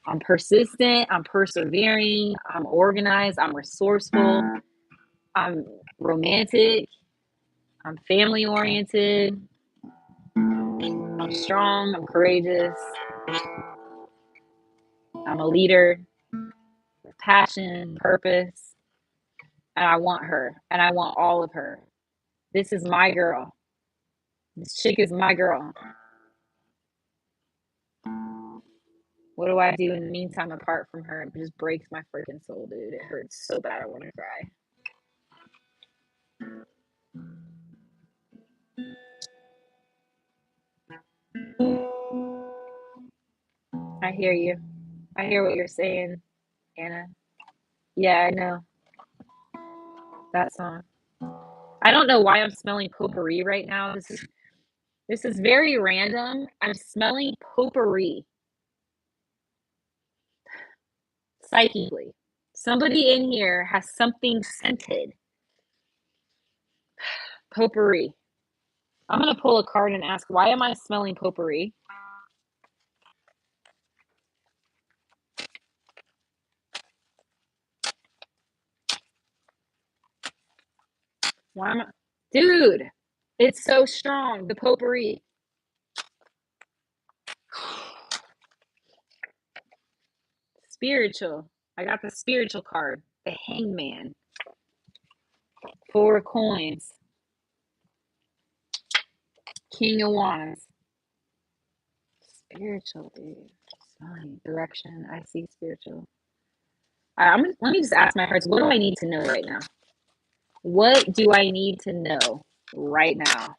Speaker 2: I'm persistent, I'm persevering, I'm organized, I'm resourceful, I'm romantic, I'm family oriented, I'm strong, I'm courageous, I'm a leader with passion, purpose, and I want her, and I want all of her. This is my girl. This chick is my girl. What do I do in the meantime apart from her? It just breaks my freaking soul, dude. It hurts so bad I want to cry. I hear you. I hear what you're saying, Anna. Yeah, I know that song. I don't know why I'm smelling potpourri right now. This is very random. I'm smelling potpourri psychically. Somebody in here has something scented. Potpourri. I'm going to pull a card and ask, why am I smelling potpourri? Why am I... Dude, it's so strong. The potpourri. Spiritual. I got the spiritual card. The Hangman. 4 coins. King of Wands. Spiritual, dude. Smelling direction. I see spiritual. Let me just ask my hearts, what do I need to know right now? What do I need to know right now?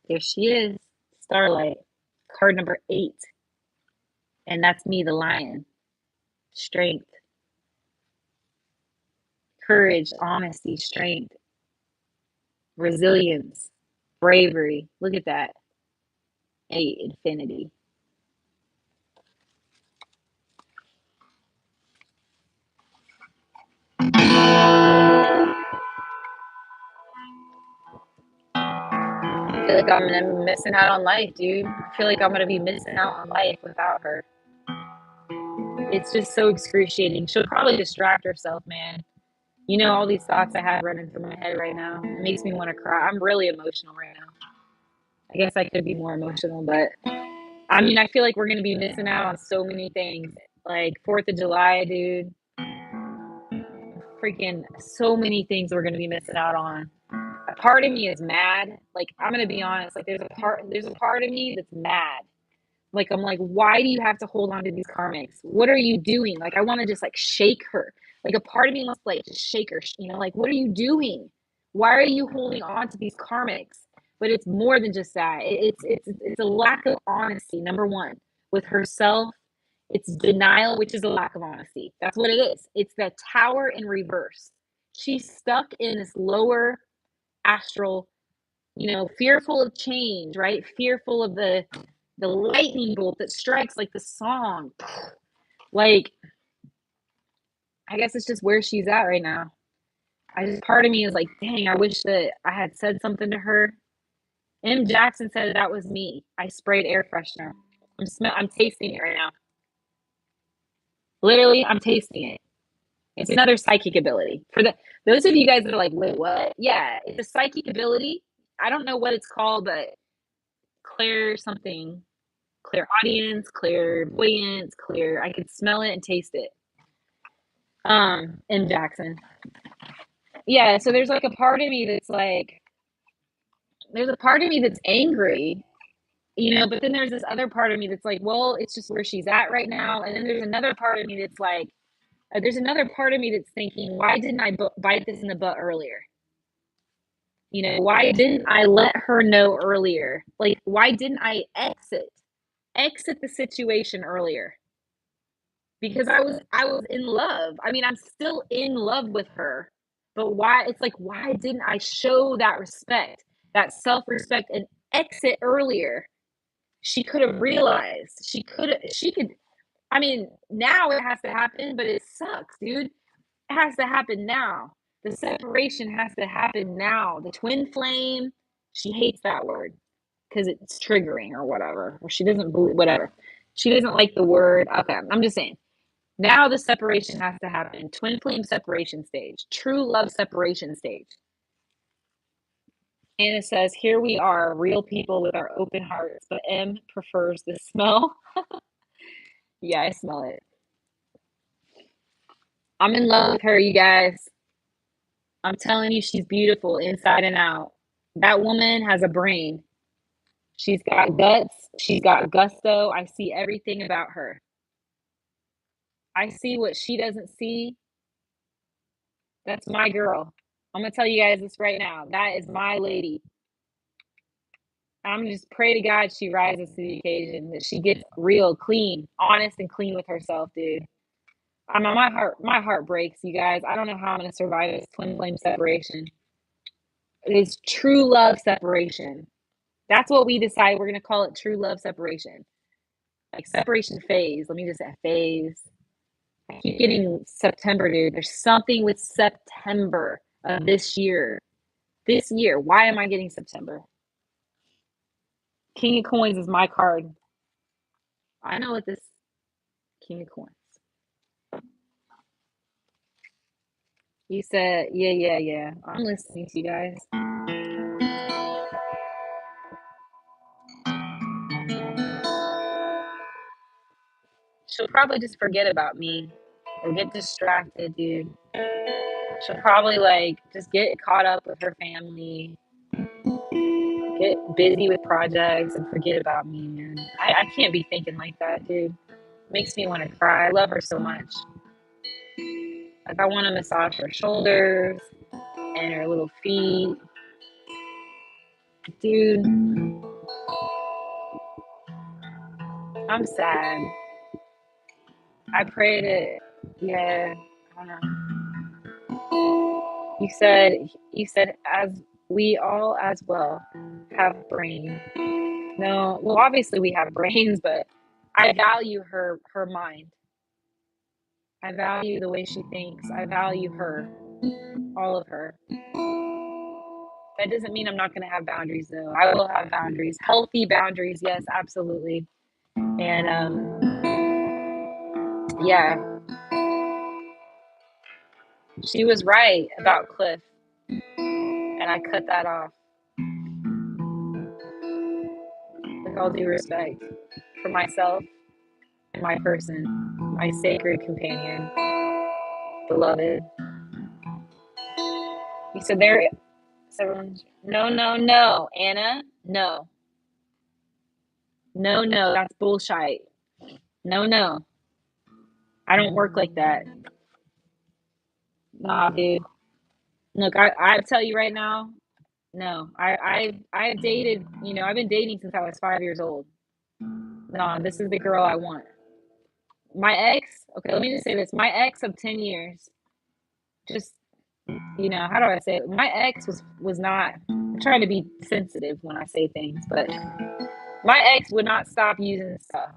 Speaker 2: There she is, Starlight, card number 8. And that's me, the lion. Strength, courage, honesty, strength, resilience, bravery. Look at that. 8, infinity. I feel like I'm gonna be missing out on life, dude. I feel like I'm gonna be missing out on life without her. It's just so excruciating. She'll probably distract herself, man. You know, all these thoughts I have running through my head right now. It makes me want to cry. I'm really emotional right now. I guess I could be more emotional, but I mean, I feel like we're going to be missing out on so many things. Like 4th of July, dude. Freaking so many things we're going to be missing out on. A part of me is mad. Like, I'm going to be honest. Like, there's a part of me that's mad. Like, I'm like, why do you have to hold on to these karmics? What are you doing? Like, I want to just like shake her. Like, a part of me wants to like just shake her. You know, like, what are you doing? Why are you holding on to these karmics? But it's more than just that. It's a lack of honesty. Number one, with herself, it's denial, which is a lack of honesty. That's what it is. It's the tower in reverse. She's stuck in this lower astral, you know, fearful of change, right? Fearful of the lightning bolt that strikes, like the song. Like, I guess it's just where she's at right now. Part of me is like, dang, I wish that I had said something to her. M. Jackson said that was me. I sprayed air freshener. I'm tasting it right now. Literally, I'm tasting it. It's another psychic ability. For those of you guys that are like, wait, what? Yeah, it's a psychic ability. I don't know what it's called, but clear something, clear audience, clairvoyance, clear. I could smell it and taste it. In Jackson. Yeah, so there's like a part of me that's like, there's a part of me that's angry, you know, but then there's this other part of me that's like, well, it's just where she's at right now. And then there's another part of me that's like, there's another part of me that's thinking, why didn't I bite this in the butt earlier? You know, why didn't I let her know earlier? Like, why didn't I exit the situation earlier? Because I was in love. I mean, I'm still in love with her. But why it's like why didn't I show that respect, that self-respect and exit earlier? She could have realized. She could I mean, now it has to happen, but it sucks, dude. It has to happen now. The separation has to happen now. The twin flame, she hates that word because it's triggering or whatever. Or she doesn't believe whatever. She doesn't like the word. Okay, I'm just saying. Now the separation has to happen. Twin flame separation stage. True love separation stage. And it says, here we are, real people with our open hearts, but M prefers the smell. Yeah, I smell it. I'm in love with her, you guys. I'm telling you, she's beautiful inside and out. That woman has a brain. She's got guts. She's got gusto. I see everything about her. I see what she doesn't see. That's my girl. I'm going to tell you guys this right now. That is my lady. I'm just pray to God she rises to the occasion, that she gets real, clean, honest, and clean with herself, dude. I mean, my heart breaks, you guys. I don't know how I'm gonna survive this twin flame separation. It is true love separation. That's what we decide. We're gonna call it true love separation, like separation phase. Let me just say phase. I keep getting September, dude. There's something with September of this year. This year, why am I getting September? King of Coins is my card. I know what this King of Coins. You said, yeah. I'm listening to you guys. She'll probably just forget about me or get distracted, dude. She'll probably like just get caught up with her family, get busy with projects, and forget about me, man. I can't be thinking like that, dude. It makes me want to cry. I love her so much. Like, I want to massage her shoulders and her little feet. Dude, I'm sad. I pray that, yeah, I don't know. You said as we all as well have brains. No, well, obviously we have brains, but I value her mind. I value the way she thinks. I value her, all of her. That doesn't mean I'm not going to have boundaries, though. I will have boundaries, healthy boundaries. Yes, absolutely. And yeah, She was right about Cliff, and I cut that off. With all due respect for myself and my person, my sacred companion, beloved. You said there. No, Anna, no, that's bullshit. No, I don't work like that. Nah, dude. Look, I tell you right now, no. I've dated, I've been dating since I was 5 years old. No, this is the girl I want. My ex, okay, let me just say this. My ex of 10 years, just, how do I say it? My ex was not, I'm trying to be sensitive when I say things, but my ex would not stop using stuff.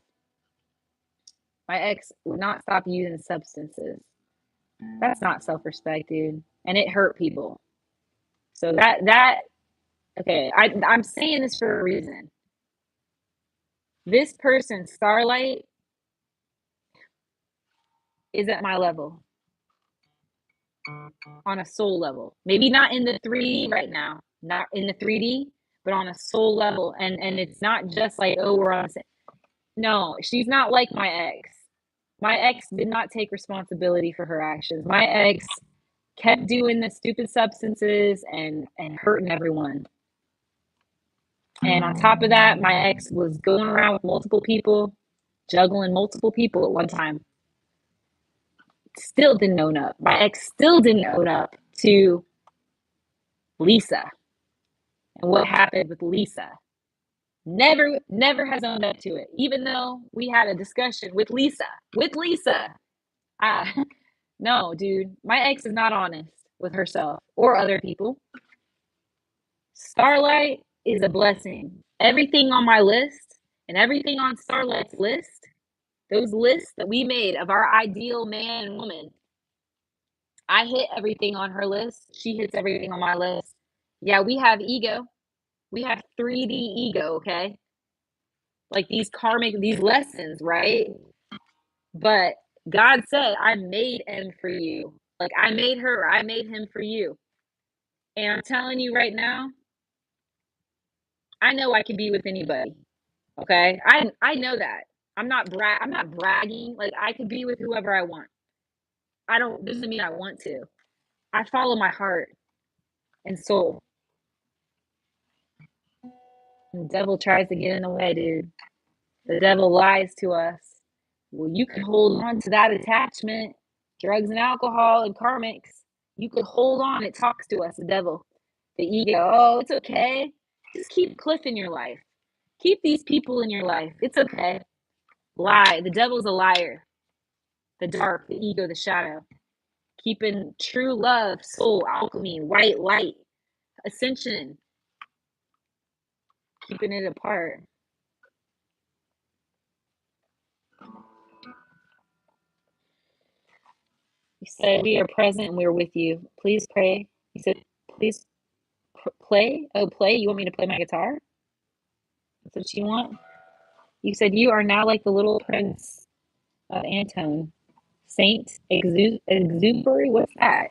Speaker 2: My ex would not stop using substances. That's not self-respect, dude. And it hurt people. So okay, I'm saying this for a reason. This person, Starlight, is at my level on a soul level. Maybe not in the 3D right now, not in the 3D, but on a soul level. And it's not just like, oh, we're on the same. No, she's not like my ex. My ex did not take responsibility for her actions. My ex kept doing the stupid substances and hurting everyone. And on top of that, my ex was going around with multiple people, juggling multiple people at one time. Still didn't own up. My ex still didn't own up to Lisa and what happened with Lisa. Never has owned up to it, even though we had a discussion with Lisa. No, dude, my ex is not honest with herself or other people. Starlight is a blessing. Everything on my list and everything on Starlight's list, those lists that we made of our ideal man and woman, I hit everything on her list. She hits everything on my list. Yeah, we have ego. We have 3D ego, okay? Like these lessons, right? But God said, I made him for you. Like I made him for you. And I'm telling you right now, I know I can be with anybody. Okay? I know that. I'm not bragging. Like I can be with whoever I want. Doesn't mean I want to. I follow my heart and soul. The devil tries to get in the way, dude. The devil lies to us. Well, you can hold on to that attachment, drugs and alcohol and karmics. You could hold on. It talks to us, the devil, the ego. Oh, it's okay. Just keep Cliff in your life. Keep these people in your life. It's okay. Lie. The devil's a liar. The dark, the ego, the shadow. Keeping true love, soul, alchemy, white light, ascension. Keeping it apart. You said we are present and we are with you. Please pray. You said, please play. Oh, play. You want me to play my guitar? That's what you want? You said you are now like the little prince of Antone. Saint Exupery? What's that?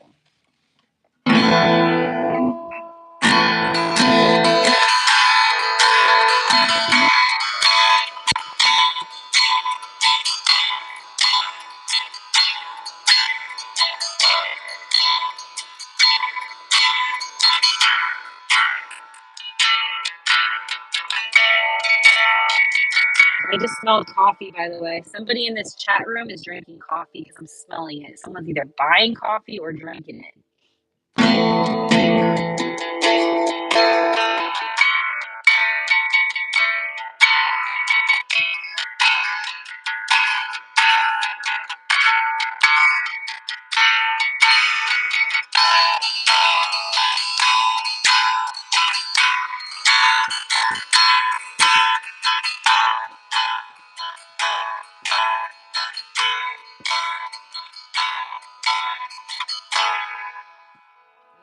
Speaker 2: I just smelled coffee, by the way. Somebody in this chat room is drinking coffee because I'm smelling it. Someone's either buying coffee or drinking it.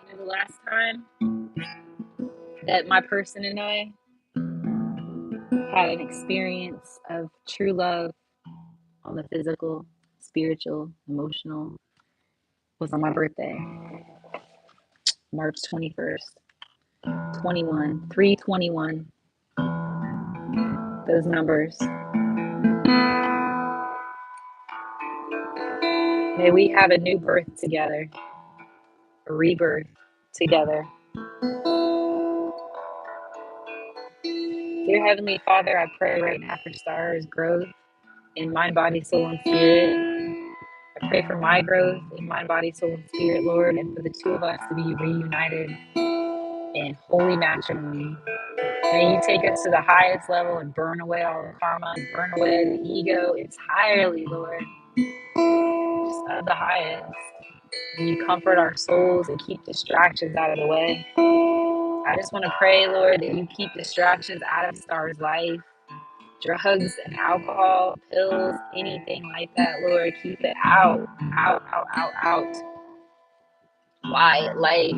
Speaker 2: You know, the last time that my person and I had an experience of true love on the physical, spiritual, emotional, was on my birthday, March 21st, 321. Those numbers. May we have a new birth together, a rebirth together. Dear Heavenly Father, I pray right now for Star's growth in mind, body, soul, and spirit. I pray for my growth in mind, body, soul, and spirit, Lord, and for the two of us to be reunited in holy matrimony. May you take us to the highest level and burn away all the karma, and burn away the ego entirely, Lord, just of the highest. And you comfort our souls and keep distractions out of the way. I just want to pray, Lord, that you keep distractions out of Star's life. Drugs and alcohol, pills, anything like that, Lord, keep it out. Quiet light.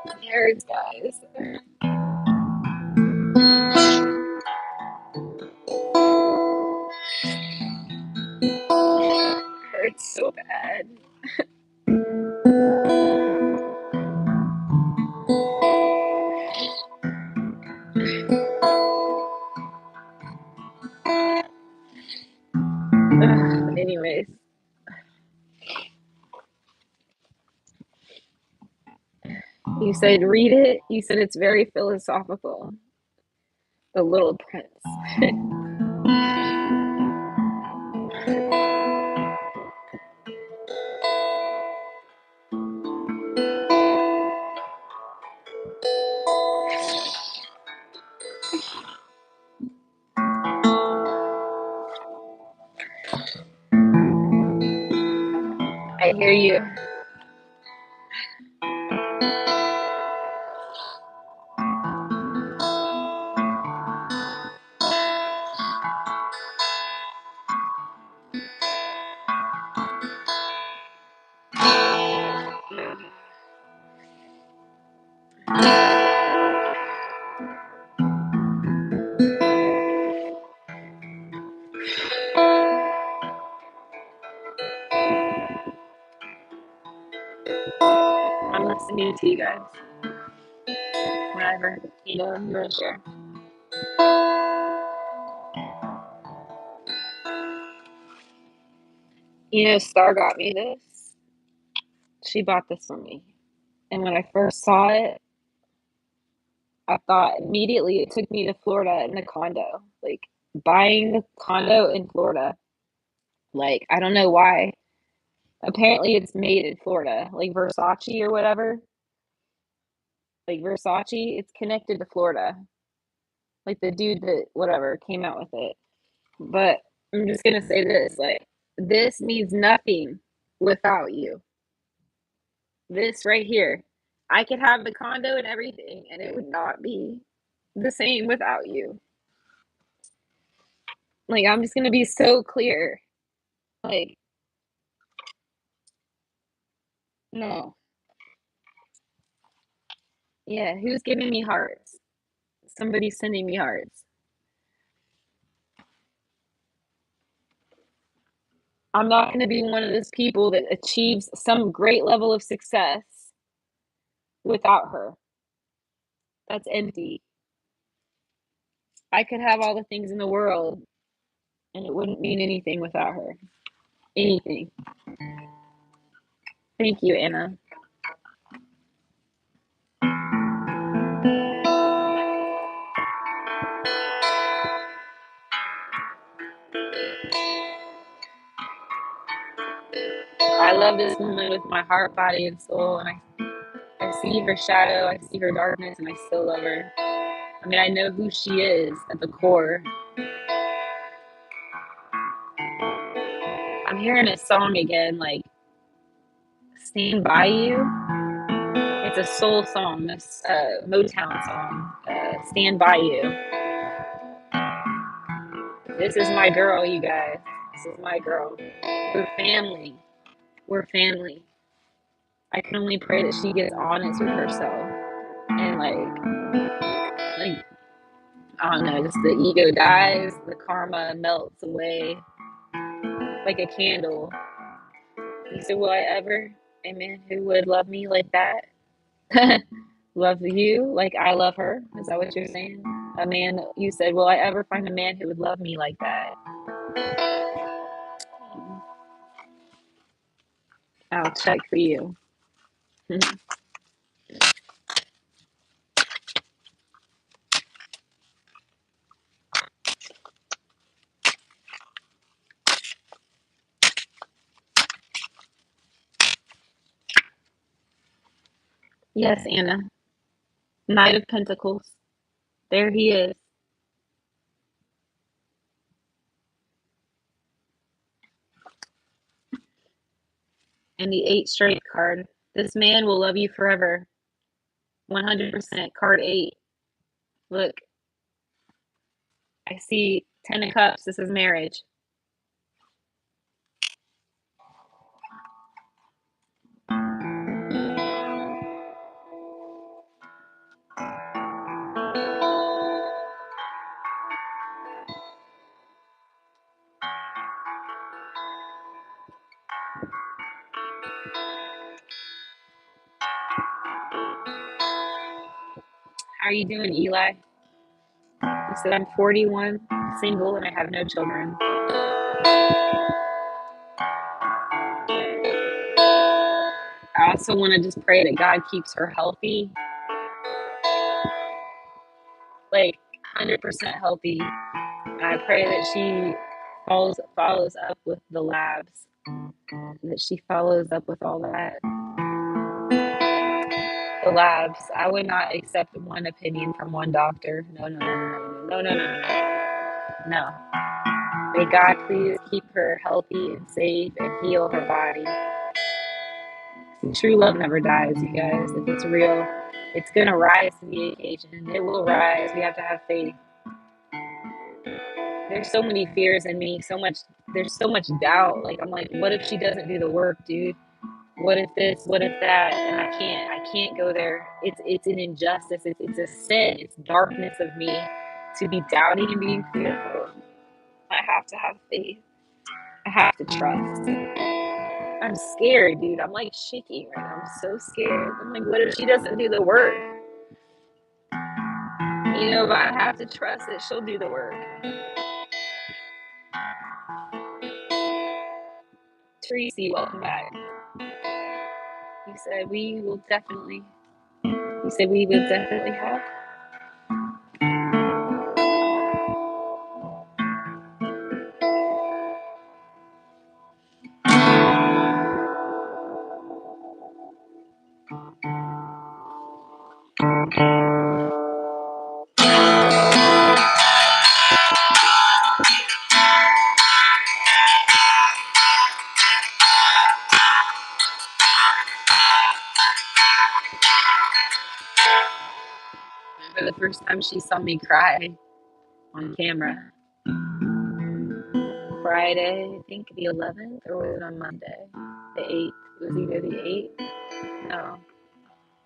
Speaker 2: It hurts, guys. It hurts so bad. Anyways. You said read it. You said it's very philosophical. The Little Prince. I hear you. I'm listening to you guys. Whenever, you're sure. Star got me this. She bought this for me. And when I first saw it, I thought immediately it took me to Florida in the condo. Like, buying the condo in Florida. Like, I don't know why. Apparently it's made in Florida. Like Versace or whatever. Like Versace, it's connected to Florida. Like the dude that, whatever, came out with it. But I'm just going to say this. Like, this means nothing without you. This right here. I could have the condo and everything, and it would not be the same without you. Like, I'm just gonna be so clear. Like, no. Yeah, who's giving me hearts? Somebody's sending me hearts. I'm not gonna be one of those people that achieves some great level of success without her. That's empty. I could have all the things in the world, and it wouldn't mean anything without her. Anything. Thank you, Anna. I love this woman with my heart, body, and soul, and I see her shadow, I see her darkness, and I still love her. I mean, I know who she is at the core. I'm hearing a song again, like Stand By You. It's a soul song, this Motown song, Stand By You. This is my girl, you guys. This is my girl. We're family. We're family. I can only pray that she gets honest with herself and like I don't know, just the ego dies, the karma melts away like a candle. You said, will I ever, a man who would love me like that? Love you like I love her? Is that what you're saying? A man, you said, will I ever find a man who would love me like that? I'll check for you. Yes, Anna. Knight of Pentacles. There he is. And the 8 straight card. This man will love you forever. 100%. Card 8. Look, I see 10 of Cups. This is marriage. How are you doing, Eli? He said, I'm 41, single, and I have no children. I also want to just pray that God keeps her healthy, like 100% healthy. And I pray that she follows up with the labs, that she follows up with all that. The labs. I would not accept one opinion from one doctor. No, no, no, no, no, no, no, no, no. No. May God please keep her healthy and safe and heal her body. True love never dies, you guys. If it's real, it's going to rise to the occasion. It will rise. We have to have faith. There's so many fears in me, there's so much doubt. Like, I'm like, what if she doesn't do the work, dude? What if this? What if that? And I can't go there. It's an injustice. It's a sin. It's darkness of me to be doubting and being fearful. I have to have faith. I have to trust. I'm scared, dude. I'm like shaking right now. I'm so scared. I'm like, what if she doesn't do the work? You know, but I have to trust that she'll do the work. Tracy, welcome back. You said we will definitely have. For the first time she saw me cry on camera. Friday, I think the 11th, or was it on Monday? The 8th. It was either the 8th. No.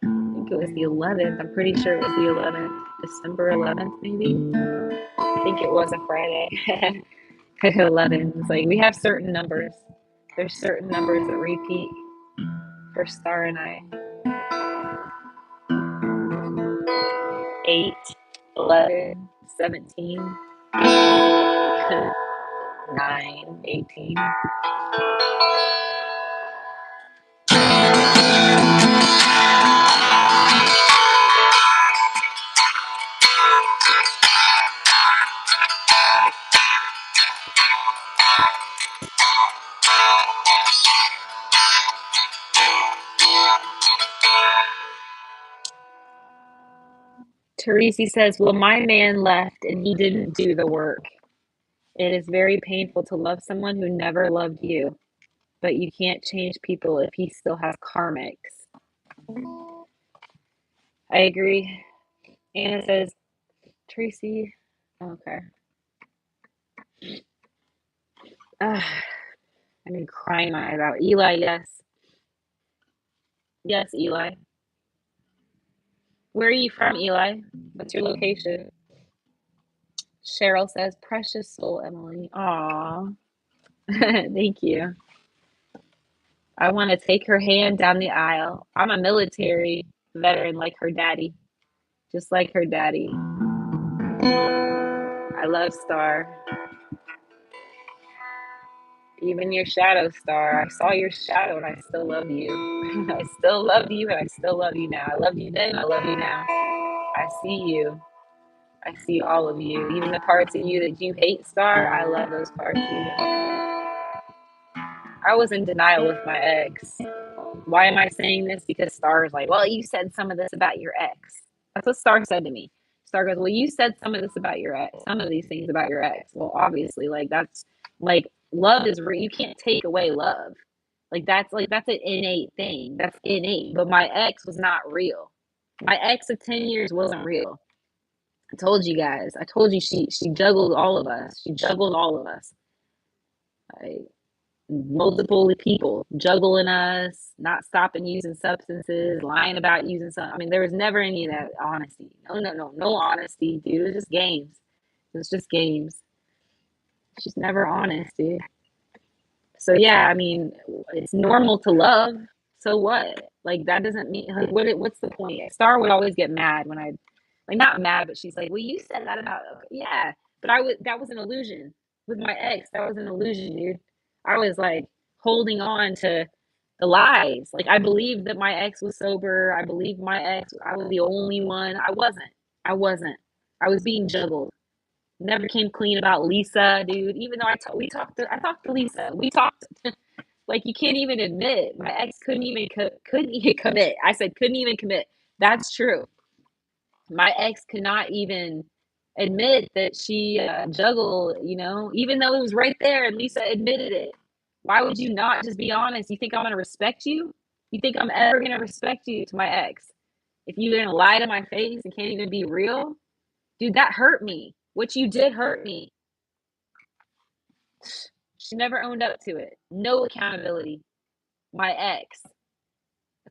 Speaker 2: I think it was the 11th. I'm pretty sure it was the 11th. December 11th, maybe? I think it was a Friday. 11. It's like we have certain numbers. There's certain numbers that repeat for Star and I. 8, 11, 17, 9, 18. Teresi says, well, my man left and he didn't do the work. It is very painful to love someone who never loved you, but you can't change people if he still has karmics. I agree. Anna says, Tracy, okay. I've been crying my eyes out. Eli, yes. Yes, Eli. Where are you from, Eli? What's your location? Cheryl says, precious soul, Emily. Aw. Thank you. I want to take her hand down the aisle. I'm a military veteran like her daddy. Just like her daddy. I love Star. Even your shadow, Star. I saw your shadow and I still love you. I still love you and I still love you now. I loved you then, I love you now. I see you. I see all of you. Even the parts of you that you hate, Star, I love those parts of you. I was in denial with my ex. Why am I saying this? Because Star is like, well, you said some of this about your ex. That's what Star said to me. Star goes, well, you said some of this about your ex, some of these things about your ex. Well, obviously, that's love is real. You can't take away love. That's an innate thing. That's innate. But my ex was not real. My ex of 10 years wasn't real. I told you guys. I told you she juggled all of us. She juggled all of us. Multiple people juggling us, not stopping using substances, lying about using some. I mean, there was never any of that honesty. No honesty, dude. It was just games. It was just games. She's never honest, dude. So yeah, I mean, it's normal to love. So what? That doesn't mean what's the point? Star would always get mad when I not mad, but she's like, "Well, you said that about yeah," but that was an illusion with my ex. That was an illusion, dude. I was holding on to the lies. I believed that my ex was sober. I believed my ex. I was the only one. I wasn't. I wasn't. I was being juggled. Never came clean about Lisa, dude. Even though I talked to Lisa. We talked. You can't even admit my ex couldn't even commit. I said couldn't even commit. That's true. My ex could not even admit that she juggled. Even though it was right there and Lisa admitted it. Why would you not just be honest? You think I'm gonna respect you? You think I'm ever gonna respect you to my ex? If you're gonna lie to my face and can't even be real, dude, that hurt me. What you did hurt me. She never owned up to it. No accountability. My ex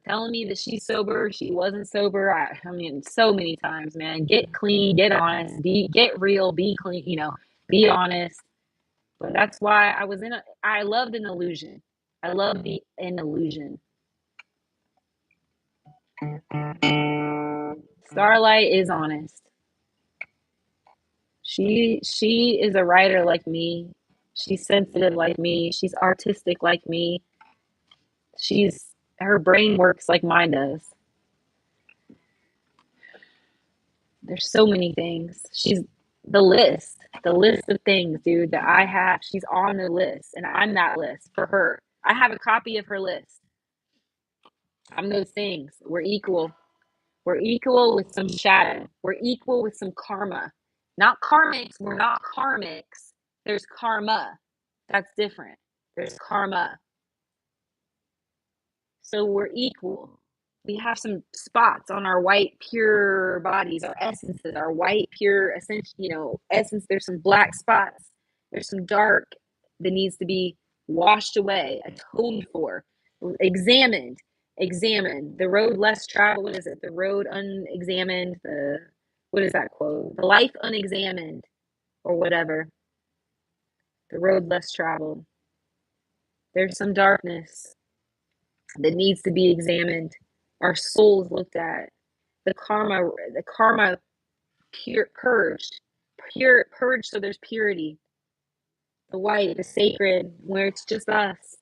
Speaker 2: telling me that she's sober, she wasn't sober. I mean, so many times, man. Get clean, get honest, get real, be clean, be honest. But that's why I loved an illusion. I loved an illusion. Starlight is honest. She is a writer like me. She's sensitive like me. She's artistic like me. Her brain works like mine does. There's so many things. She's the list of things, dude, that I have. She's on the list, and I'm that list for her. I have a copy of her list. I'm those things. We're equal. We're equal with some shadow. We're equal with some karma. Not karmics. We're not karmics. There's karma. That's different. There's karma. So we're equal. We have some spots on our white, pure bodies, our essences, our white, pure essence. There's some black spots. There's some dark that needs to be washed away, atoned for, examined. The road less traveled. What is it? The road unexamined. What is that quote? The life unexamined, or whatever. The road less traveled. There's some darkness that needs to be examined. Our souls looked at. The karma purged. So there's purity. The white, the sacred, where it's just us.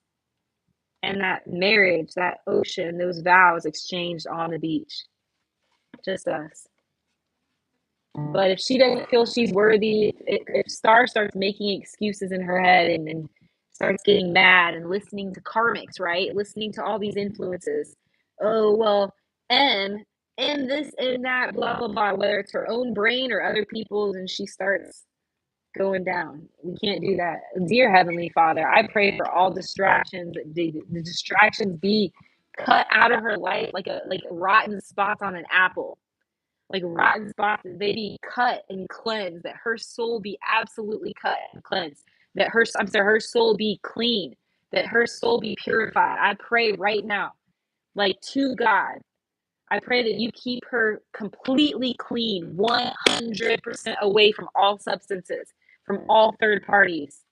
Speaker 2: And that marriage, that ocean, those vows exchanged on the beach. Just us. But if she doesn't feel she's worthy, if Star starts making excuses in her head and starts getting mad and listening to karmics, right? Listening to all these influences. Oh, well, and this and that, blah, blah, blah, whether it's her own brain or other people's, and she starts going down. We can't do that. Dear Heavenly Father, I pray for all distractions. The distractions be cut out of her life like rotten spots on an apple. Like rotten spots, they be cut and cleansed, that her soul be absolutely cut and cleansed, that her soul be clean, that her soul be purified. I pray right now, like to God, I pray that you keep her completely clean, 100% away from all substances, from all third parties.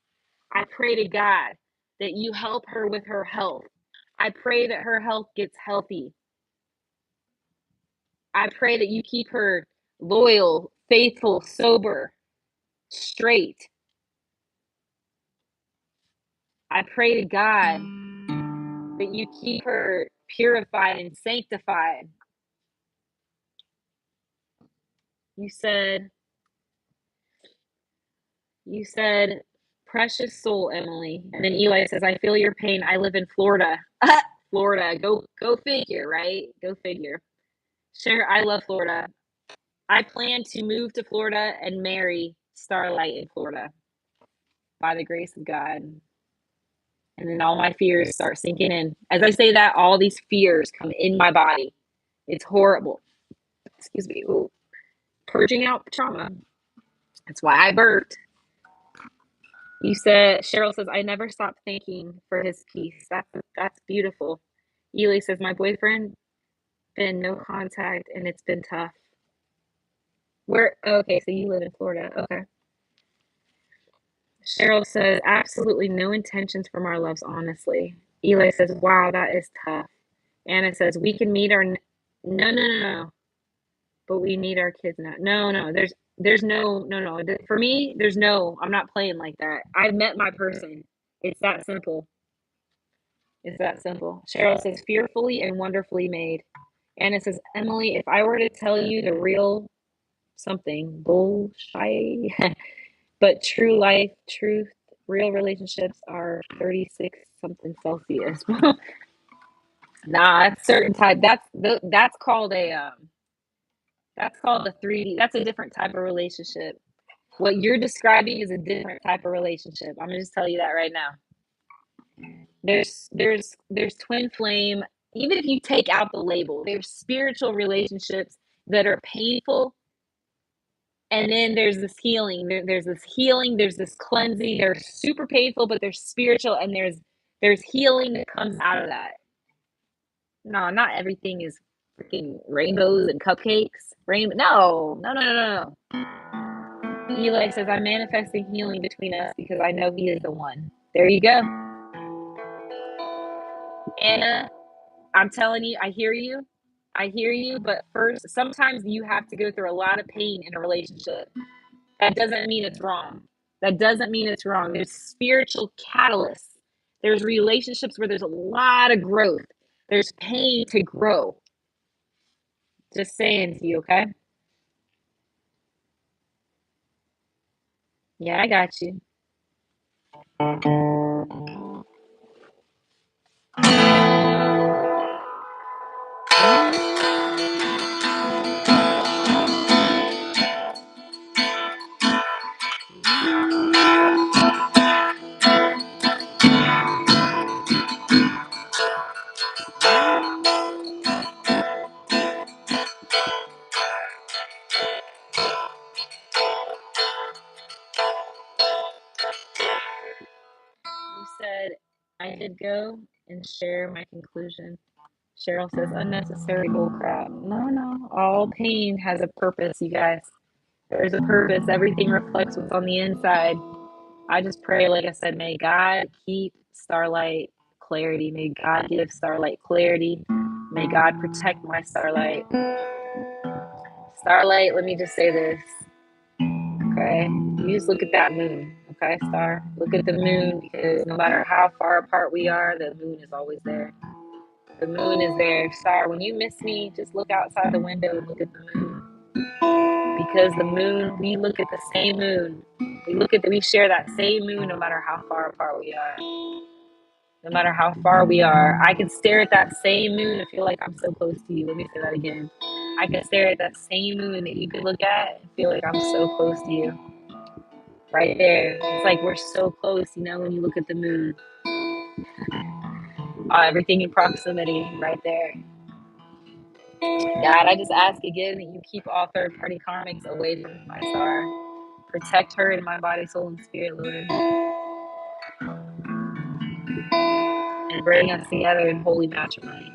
Speaker 2: I pray to God that you help her with her health. I pray that her health gets healthy. I pray that you keep her loyal, faithful, sober, straight. I pray to God that you keep her purified and sanctified. You said, precious soul, Emily. And then Eli says, I feel your pain. I live in Florida. Florida. Go figure, right? Go figure. Sure, I love Florida. I plan to move to Florida and marry Starlight in Florida by the grace of God. And then all my fears start sinking in. As I say that, all these fears come in my body. It's horrible. Excuse me. Ooh. Purging out trauma. That's why I burped. You said, Cheryl says, I never stopped thanking for his peace. That's beautiful. Ely says, my boyfriend, been no contact, and it's been tough. Where? Okay, so you live in Florida. Okay. Cheryl says, absolutely no intentions from our loves, honestly. Eli says, wow, that is tough. Anna says, we can meet our... No. But we need our kids now. No. There's no. For me, there's no. I'm not playing like that. I've met my person. It's that simple. It's that simple. Cheryl says, fearfully and wonderfully made. Anna says, Emily, if I were to tell you the real something, bullshit, but true life, truth, real relationships are 36 something Celsius. Nah, that's certain type. That's called a 3D. That's a different type of relationship. What you're describing is a different type of relationship. I'm gonna just tell you that right now. There's twin flame. Even if you take out the label, there's spiritual relationships that are painful, and then there's this healing. There's this healing. There's this cleansing. They're super painful, but they're spiritual, and there's healing that comes out of that. No, not everything is freaking rainbows and cupcakes. No. Eli says, I'm manifesting healing between us because I know he is the one. There you go. Anna, I'm telling you, I hear you, but first, sometimes you have to go through a lot of pain in a relationship. That doesn't mean it's wrong. There's spiritual catalysts. There's relationships where there's a lot of growth. There's pain to grow. Just saying to you, okay? Yeah, I got you. You said I did go and share my conclusion. Cheryl says unnecessary bullcrap. No. All pain has a purpose, you guys. There's a purpose. Everything reflects what's on the inside. I just pray, like I said, may God keep Starlight clarity. May God give Starlight clarity. May God protect my Starlight. Starlight, let me just say this. Okay? You just look at that moon. Okay, Star? Look at the moon, because no matter how far apart we are, the moon is always there. The moon is there. Star, when you miss me, just look outside the window and look at the moon. Because the moon, we look at the same moon. We share that same moon no matter how far apart we are. No matter how far we are. I can stare at that same moon and feel like I'm so close to you. Let me say that again. I can stare at that same moon that you could look at and feel like I'm so close to you. right there. It's like we're so close, you know, when you look at the moon. Everything in proximity, right there. God, I just ask again that you keep all third-party karmics away from my star. Protect her in my body, soul, and spirit, Lord. And bring us together in holy matrimony.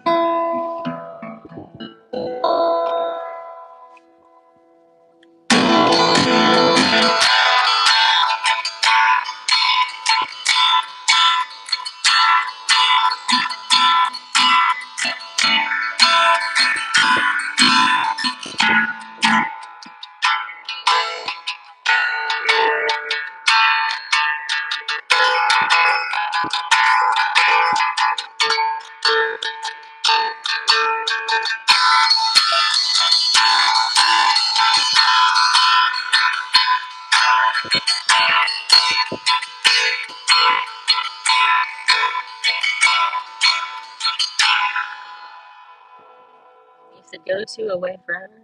Speaker 2: You said go to away forever.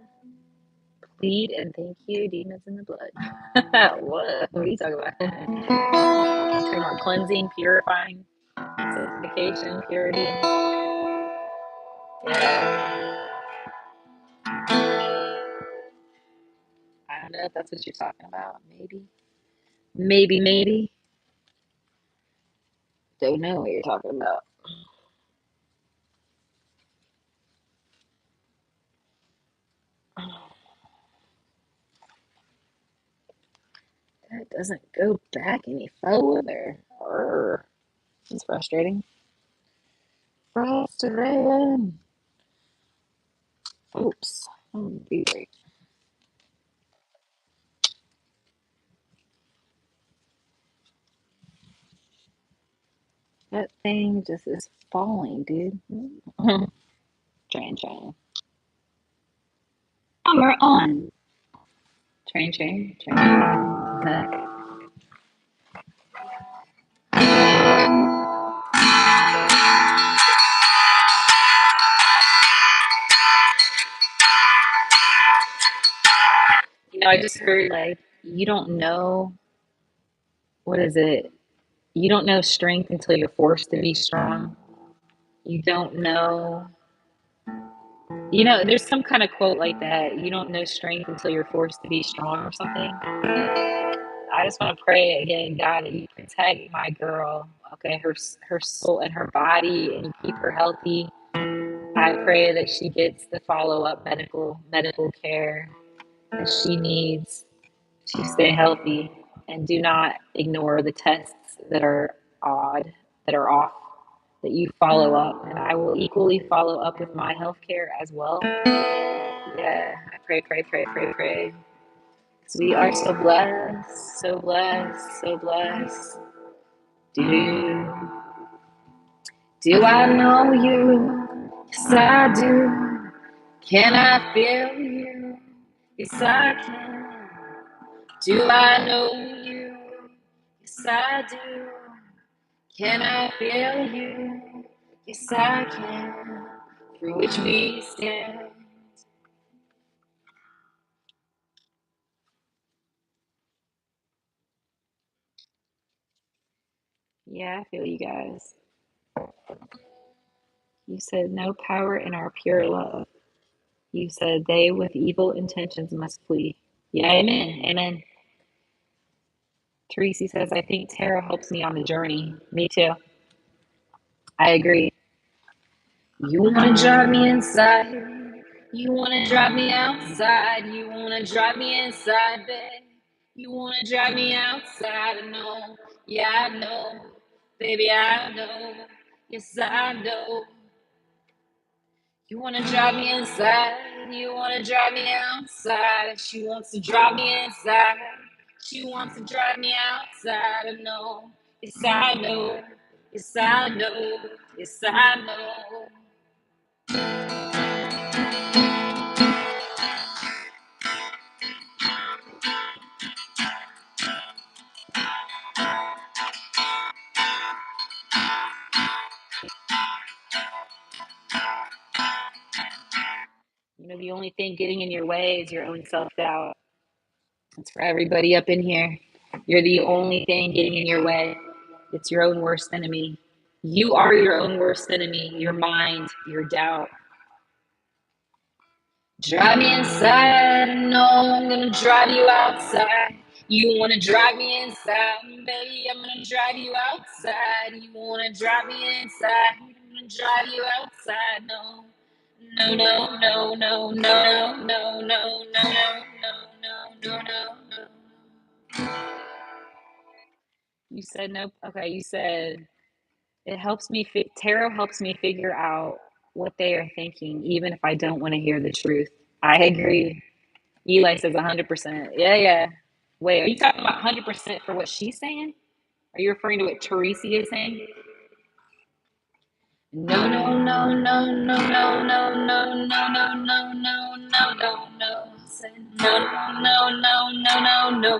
Speaker 2: Plead and thank you, demons in the blood. What are you talking about? Talking about cleansing, purifying, sanctification, purity. Yeah. I don't know if that's what you're talking about. Maybe. Maybe. Don't know what you're talking about. That doesn't go back any further. It's frustrating. Frustrating. Oops. Be great. That thing just is falling, dude. Train. We're on. Train. Back. You know, I just heard like you don't know what is it? You don't know strength until you're forced to be strong. You don't know. You know, there's some kind of quote like that. You don't know strength until you're forced to be strong or something. I just want to pray again, God, that you protect my girl, okay, her soul and her body, and you keep her healthy. I pray that she gets the follow-up medical care that she needs to stay healthy, and do not ignore the tests that are odd, that are off, that you follow up, and I will equally follow up with my health care as well. Yeah, I pray. Because we are so blessed, so blessed, so blessed. Do I know you? Yes, I do. Can I feel you? Yes, I can. Do I know you? Yes, I do. Can I feel you? Yes, I can. Through which we stand. Yeah, I feel you guys. You said no power in our pure love. You said they with evil intentions must flee. Yeah, amen. Teresi says, I think tarot helps me on the journey. Me too. I agree. You want to drive me inside. You want to drive me outside. You want to drive me inside, babe. You want to drive me outside. I know. Yeah, I know. Baby, I know. Yes, I know. You wanna drive me inside, you wanna drive me outside. She wants to drive me inside, she wants to drive me outside. I know, yes I know, yes I know, yes I know. You know, the only thing getting in your way is your own self-doubt. It's for everybody up in here. You're the only thing getting in your way. It's your own worst enemy. You are your own worst enemy. Your mind, your doubt. Drive me inside. No, I'm gonna drive you outside. You wanna drive me inside, baby? I'm gonna drive you outside. You wanna drive me inside? I'm gonna drive you outside. No, no, no, no, no, no, no, no, no, no, no, no, no, no. You said nope. Okay, you said it helps me. Tarot helps me figure out what they are thinking, even if I don't want to hear the truth. I agree. Eli says 100%. Yeah, yeah. Wait, are you talking about 100% for what she's saying? Are you referring to what Teresa is saying? No, no, no, no, no, no, no, no, no, no, no, no, no, no, no. No, no, no, no, no, no, no, no,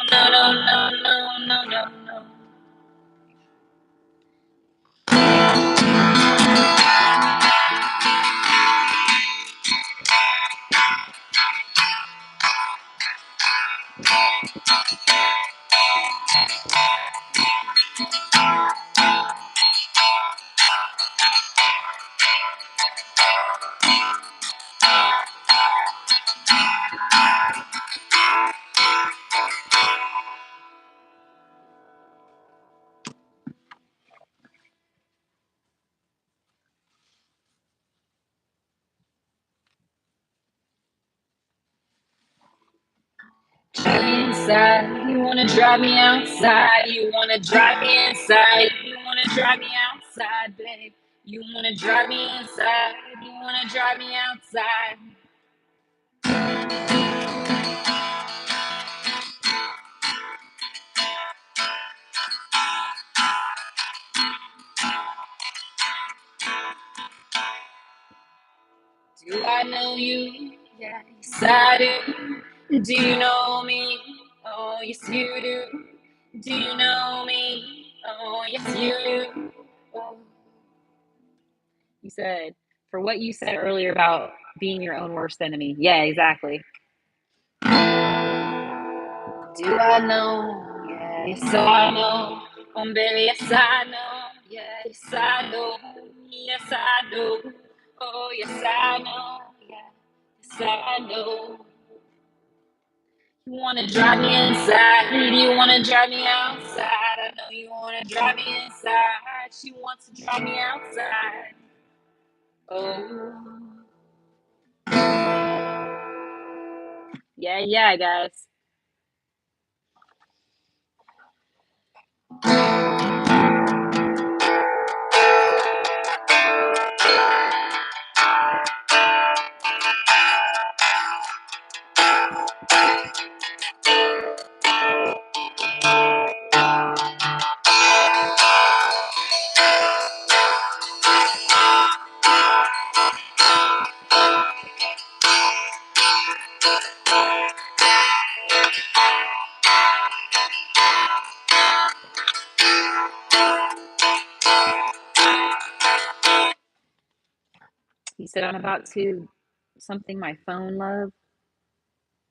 Speaker 2: no, no, no, no, no, no. Drive me inside. You wanna drive me outside. You wanna drive me inside. You wanna drive me outside, babe. You wanna drive me inside. You wanna drive me outside. Do I know you? Yes, I do. Do you know me? Oh, yes, you do. Do you know me? Oh, yes, you do. Oh. You said, for what you said earlier about being your own worst enemy. Yeah, exactly. Do I know? Yes, I know. Oh, baby, yes, I know. Yes, I know. Yes, I know. Oh, yes, I know. Yes, I know. You wanna drive me inside? You wanna drive me outside? I know you wanna drive me inside. She wants to drive me outside. Oh, yeah, yeah, guys. He said, I'm about to something my phone, love.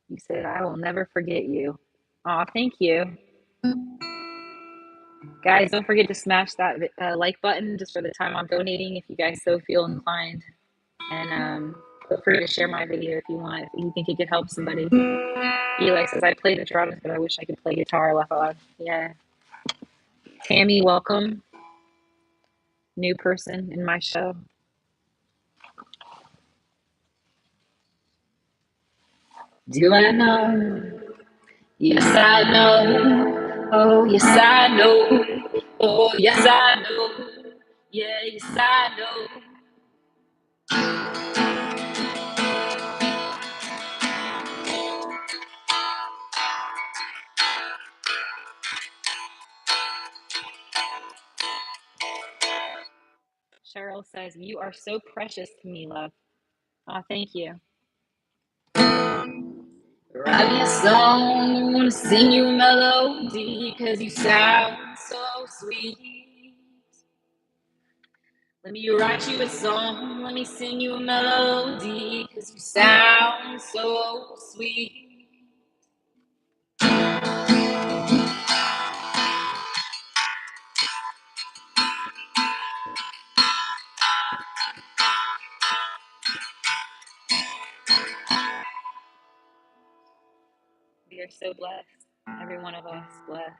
Speaker 2: You said, I will never forget you. Aw, thank you. Guys, don't forget to smash that like button just for the time I'm donating if you guys so feel inclined. And feel free to share my video if you want, if you think it could help somebody. Eli says, I play the drums, but I wish I could play guitar. Laugh out loud. Yeah. Tammy, welcome. New person in my show. Do I know? Yes, I know. Oh, yes, I know. Oh, yes, I know. Yeah, yes, I know. Cheryl says, you are so precious to me, love. Oh, thank you. Write me a song, I wanna sing you a melody, cause you sound so sweet. Let me write you a song, let me sing you a melody, cause you sound so sweet. so blessed. Every one of us blessed.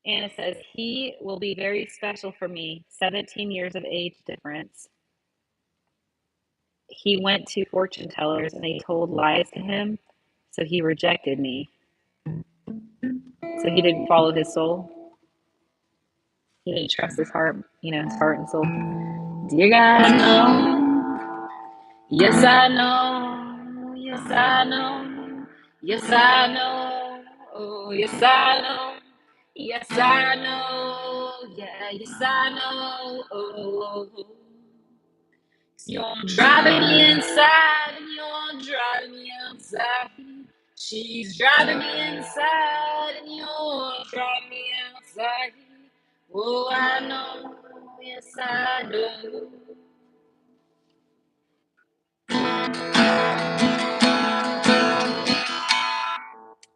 Speaker 2: Anna says, he will be very special for me. 17 years of age difference. He went to fortune tellers and they told lies to him, so he rejected me. So he didn't follow his soul. He didn't trust his heart, his heart and soul. Dear God, I know. Yes, I know. Yes, I know. Yes, I know. Oh, yes, I know. Yes, I know. Yeah, yes, I know. Oh, you're driving me inside and you're driving me outside. She's driving me inside and you're driving me outside. Oh, I know. Yes, I know.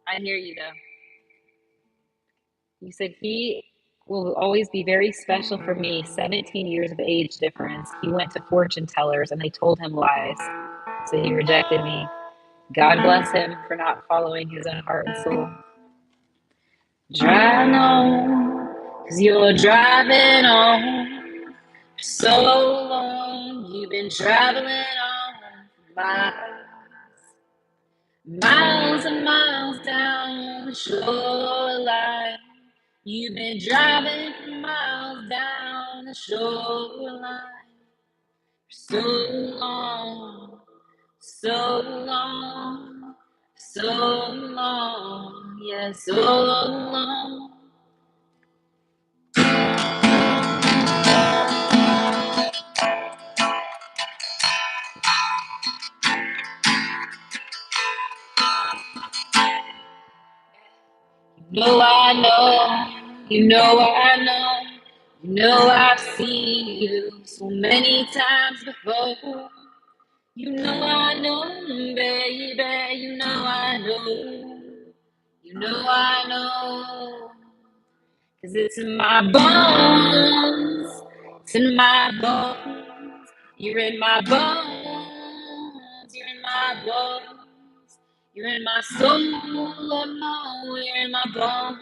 Speaker 2: I hear you, though. You said he will always be very special for me. 17 years of age difference. He went to fortune tellers and they told him lies. So he rejected me. God bless him for not following his own heart and soul. Driving on, 'cause you're driving on for so long. You've been traveling on miles and miles down the shoreline. You've been driving for miles down the shoreline for so long, so long, so long, yeah, so long. I know, I know, I've seen you so many times before. I know, baby, I know, I know, 'cause it's in my bones, it's in my bones, you're in my bones, you're in my bones, you're in my soul, oh no, you're in my bones.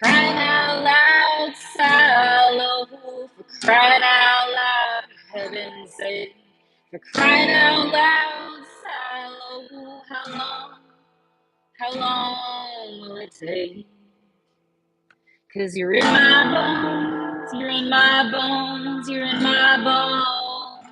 Speaker 2: Crying out loud, Silo, for crying out loud, for heaven's sake. For crying out loud, Silo, how long will it take? 'Cause you're in my bones, you're in my bones, you're in my bones.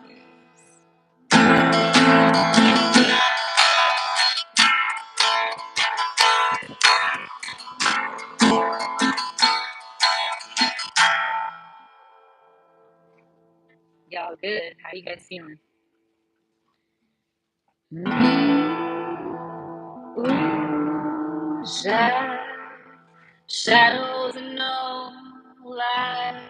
Speaker 2: Y'all good? How you guys feeling? Ooh, shadows and no light.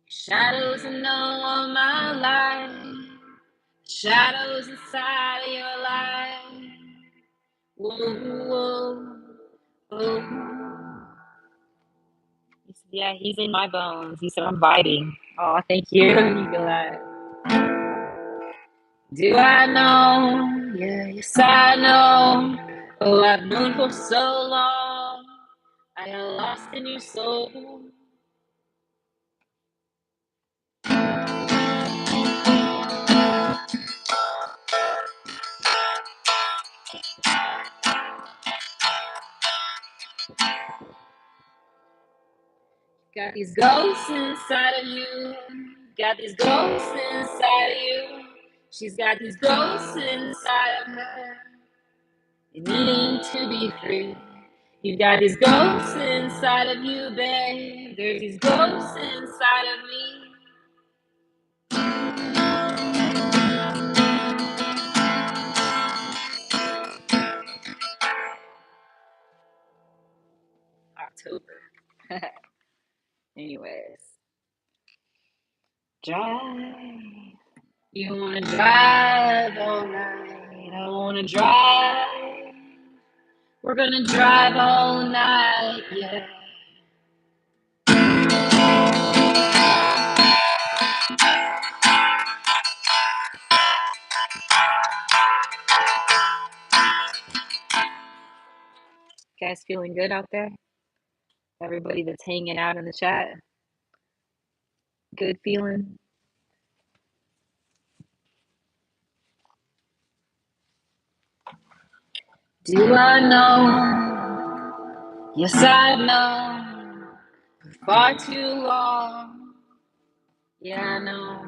Speaker 2: Shadows and no my life. Shadows inside of your life. Whoa, whoa, whoa. He said, yeah, he's in my bones. He said, I'm vibing. Oh, thank you. You feel that? Do I know? Yeah, yes, I know. Oh, I've known for so long. I got lost in your soul. Got these ghosts inside of you. Got these ghosts inside of you. She's got these ghosts inside of her. Needing to be free. You've got these ghosts inside of you, babe. There's these ghosts inside of me. October. Anyways. Drive. You wanna drive all night. I wanna drive. We're gonna drive all night, yeah. Guys feeling good out there? Everybody that's hanging out in the chat, good feeling? Do I know? Yes, I know. For far too long. Yeah, I know.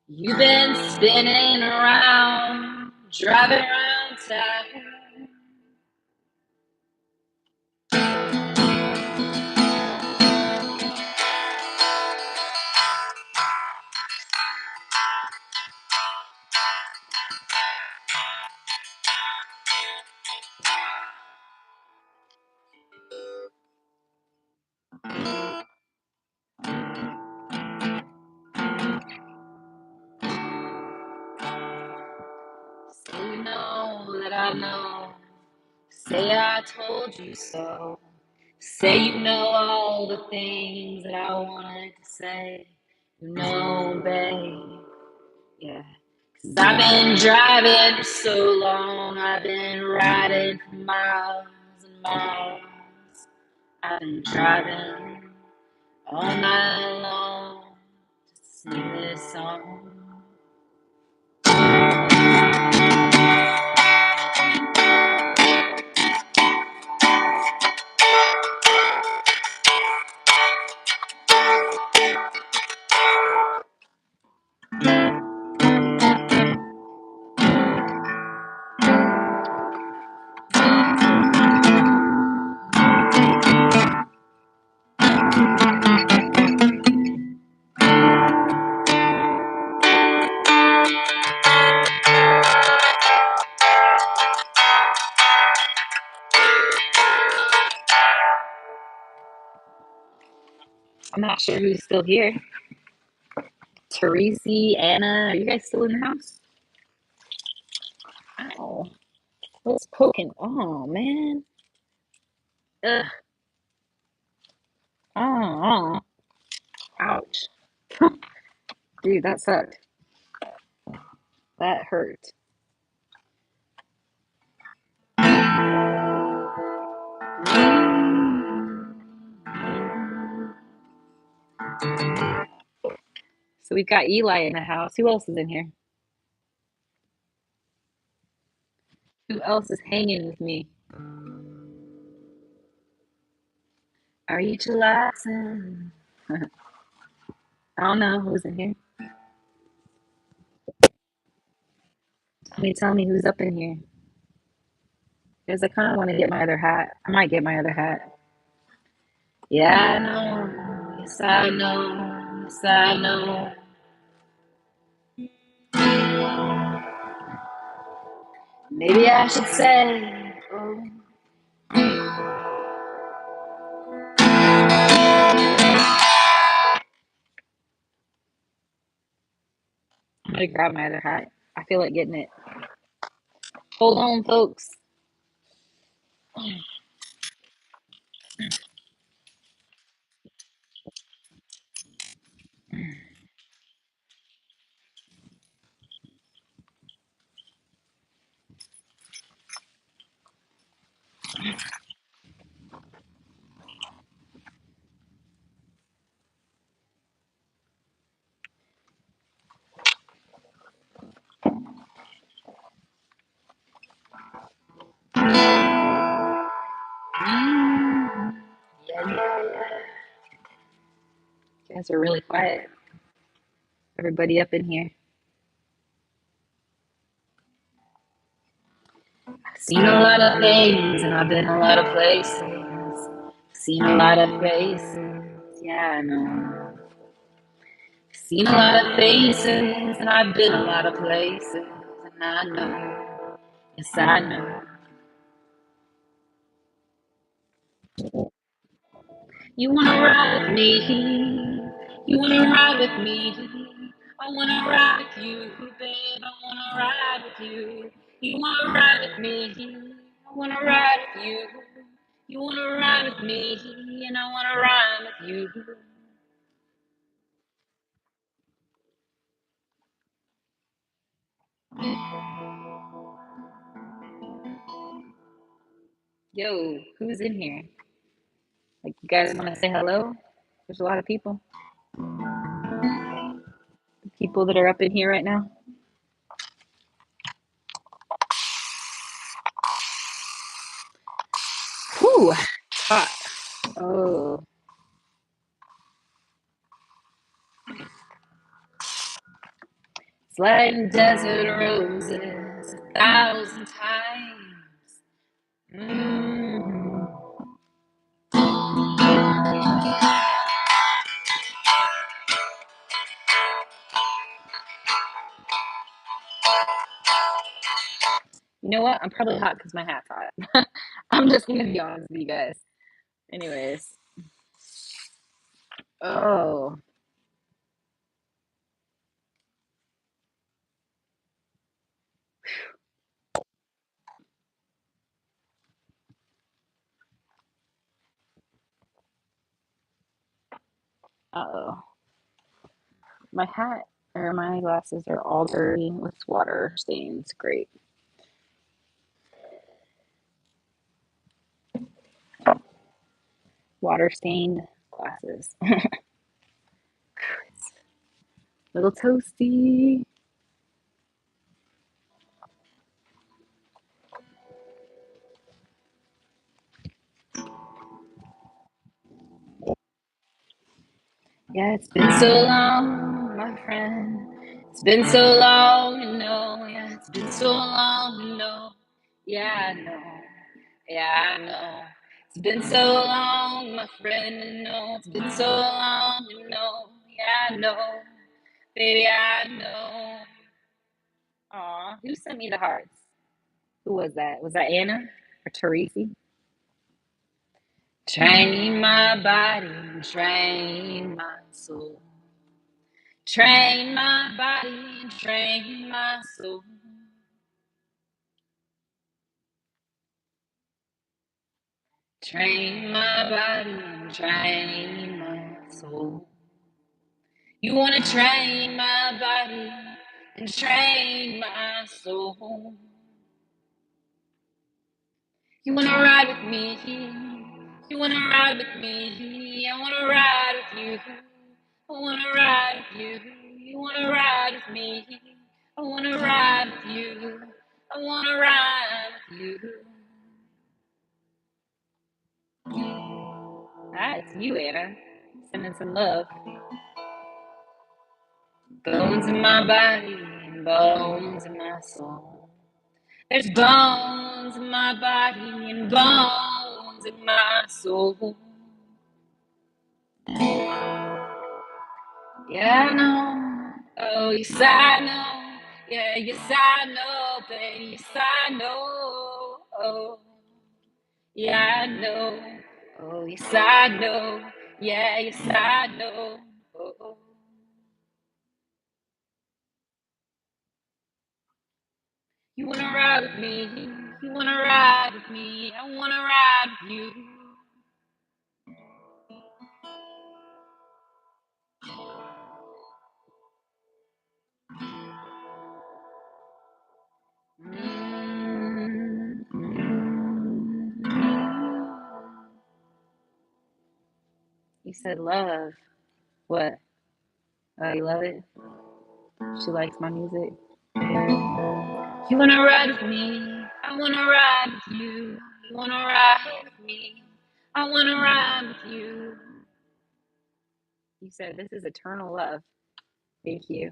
Speaker 2: You've been spinning around, driving around town. Say you know that I know. Say I told you so. Say you know all the things that I wanted to say. You know, babe. Yeah. 'Cause I've been driving for so long. I've been riding for miles and miles. I've been driving all night long to sing this song. I'm not sure who's still here. Teresi, Anna, are you guys still in the house? Ow. What's poking? Oh, man. Ugh. Oh, ouch. Dude, that sucked. That hurt. So we've got Eli in the house. Who else is in here? Who else is hanging with me? Are you chillaxing? I don't know who's in here. Tell me who's up in here. Because I kind of want to get my other hat. I might get my other hat. Yeah, I know. Yes, I know. Yes, I know. Maybe I should say, oh. I'm going to grab my other hat. I feel like getting it. Hold on, folks. guys are really quiet. Everybody up in here. I've seen a lot of things and I've been a lot of places. Seen a lot of faces. Yeah, I know. Seen a lot of faces and I've been a lot of places. And I know. Yes, I know. You wanna ride with me? You wanna ride with me? I wanna ride with you, babe. I wanna ride with you. You wanna ride with me? I wanna ride with you. You wanna ride with me, and I wanna ride with you. Yo, who's in here? Like, you guys want to say hello? There's a lot of people. People that are up in here right now. Whew, hot. Oh, sliding desert roses 1,000 times. Mm. You know what? I'm probably hot because my hat's hot. I'm just gonna be honest with you guys. Anyways. Oh. Uh-oh. My hat or my glasses are all dirty with water stains. Great. Water stained glasses. Little toasty. Yeah, it's been so long, my friend. It's been so long, you know. Yeah, it's been so long, you know. Yeah, I know. Yeah, I know. It's been so long, my friend. You know, it's been so long, you know. Yeah, I know. Baby, I know. Aw, who sent me the hearts? Who was that? Was that Anna or Teresi? Train my body, train my soul. Train my body and train my soul. Train my body and train my soul. You wanna train my body and train my soul. You wanna ride with me? You wanna ride with me? I wanna ride with you. I wanna ride with you. You wanna ride with me? I wanna ride with you. I wanna ride with you. Ah, it's you, Anna. Sending some love. Bones in my body and bones in my soul. There's bones in my body and bones in my soul. Yeah, I know. Oh, yes, I know. Yeah, yes, I know, baby. Yes, I know. Oh, yeah, I know. Oh, yes, I know. Yeah, yes, I know. Oh. You wanna ride with me? You wanna ride with me? I wanna ride with you. You said love. What? Oh, you love it? She likes my music. You wanna ride with me? I wanna ride with you. You wanna ride with me? I wanna ride with you. You said this is eternal love. Thank you.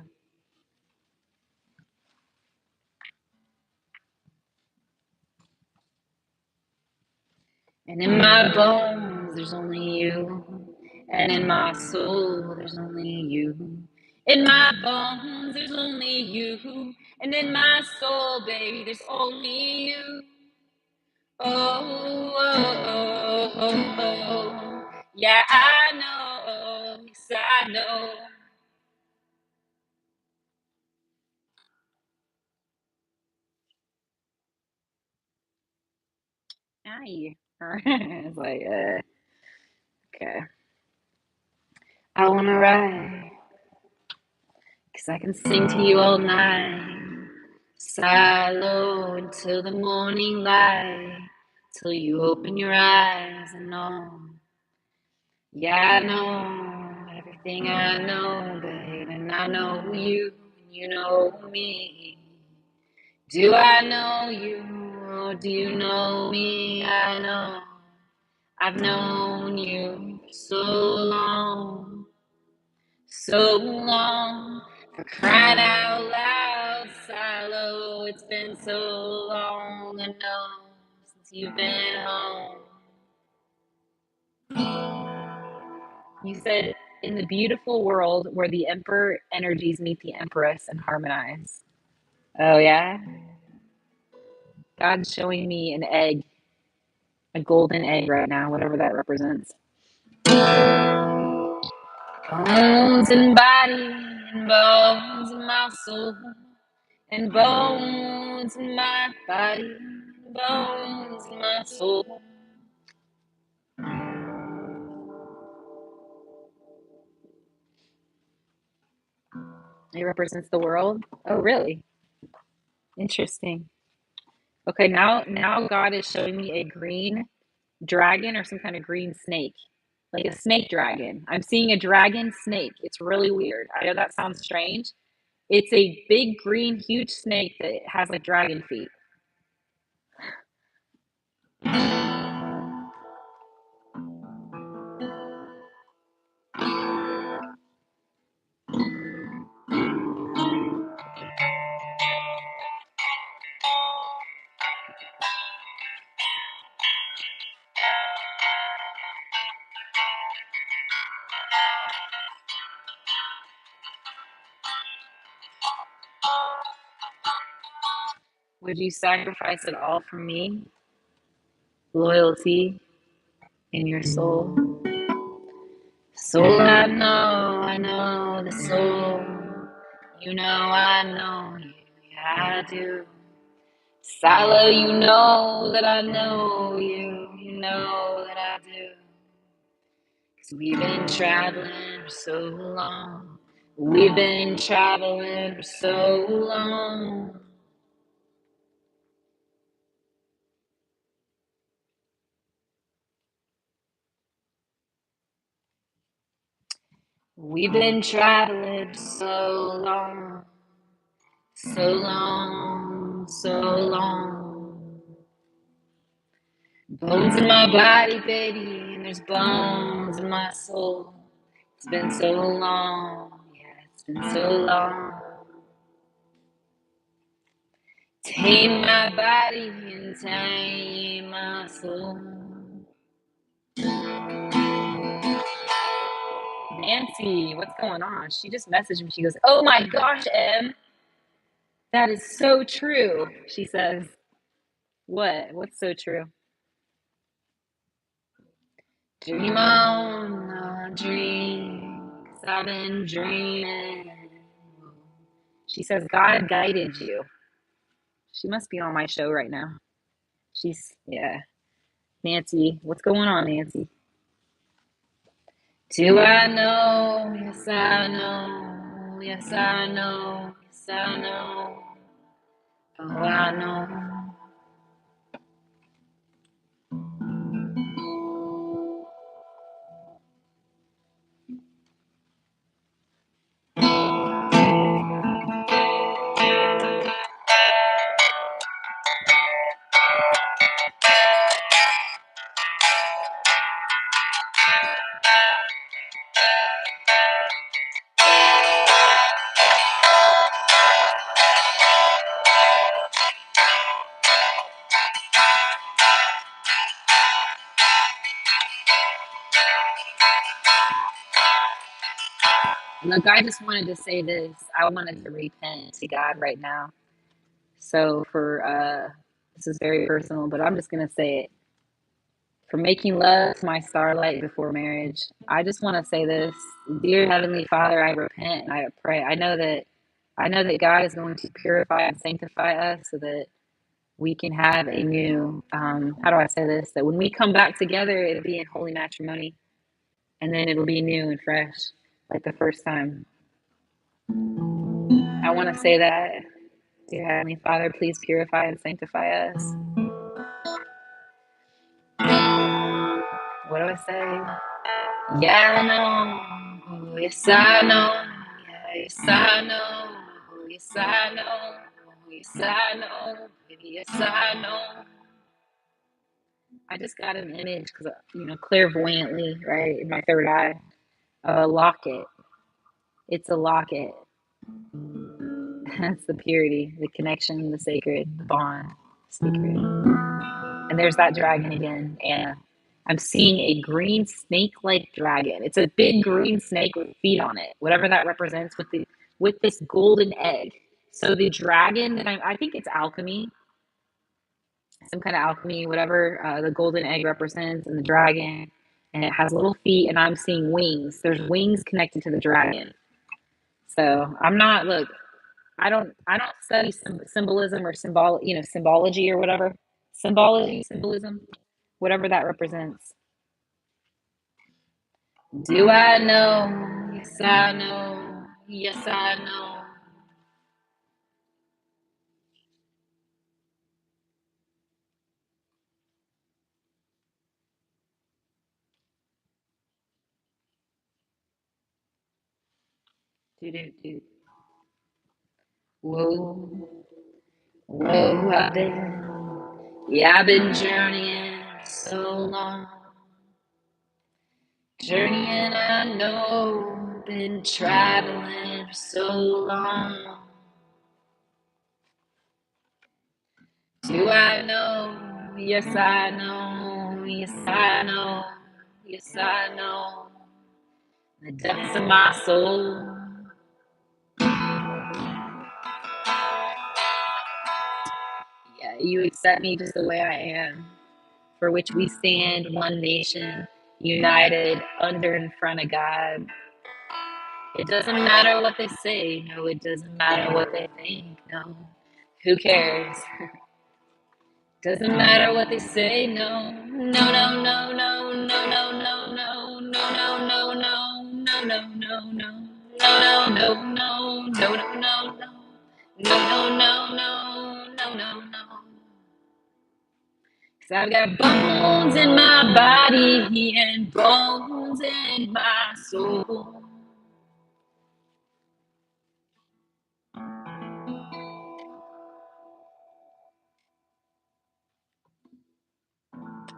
Speaker 2: And in my bones, there's only you. And in my soul, there's only you. In my bones, there's only you. And in my soul, baby, there's only you. Oh, oh, oh, oh, oh. Yeah, I know. Yes, I know. Aye. It's like, okay. I want to ride, 'cause I can sing to you all night. Silo until the morning light, till you open your eyes and know. Yeah, I know everything I know, babe, and I know you, and you know me. Do I know you, or do you know me? I know I've known you for so long, for crying out loud, Silo. It's been so long, I know, since you've been home. You said, in the beautiful world where the emperor energies meet the empress and harmonize. Oh, yeah? God's showing me an egg, a golden egg right now, whatever that represents. Bones and body and bones in my soul, and bones in my body, bones in my soul. It represents the world. Oh, really? Interesting. Okay, now God is showing me a green dragon or some kind of green snake, like a snake dragon. I'm seeing a dragon snake. It's really weird. I know that sounds strange. It's a big green huge snake that has like dragon feet. Would you sacrifice it all for me? Loyalty in your soul. Soul, I know the soul. You know I know you, yeah, I do. Silo, you know that I know you, you know that I do. 'Cause we've been traveling for so long. We've been traveling for so long. We've been traveling for so long. So long, so long. Bones in my body, baby, and there's bones in my soul. It's been so long, yeah, it's been so long. Tame my body and tame my soul. Nancy, what's going on? She just messaged me. She goes, "Oh my gosh, Em, that is so true." She says, "What? What's so true?" Dream on, dream, 'cause I've been dreaming. She says, God guided you. She must be on my show right now. Yeah. Nancy, what's going on, Nancy? Do I know? Yes, I know. Yes, I know. Yes, I know. Oh, I know. Look, I just wanted to say this. I wanted to repent to God right now. So this is very personal, but I'm just gonna say it. For making love to my starlight before marriage. I just want to say this. Dear Heavenly Father, I repent and I pray. I know that God is going to purify and sanctify us so that we can have a new how do I say this? That when we come back together, it'll be in holy matrimony, and then it'll be new and fresh like the first time. I want to say that. Dear Heavenly Father, please purify and sanctify us. What do I say? Yeah, I know. Oh, yes, I know. Yeah, yes, I know. Oh, yes, I know. Oh, yes, I know. Yes, I know. I just got an image because, clairvoyantly, right, in my third eye, of a locket. It's a locket. That's the purity, the connection, the sacred, the bond, secret. And there's that dragon again, Anna. I'm seeing a green snake-like dragon. It's a big green snake with feet on it, whatever that represents, with this golden egg. So the dragon that I think it's alchemy, some kind of alchemy, whatever the golden egg represents, and the dragon, and it has little feet, and I'm seeing wings. There's wings connected to the dragon. So I'm not look. I don't study symbolism or symbology or whatever symbolism, whatever that represents. Do I know? Yes, I know. Yes, I know. Do do do. Whoa, whoa, I've been journeying so long. Journeying, I know, been traveling for so long. Do I know? Yes, I know. Yes, I know. Yes, I know. The depths of my soul. Yeah, you accept me just the way I am, for which we stand one nation, united under and front of God. It doesn't matter what they say, no, it doesn't matter what they think, no. Who cares? Doesn't matter what they say, no. No, no, no, no, no, no, no, no, no, no, no, no, no, no, no, no. No, no, no, no, no, no, no, no. No, no, no, no, no, no, no. Cause I've got bones in my body and bones in my soul.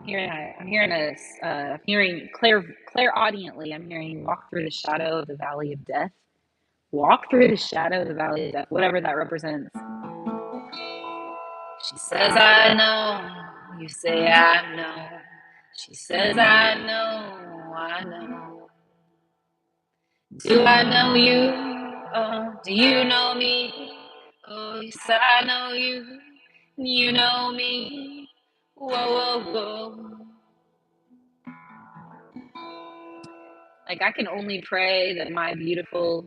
Speaker 2: I'm hearing clairaudiently. I'm hearing walk through the shadow of the valley of death. Walk through the shadow of the valley of death, whatever that represents. She says, I know. You say, I know. She says, I know. I know. Do I know you? Oh, do you know me? Oh, yes, I know you. You know me. Whoa, whoa, whoa. Like, I can only pray that my beautiful,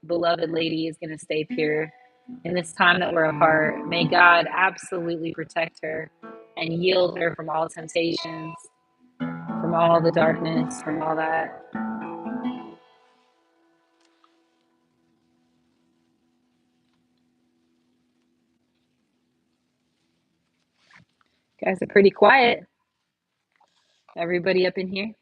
Speaker 2: beloved lady is going to stay pure in this time that we're apart. May God absolutely protect her and yield her from all temptations, from all the darkness, from all that. You guys are pretty quiet. Everybody up in here?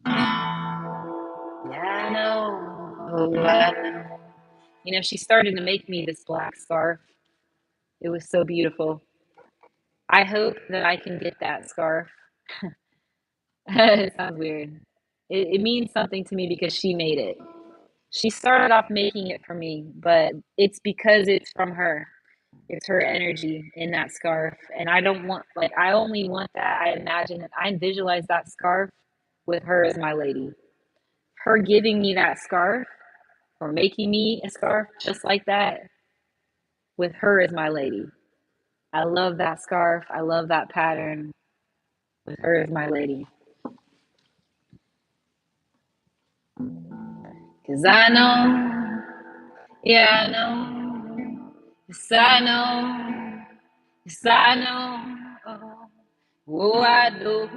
Speaker 2: Yeah, I know. Oh, I know. She started to make me this black scarf. It was so beautiful. I hope that I can get that scarf. It sounds weird. It means something to me because she made it. She started off making it for me, but it's because it's from her. It's her energy in that scarf. And I don't want, like, I only want that. I visualize that scarf with her as my lady. Her giving me that scarf or making me a scarf just like that with her as my lady. I love that scarf. I love that pattern with her as my lady. Cause I know, yeah, I know, yes, I know, yes, I know, oh, I know,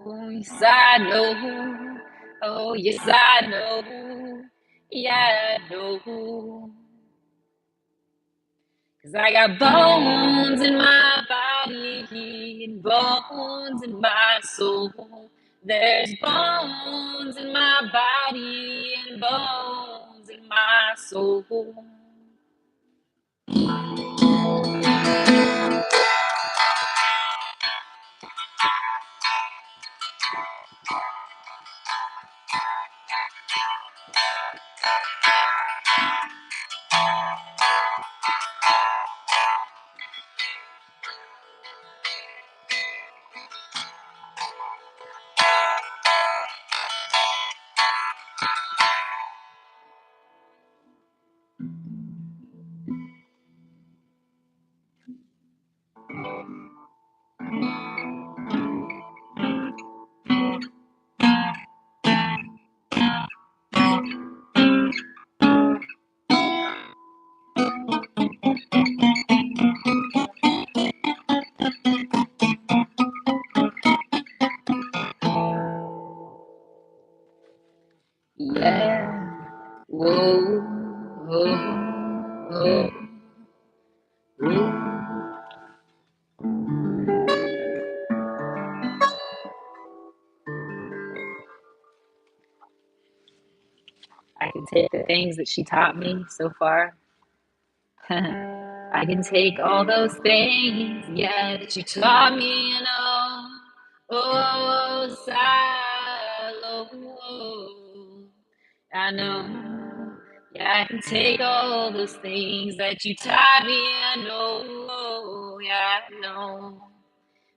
Speaker 2: oh, yes, I know, oh, yes, I know, yeah, I know. Cause I got bones in my body and bones in my soul. There's bones in my body and bones in my soul. Yeah. Whoa, whoa, whoa, whoa. I can take the things that she taught me so far. I can take all those things, yeah, that you taught me, you know. Oh, Silo. I know. Yeah, I can take all those things that you taught me, I know. Yeah, I know.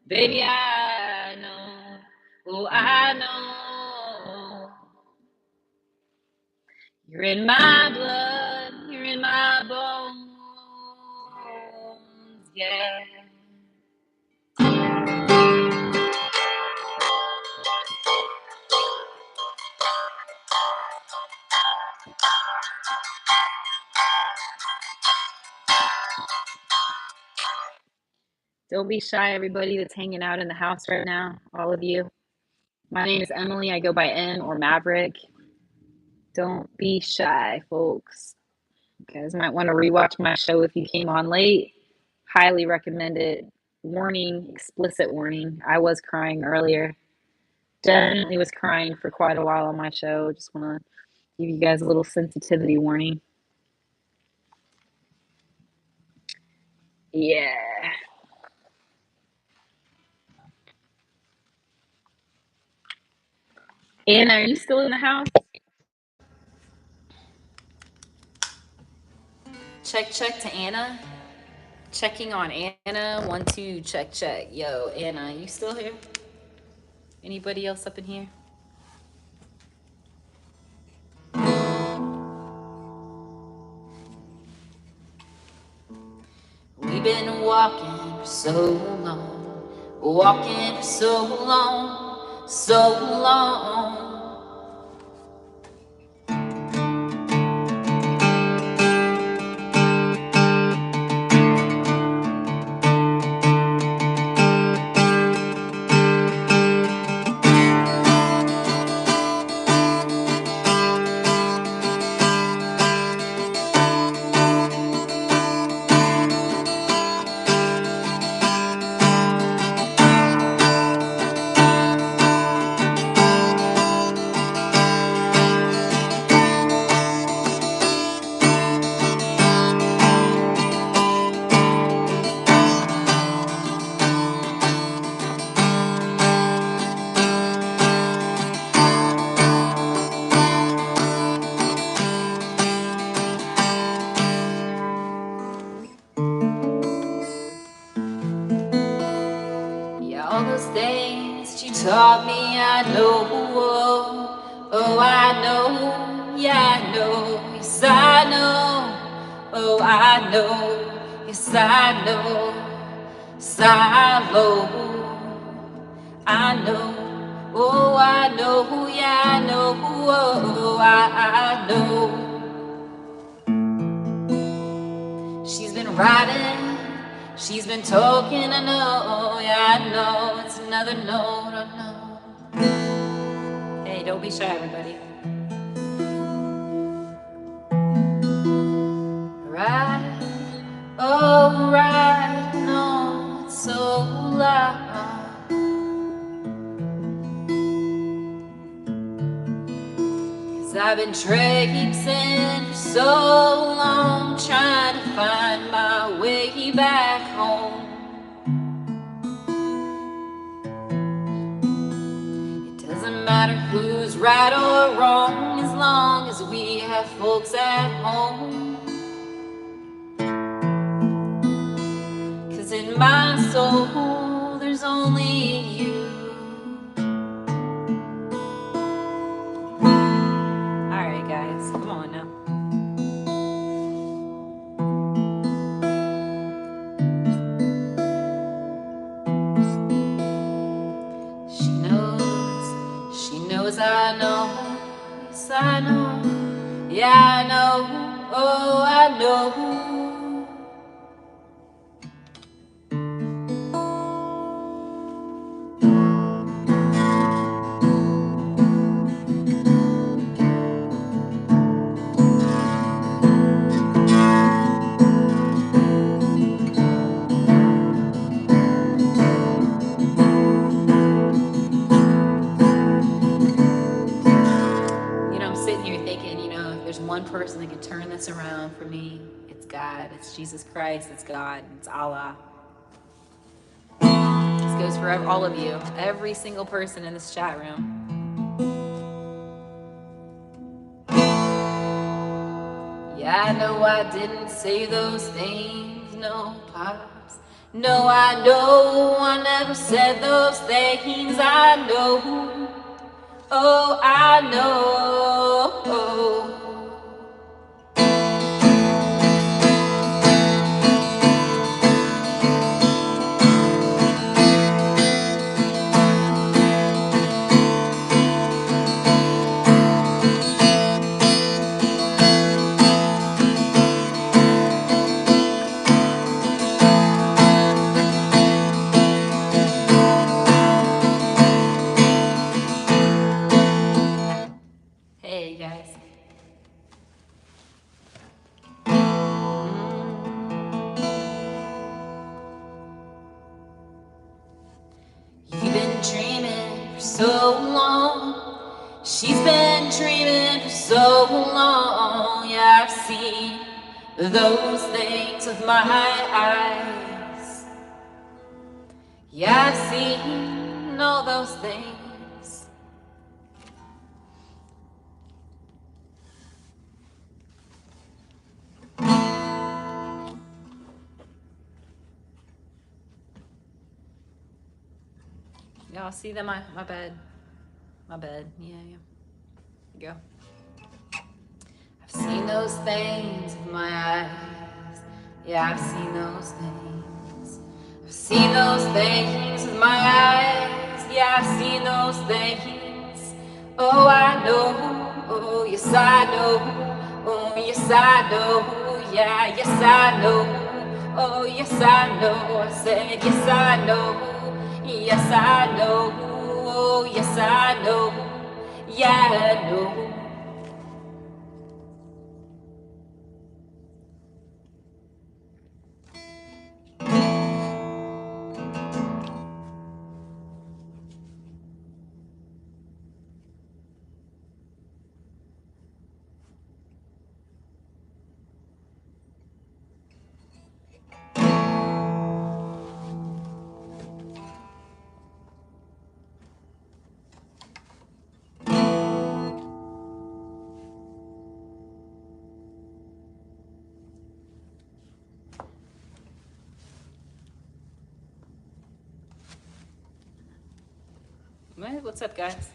Speaker 2: Baby, I know. Oh, I know. You're in my blood, you're in my bones, yeah. Don't be shy, everybody that's hanging out in the house right now, all of you. My name is Emily. I go by M or Maverick. Don't be shy, folks. You guys might want to rewatch my show if you came on late. Highly recommend it. Warning, explicit warning. I was crying earlier. Definitely was crying for quite a while on my show. Just want to give you guys a little sensitivity warning. Yeah. Anna, are you still in the house? Check, check to Anna. Checking on Anna. 1, 2, check, check. Yo, Anna, you still here? Anybody else up in here? We've been walking for so long, walking for so long, so long. know, oh, I know, yeah, I know, yes, I know, oh, I know, yes, I know, silo, I know, oh, I know, yeah, I know, oh, I know. She's been riding, she's been talking, I know, yeah, I know, it's another note, I know. Hey, don't be shy, everybody. Right, oh, right, no, it's so loud. 'Cause I've been traipsing for so long, trying to find my way back home. Doesn't matter who's right or wrong, as long as we have folks at home. 'Cause in my soul, there's only you. Alright guys, come on now. She knows I know, yes I know, yeah I know, oh I know. One person that can turn this around for me, it's God, it's Jesus Christ, it's God, it's Allah. This goes for all of you, every single person in this chat room. Yeah, I know I didn't say those things, no pops. No, I know I never said those things, I know. Oh, I know. Oh. Hey guys. You've been dreaming for so long. She's been dreaming for so long. Yeah, I've seen those things with my eyes. Yeah, I've seen all those things. Y'all see that my bed? My bed, yeah. Here you go. I've seen those things with my eyes. Yeah, I've seen those things. I've seen those things with my eyes. Yeah, I've seen those things. Oh, I know. Oh, yes, I know. Oh, yes, I know. Yeah, yes, I know. Oh, yes, I know. I said, yes, I know. Yes, I know. Oh, yes, I know. Yeah, I know. Hey, what's up, guys?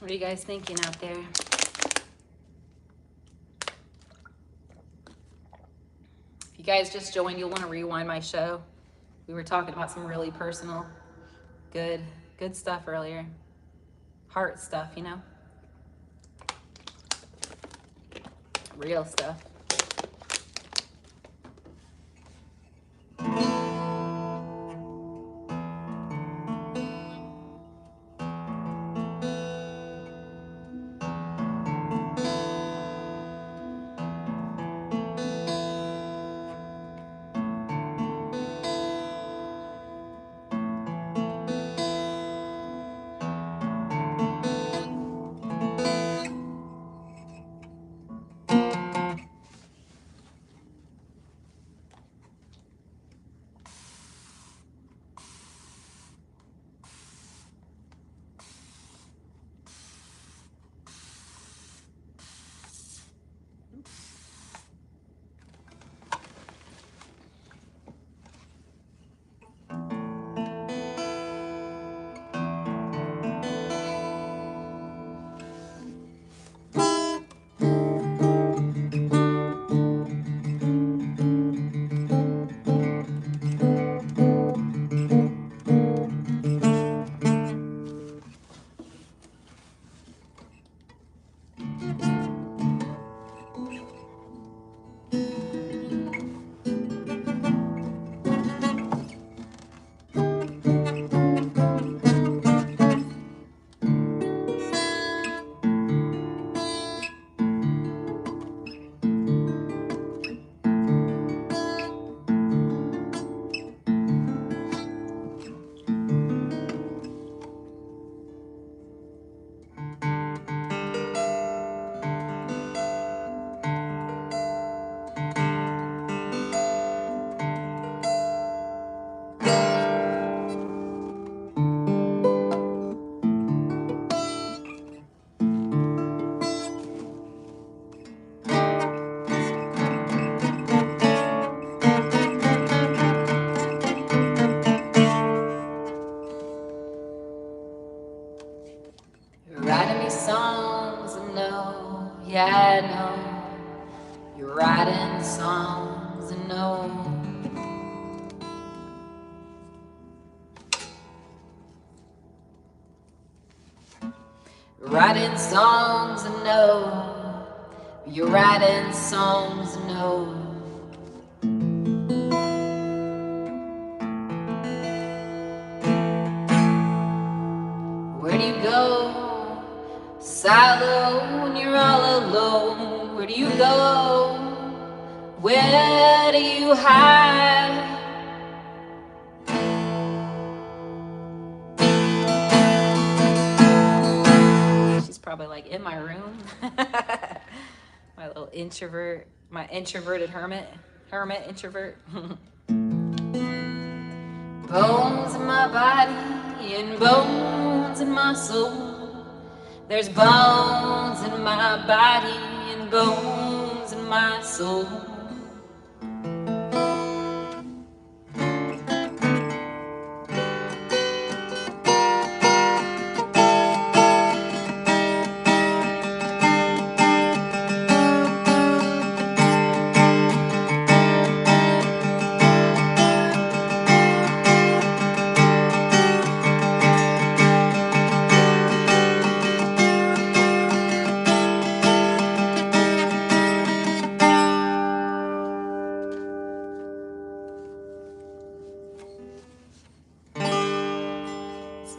Speaker 2: What are you guys thinking out there? If you guys just joined, you'll want to rewind my show. We were talking about some really personal, good stuff earlier. Heart stuff, you know? Real stuff. Writing me songs, I know, yeah, I know. You're writing songs, I know. Writing songs, I know. You're writing songs, I know. Where do you go? Silo when you're all alone. Where do you go? Where do you hide? She's probably like in my room. My little introvert, my introverted hermit introvert. Bones in my body and bones in my soul. There's bones in my body and bones in my soul.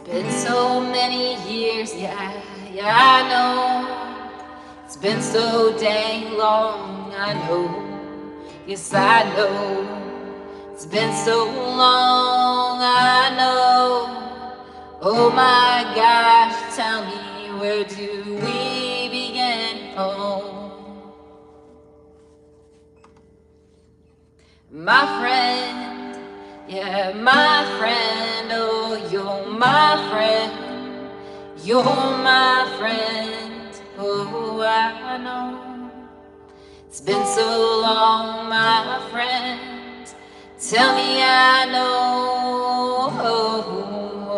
Speaker 2: Been so many years, yeah, I know. It's been so dang long, I know. Yes, I know. It's been so long, I know. Oh my gosh, tell me, where do we begin? Oh, my friend, yeah, my friend, oh, you're my friend, you're my friend, oh, I know. It's been so long, my friend, tell me I know, oh,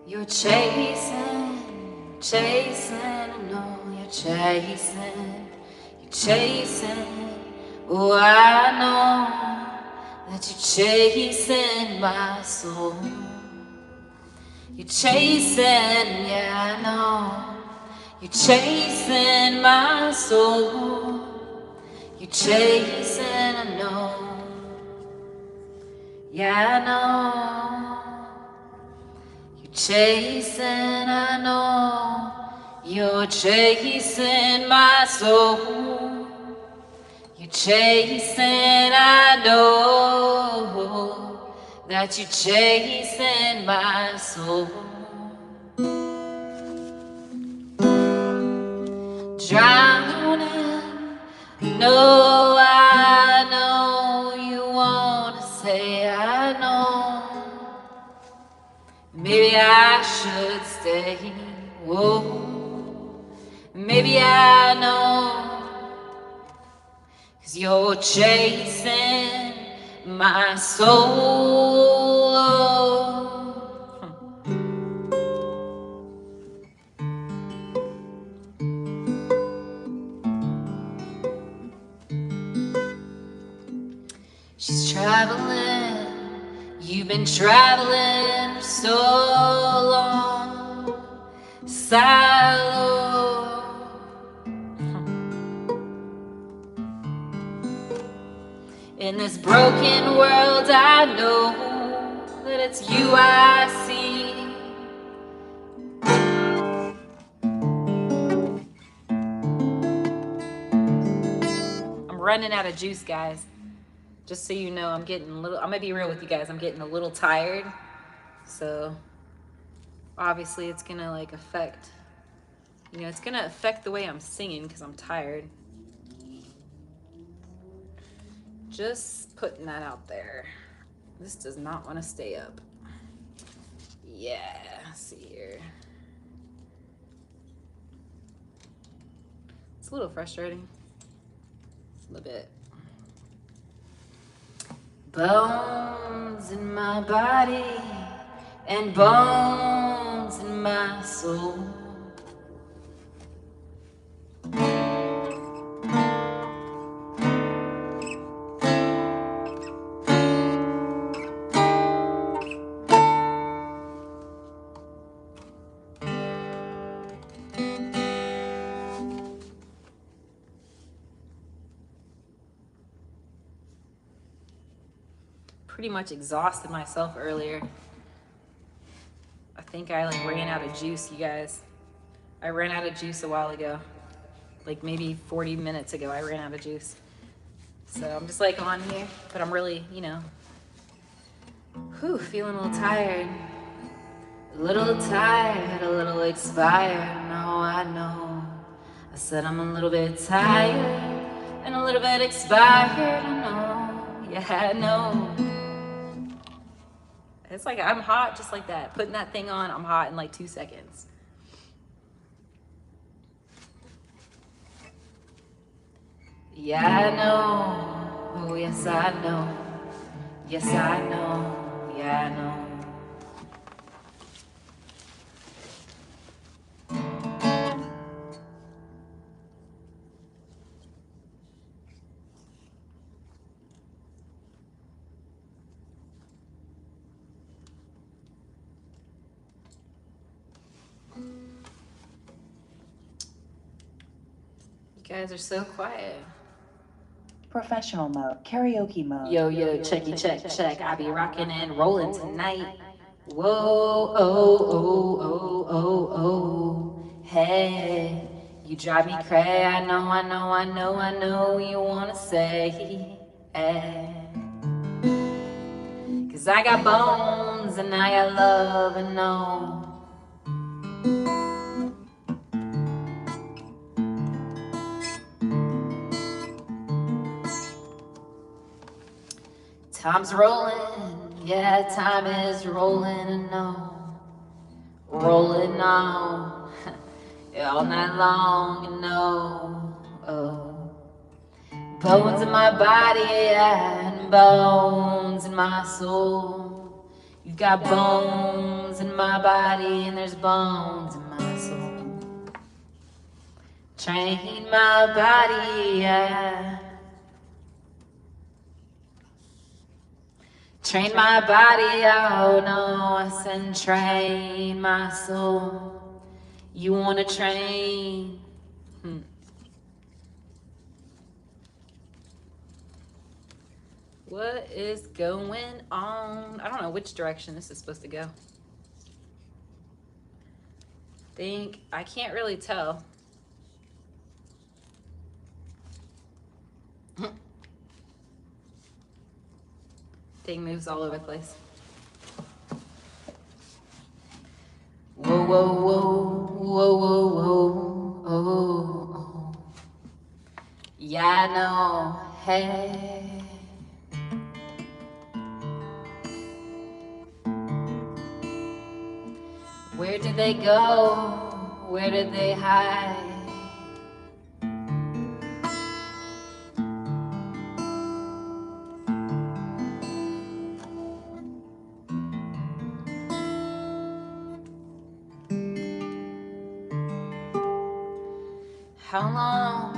Speaker 2: you're chasing, I know you're chasing, oh I know that you're chasing my soul. You're chasing, yeah I know, you're chasing my soul. You're chasing, I know, yeah I know. You're chasing, I know, you're chasing my soul. You're chasing, I know, that you're chasing my soul. Drowning, no, I know you wanna say I know. Maybe I should stay, whoa, maybe I know, 'cause you're chasing my soul. She's traveling, you've been traveling for so long, silo. In this broken world I know that it's you I see. I'm running out of juice, guys. Just so you know, I'm gonna be real with you guys, I'm getting a little tired. So obviously it's gonna like affect, you know, it's gonna affect the way I'm singing because I'm tired. Just putting that out there. This does not want to stay up. Yeah, let's see here. It's a little frustrating. It's a little bit. Bones in my body and bones in my soul. Pretty much exhausted myself earlier. I think I like ran out of juice, you guys. I ran out of juice a while ago. Like maybe 40 minutes ago I ran out of juice. So I'm just like on here, but I'm really, you know, feeling a little tired. A little tired, a little expired. No, I know. I said I'm a little bit tired and a little bit expired. I know, yeah, I know. It's like I'm hot just like that. Putting that thing on, I'm hot in like 2 seconds. Yeah, I know. Oh, yes, I know. Yes, I know. Yeah, I know. You guys are so quiet.
Speaker 3: Professional mode, karaoke mode.
Speaker 2: Yo, checky, check. I be rocking and rolling tonight. Whoa, oh, hey. You drive me crazy, I know you wanna say, hey. 'Cause I got bones and I got love and no. Time's rolling, yeah, time is rolling and no. Rolling on, all night long and no. Oh. Bones in my body and bones in my soul.
Speaker 4: You've got bones in my body and there's bones in my soul. Train my body, yeah. Train my body, oh no, I said train my soul. You wanna train? What is going on? I don't know which direction this is supposed to go. I can't really tell. Thing moves all over the place. Whoa, whoa, whoa, whoa, whoa, whoa, oh, oh. Yeah, I know, hey. Where did they go? Where did they hide? How long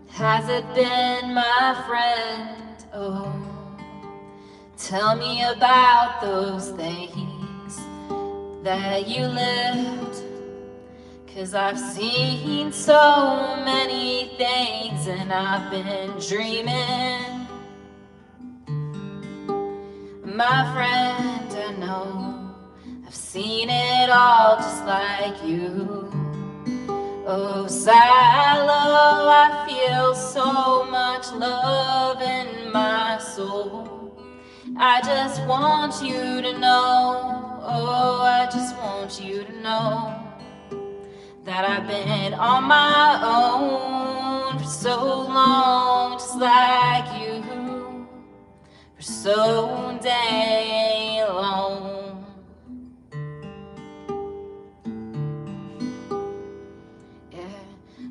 Speaker 4: has it been, my friend? Oh, tell me about those things that you lived. 'Cause I've seen so many things and I've been dreaming. My friend, I know I've seen it all just like you. Oh, Silo, I feel so much love in my soul. I just want you to know, oh, I just want you to know that I've been on my own for so long, just like you, for so dang long.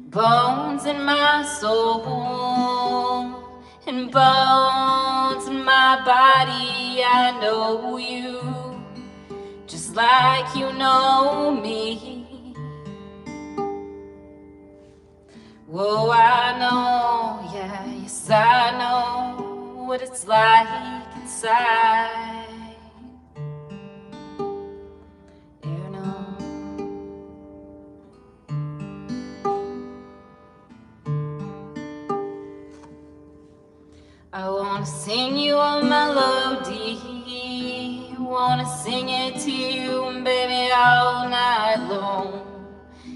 Speaker 4: Bones in my soul and bones in my body. I know you just like you know me. Whoa, I know, yeah, yes I know what it's like inside. I wanna sing you a melody, wanna sing it to you, baby, all night long.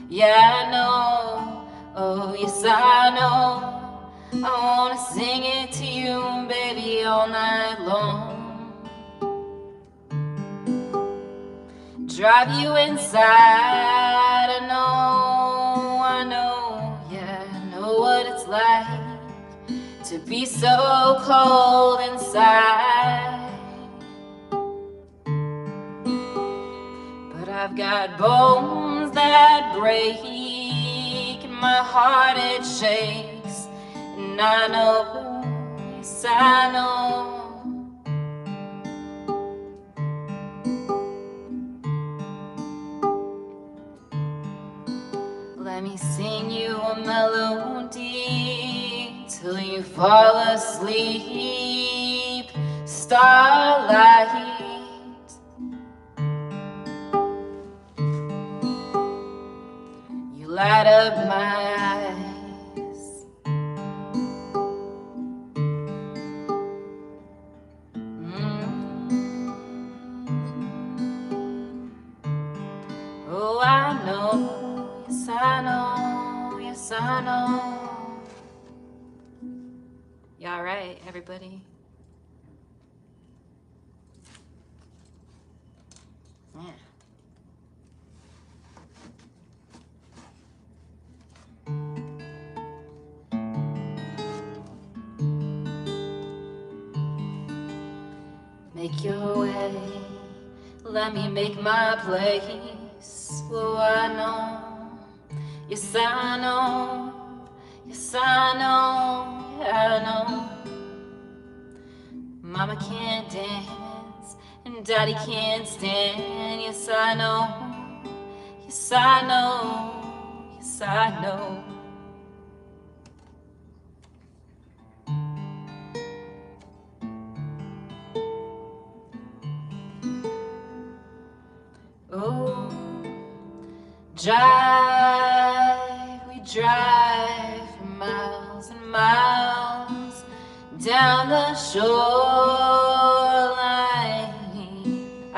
Speaker 4: Yeah, I know, oh yes I know, I wanna sing it to you, baby, all night long. Drive you inside, I know, yeah, I know what it's like to be so cold inside. But I've got bones that break and my heart it shakes. And I know, yes I know, let me sing you a melody till you fall asleep. Starlight, you light up my eyes. Oh, I know, yes I know, yes I know. You all right, everybody? Yeah. Make your way, let me make my place. Oh, I know, yes I know, yes I know, yeah, I know. Mama can't dance and Daddy can't stand. Yes, I know. Yes, I know. Yes, I know. Oh, we drive for miles and miles down the shoreline.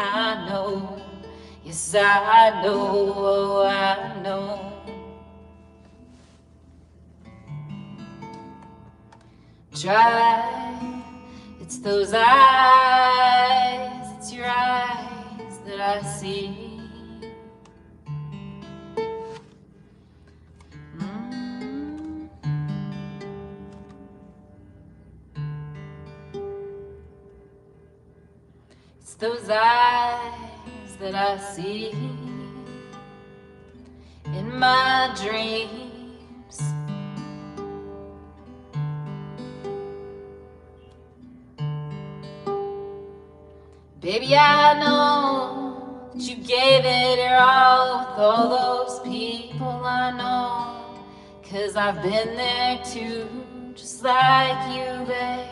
Speaker 4: I know, yes, I know, oh, I know. Drive, it's those eyes, it's your eyes that I see. It's those eyes that I see in my dreams. Baby, I know that you gave it your all with all those people I know. 'Cause I've been there too, just like you, babe.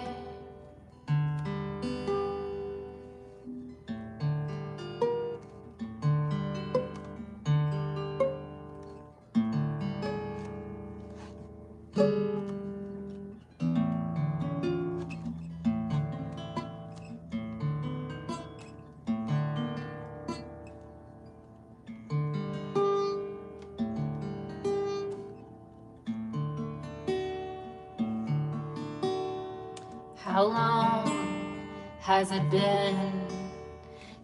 Speaker 4: How long has it been?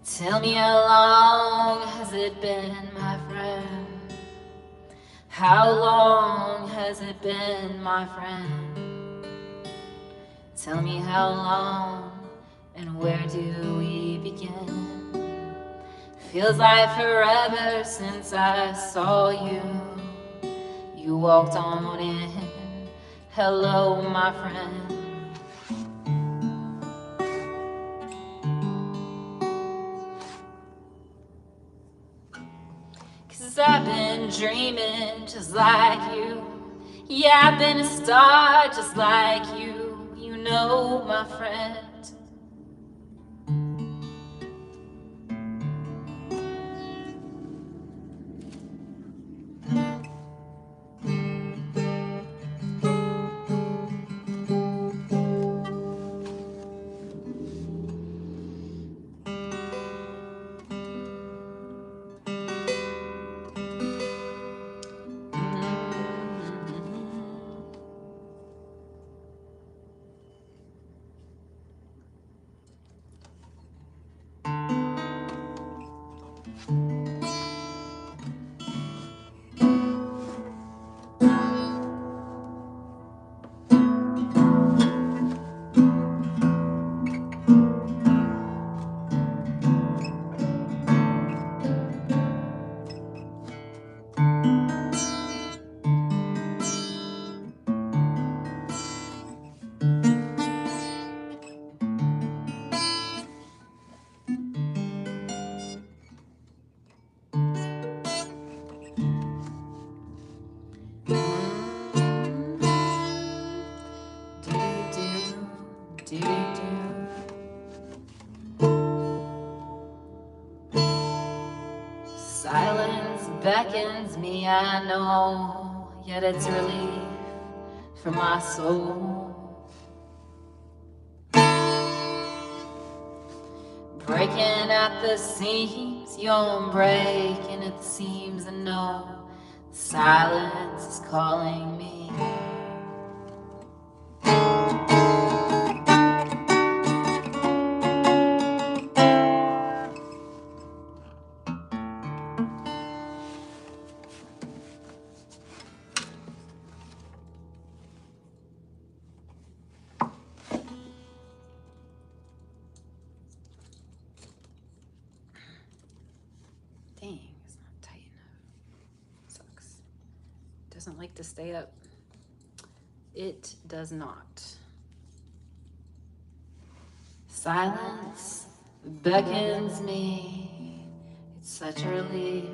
Speaker 4: Tell me how long has it been, my friend? How long has it been, my friend? Tell me how long and where do we begin? Feels like forever since I saw you. You walked on in. Hello, my friend. 'Cause I've been dreaming just like you. Yeah, I've been a star just like you. You know, my friend. Silence beckons me, I know, yet it's relief for my soul. Breaking at the seams, you're breaking at the seams, and no, silence is calling me. Dang, it's not tight enough. Sucks. Doesn't like to stay up. It does not. Silence beckons me. It's such a relief.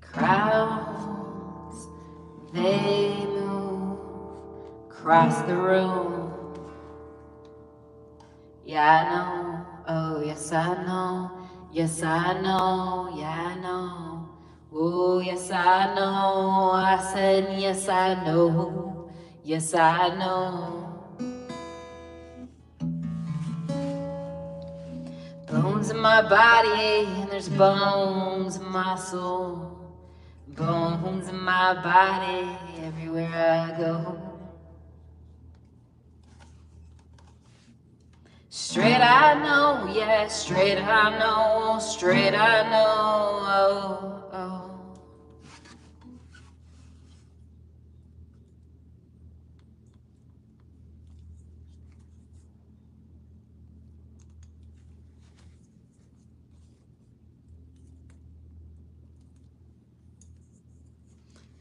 Speaker 4: Crowds, they move across the room. Yeah, I know, oh yes I know, yes I know, yeah I know. Oh yes I know, I said yes I know, yes I know. Bones in my body and there's bones in my soul. Bones in my body everywhere I go. Straight I know, yeah, straight I know, straight I know, oh, oh.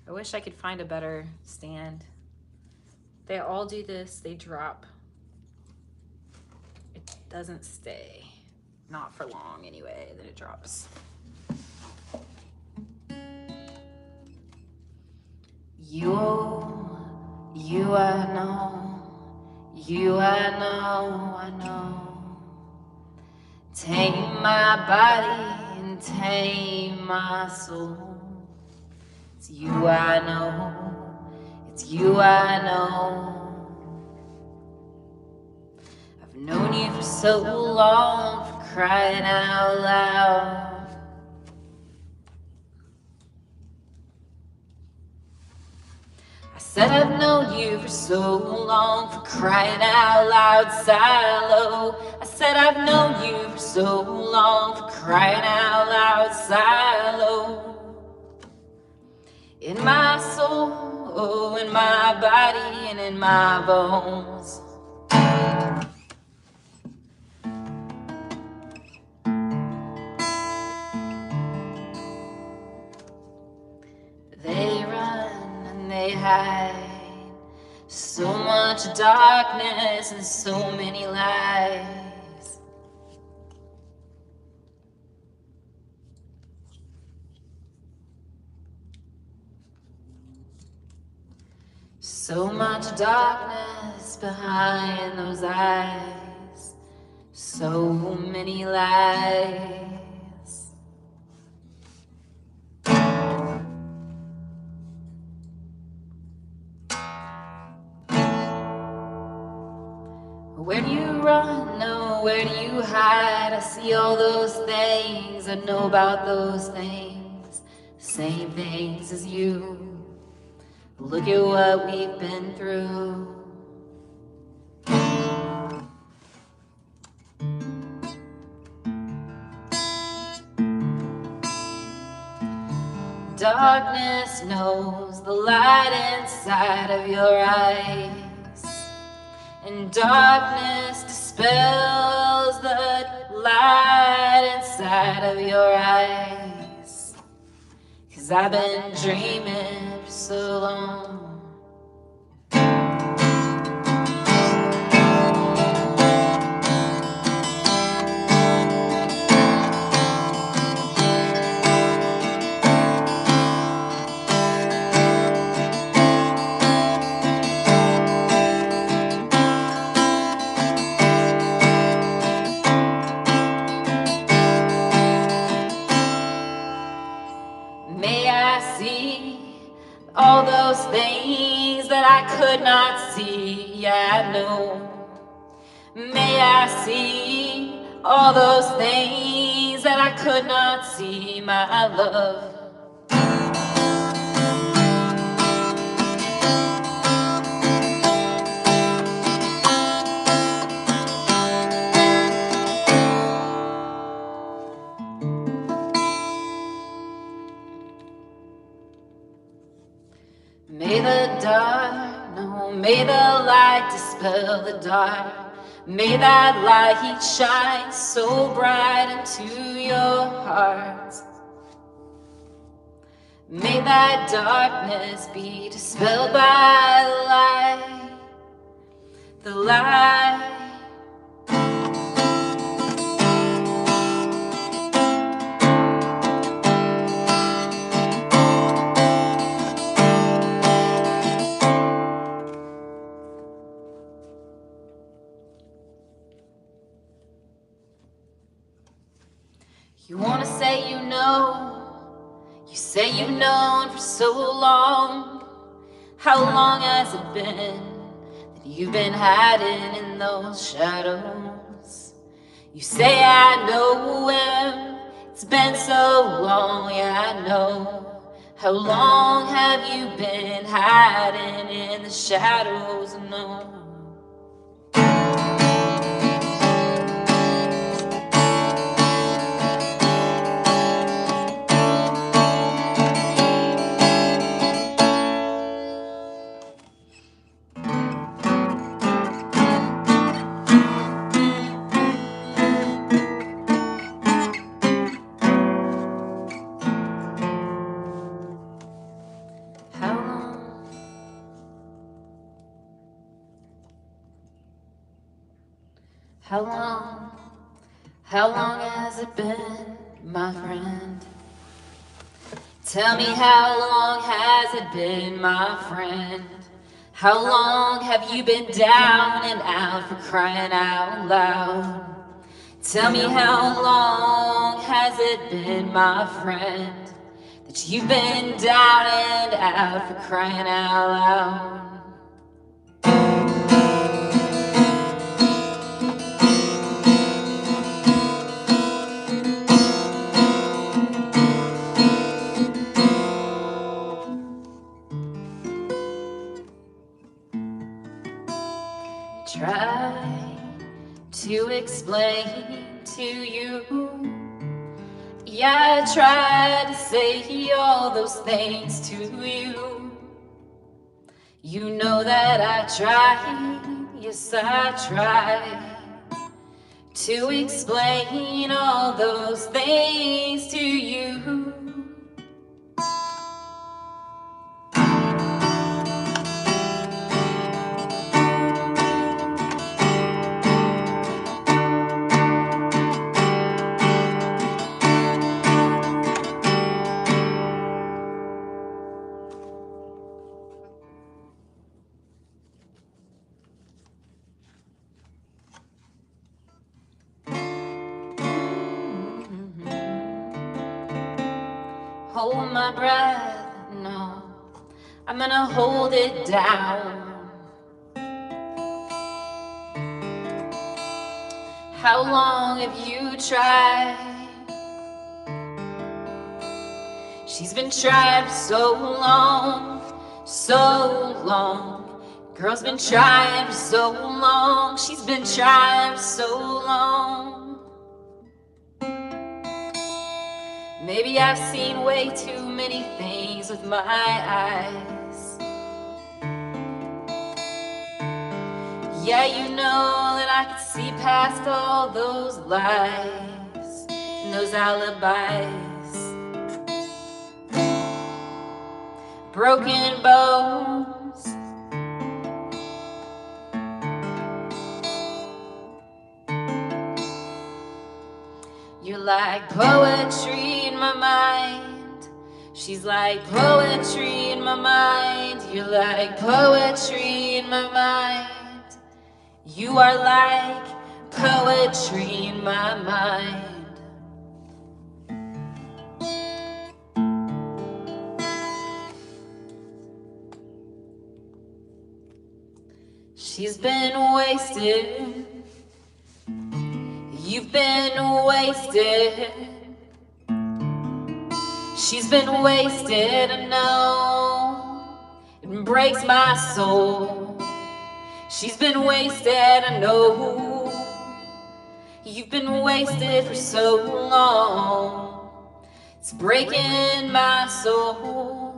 Speaker 4: I wish I could find a better stand. They all do this, they drop. It doesn't stay. Not for long anyway, then it drops. You I know, you I know, I know. Tame my body and tame my soul. It's you I know, it's you I know. I've known you for so long, for crying out loud. I said I've known you for so long, for crying out loud, silo. I said I've known you for so long, for crying out loud, silo. In my soul, oh, in my body and in my bones. They run and they hide. So much darkness and so many lies. So much darkness behind those eyes. So many lies. Where do you run? No, where do you hide? I see all those things, I know about those things. Same things as you. Look at what we've been through. Darkness knows the light inside of your eyes, and darkness dispels the light inside of your eyes. 'Cause I've been dreaming for so long. May I see all those things that I could not see, yeah, I know. May I see all those things that I could not see, my love. May the dark No, may the light dispel the dark. May that light shine so bright into your heart. May that darkness be dispelled by the light. The light. You wanna say you know, you say you've known for so long. How long has it been that you've been hiding in those shadows? You say I know him, it's been so long, yeah I know. How long have you been hiding in the shadows? No. How long has it been, my friend? Tell me, how long has it been, my friend? How long have you been down and out, for crying out loud? Tell me, how long has it been, my friend, that you've been down and out, for crying out loud? Try to explain to you. Yeah, I tried to say all those things to you. You know that I tried, yes I tried to explain all those things to you. Hold my breath, no, I'm gonna hold it down. How long have you tried? She's been trying for so long. Girl's been trying for so long. She's been trying for so long. Maybe I've seen way too many things with my eyes. Yeah, you know that I could see past all those lies and those alibis. Broken bones. You're like poetry in my mind. She's like poetry in my mind. You're like poetry in my mind. You are like poetry in my mind. She's been wasted. You've been wasted. She's been wasted, I know. It breaks my soul. She's been wasted, I know. You've been wasted for so long. It's breaking my soul.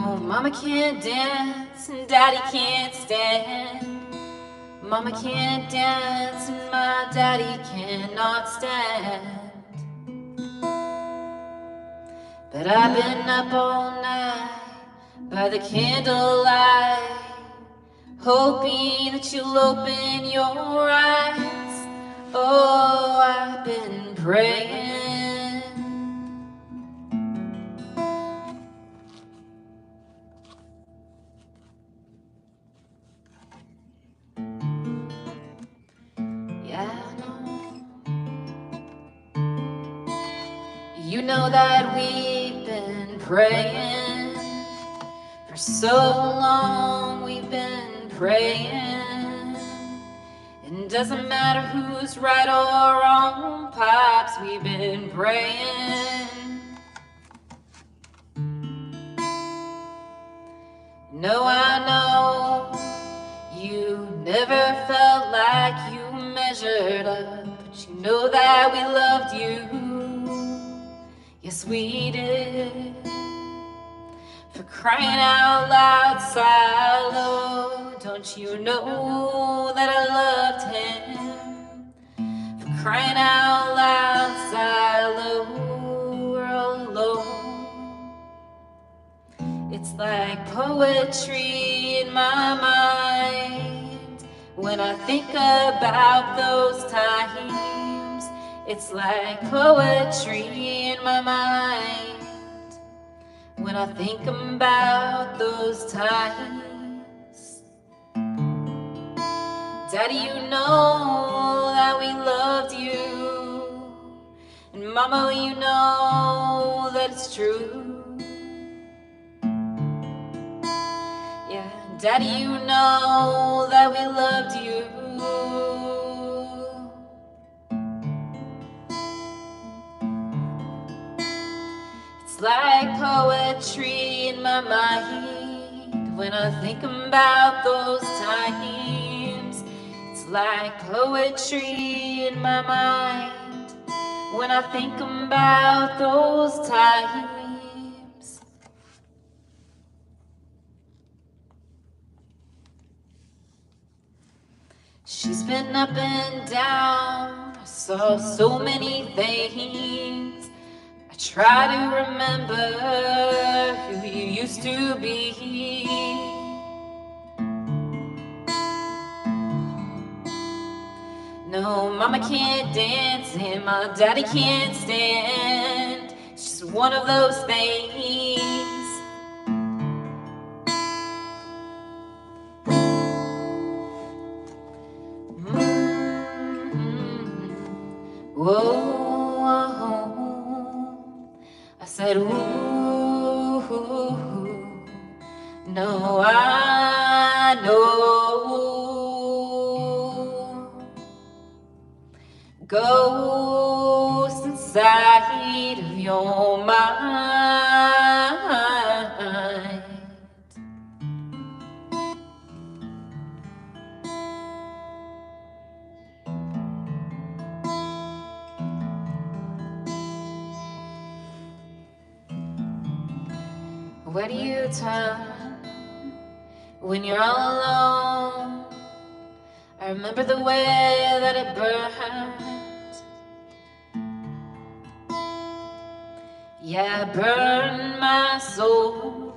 Speaker 4: No, mama can't dance and daddy can't stand. Mama can't dance and my daddy cannot stand. But I've been up all night by the candlelight, hoping that you'll open your eyes. Oh, I've been praying. Yeah, I know. You know that we've been praying for so long. We've been praying. It doesn't matter who's right or wrong, Pops, we've been praying. No, I know you never felt like you measured up, but you know that we loved you. Yes, we did. For crying out loud, Silo, don't you know that I loved him? For crying out loud, Silo, we're all alone. It's like poetry in my mind when I think about those times. It's like poetry in my mind when I think about those times. Daddy, you know that we loved you, and Mama, you know that it's true. Yeah, Daddy, you know that we loved you. It's like poetry in my mind when I think about those times. It's like poetry in my mind when I think about those times. She's been up and down, I saw so many things. I try to remember who you used to be. No, Mama can't dance and my daddy can't stand. It's just one of those things. Whoa, I said, ooh, no, I know. Ghost inside of your mind. Where do you turn when you're all alone? I remember the way that it burned. Yeah, it burned my soul.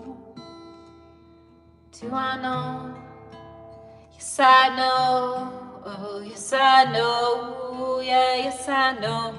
Speaker 4: Do I know? Yes, I know. Oh, yes, I know. Yeah, yes, I know.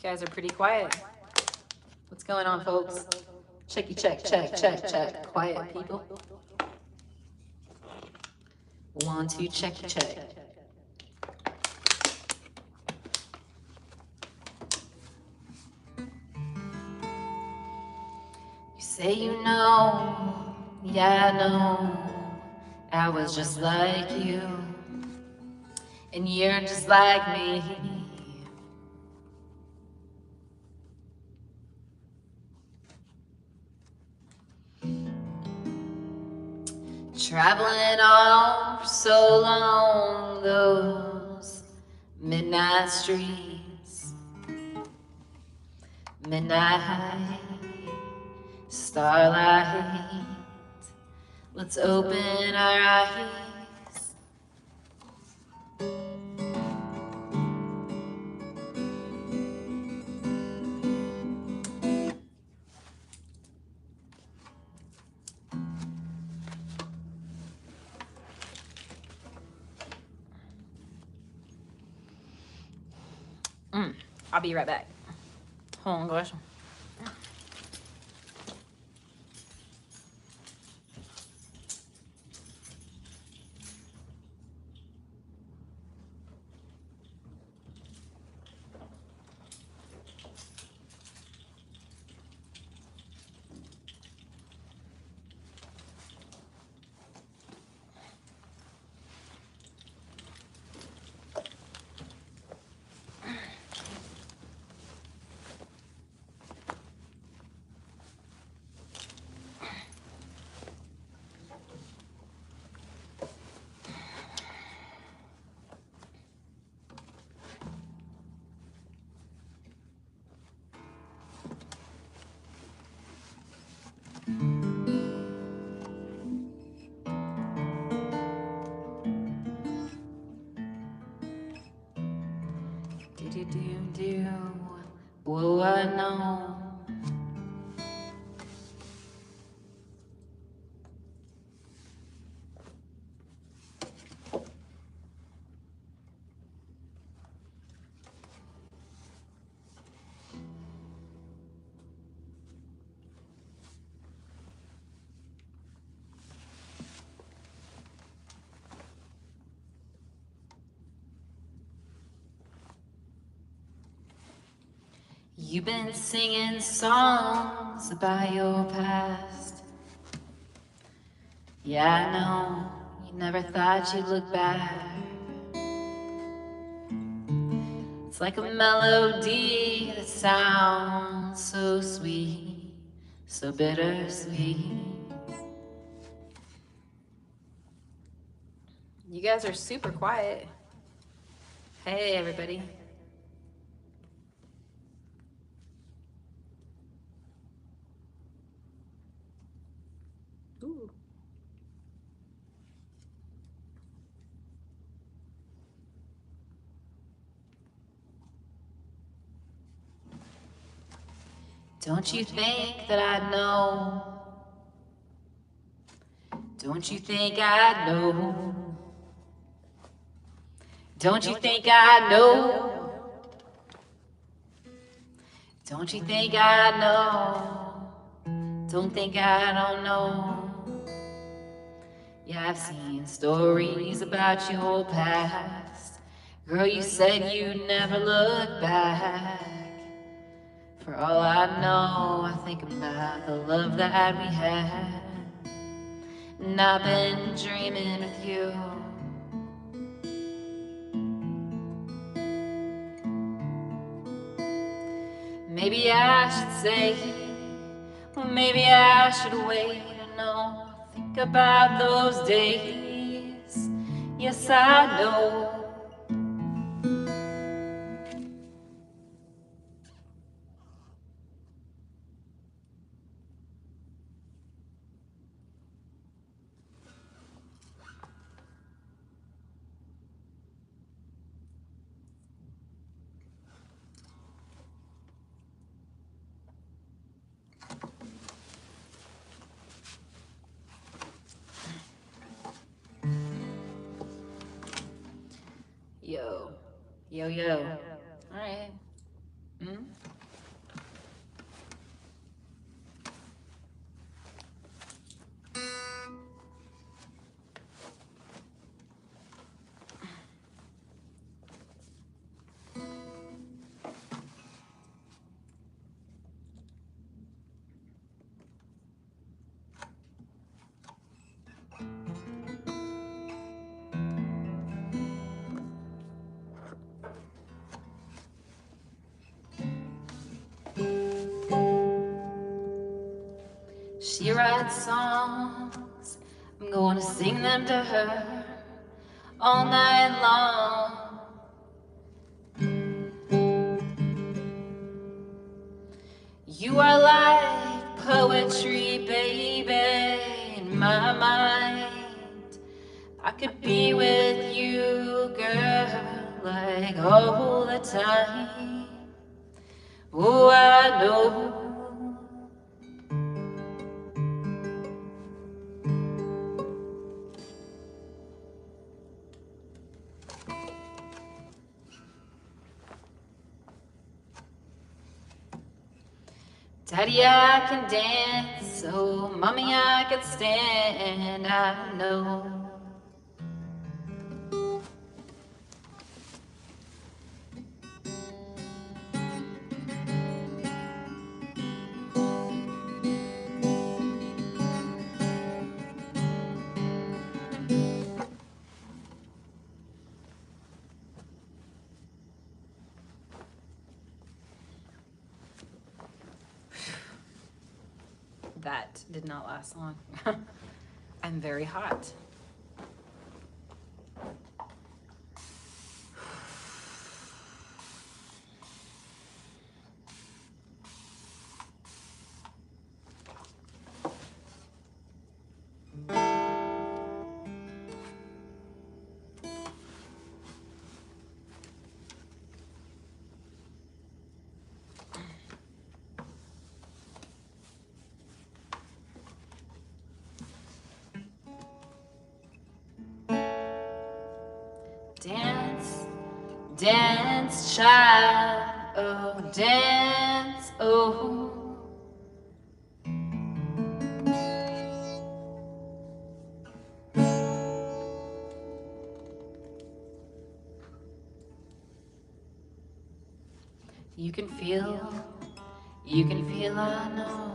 Speaker 4: You guys are pretty quiet. What's going on, folks? Checky check, check, check, check. Quiet people. 1, 2, checky check. say you know, yeah, I know, I was just like you, and you're just like me. Traveling on for so long, those midnight streets, midnight starlight. Let's open our eyes. I'll be right back. Hold on, guys. Do. Whoa, I know. You've been singing songs about your past. Yeah, I know, you never thought you'd look back. It's like a melody that sounds so sweet, so bittersweet. You guys are super quiet. Hey, everybody. Ooh. Don't you think that I know? Don't you think I know? Don't you think I know? Don't you think I know? Don't think I don't know. Yeah, I've seen stories about your whole past. Girl, you said you'd never look back. For all I know, I think about the love that we had. And I've been dreaming with you. Maybe I should say, or maybe I should wait and know. Think about those days. Yes, I know. Yo, yo, yo. All right. She writes songs, I'm gonna sing them to her all night long. You are like poetry, baby, in my mind. I could be with you, girl, like all the time. Oh, I know. Daddy, I can dance, oh, mommy, I can stand, I know. That did not last long. I'm very hot. Dance, dance, child, oh, dance, oh. You can feel, I know.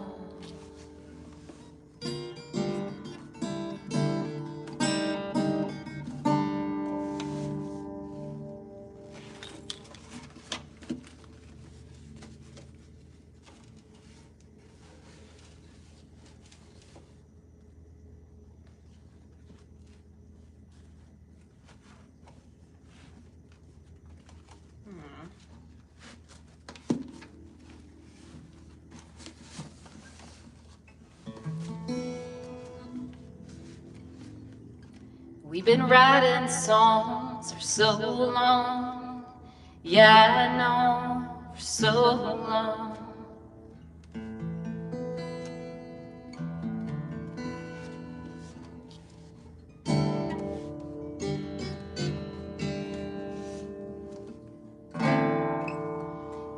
Speaker 4: We've been writing songs for so long. Yeah, I know, for so long.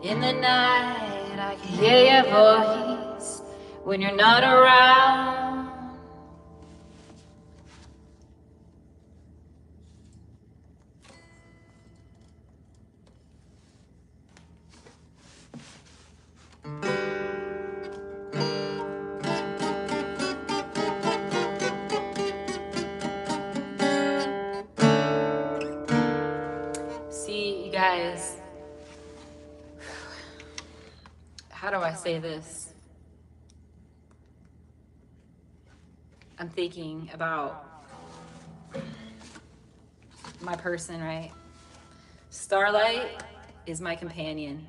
Speaker 4: In the night, I can hear your voice when you're not around. See, you guys, how do I say this? I'm thinking about my person, right? Starlight is my companion.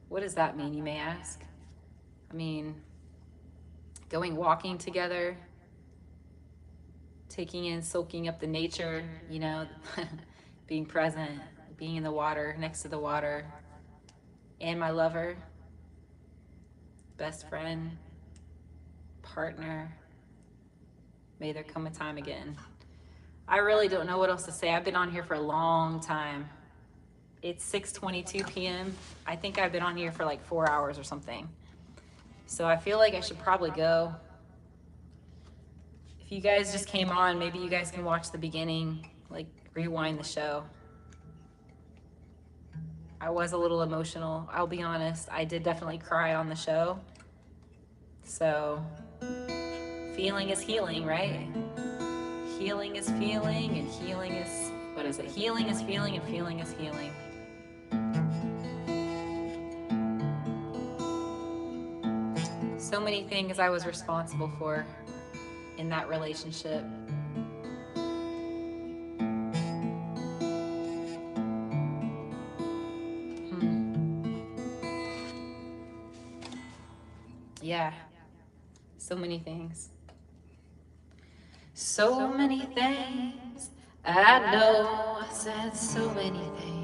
Speaker 4: What does that mean, you may ask? I mean, going walking together, taking in, soaking up the nature, you know, being present, being in the water, next to the water, and my lover, best friend, partner. May there come a time again. I really don't know what else to say. I've been on here for a long time. It's 6:22 p.m. I think I've been on here for like 4 hours or something. So I feel like I should probably go. If you guys just came on, maybe you guys can watch the beginning, like rewind the show. I was a little emotional, I'll be honest. I did definitely cry on the show. So, feeling is healing, right? Healing is feeling, and healing is, what is it? Healing is feeling, and feeling is healing. So many things I was responsible for in that relationship. Yeah, so many things. So many things. I know I said so many things.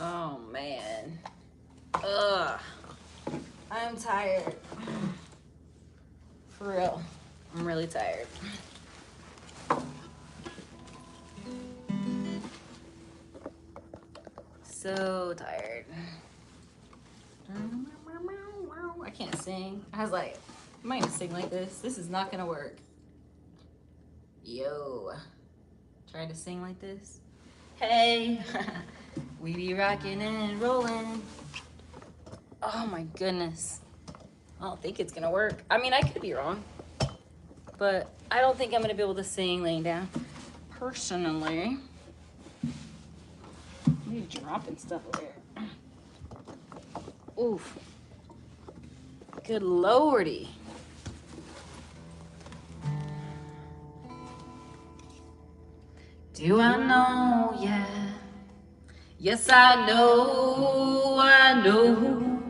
Speaker 4: Oh man. Ugh. I'm tired. For real. I'm really tired. So tired. I can't sing. I was like, I'm not gonna sing like this. This is not gonna work. Yo. Try to sing like this. Hey. We be rocking and rolling. Oh my goodness. I don't think it's gonna work. I mean, I could be wrong, but I don't think I'm gonna be able to sing laying down. Personally. You're dropping stuff over here. Oof. Good lordy. Do I know? Yeah. Yes, I know. I know.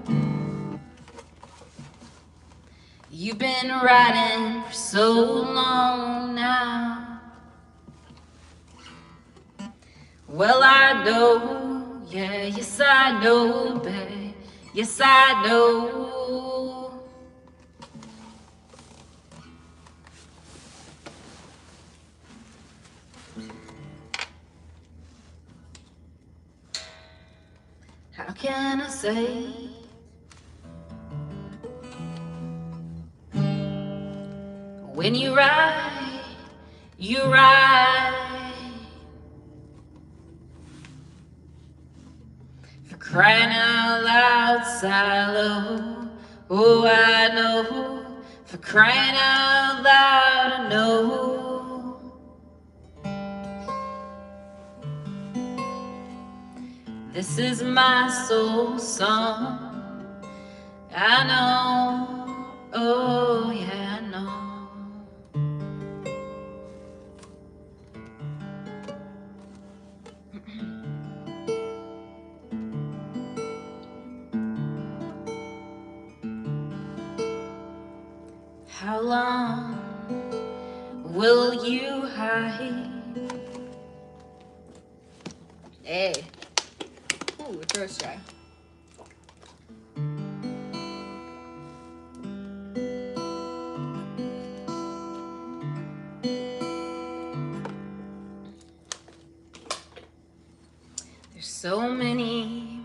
Speaker 4: You've been riding for so long now. Well, I know, yeah, yes, I know, babe. Yes, I know. How can I say? When you ride, you ride. For crying out loud, Silo. Oh, I know. For crying out loud, I know. This is my soul song. I know. Oh, yeah, I know. How long will you hide? Hey. Ooh, throat's dry. There's so many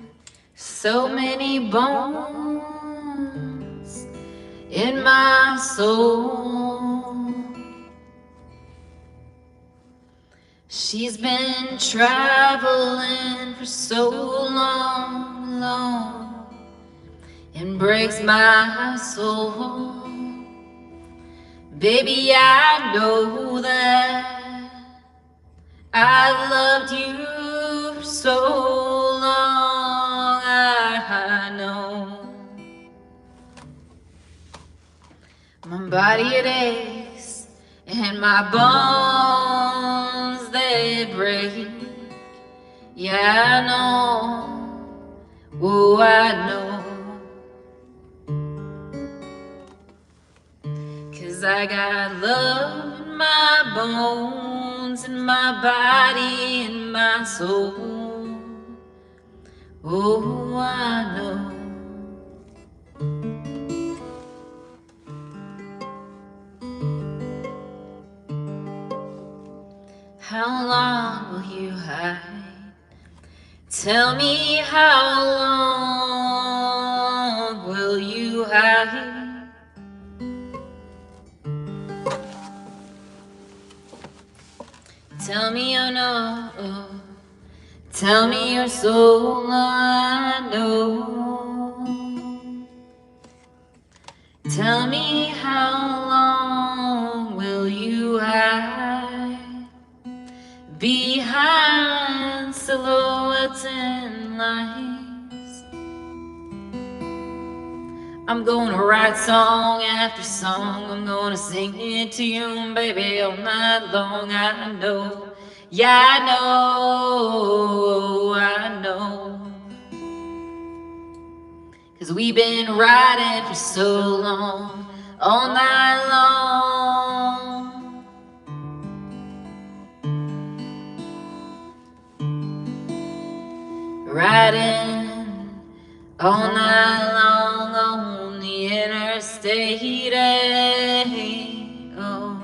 Speaker 4: bones in my soul. She's been traveling for so long, long, and breaks my soul. Baby, I know that I've loved you for so long. I know my body it aches and my bones they break. Yeah, I know. Oh, I know. I got love in my bones, in my body, in my soul. Oh, I know. How long will you hide? Tell me, how long will you hide? Tell me you know. Tell me you're so I know. Tell me, how long will you hide behind silhouettes and lights? I'm gonna write song after song, I'm gonna sing it to you, baby, all night long. I know, yeah, I know, 'cause we've been riding for so long, all night long. Riding all night long on the interstate. Oh,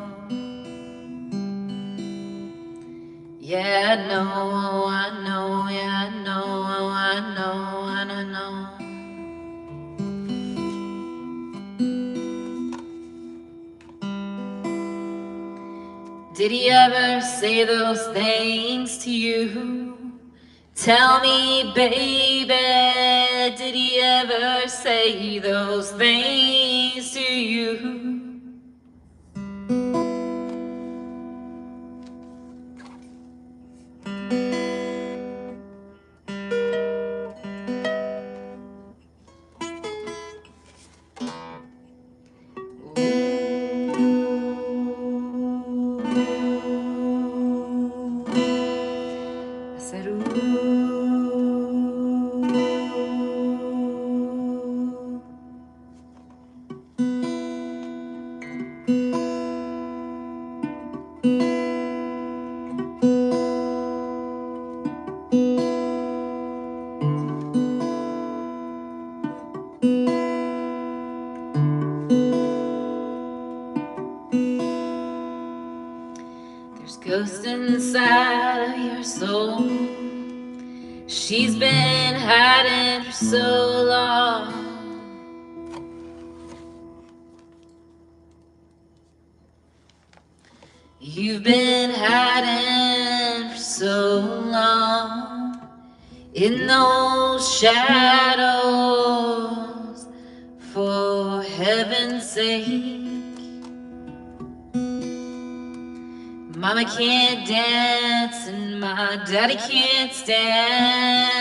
Speaker 4: yeah, I know, yeah, I know, I know. Did he ever say those things to you? Tell me, baby, did he ever say those things to you? I said, ooh. There's ghosts inside of your soul. She's been hiding for so long. You've been hiding for so long in those shadows, for heaven's sake. Mama can't dance and my daddy can't stand.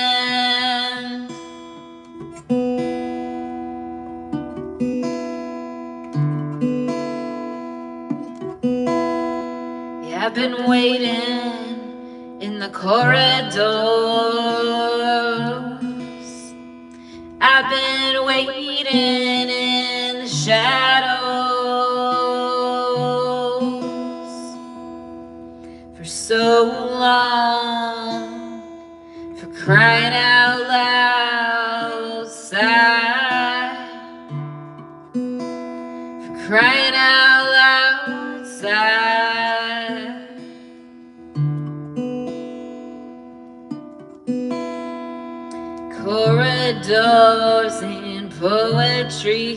Speaker 4: Yeah, I've been waiting in the corridors. I've been waiting in the shadows for so long, for crying out loud, sigh, for crying out loud, sigh. Corridors and poetry.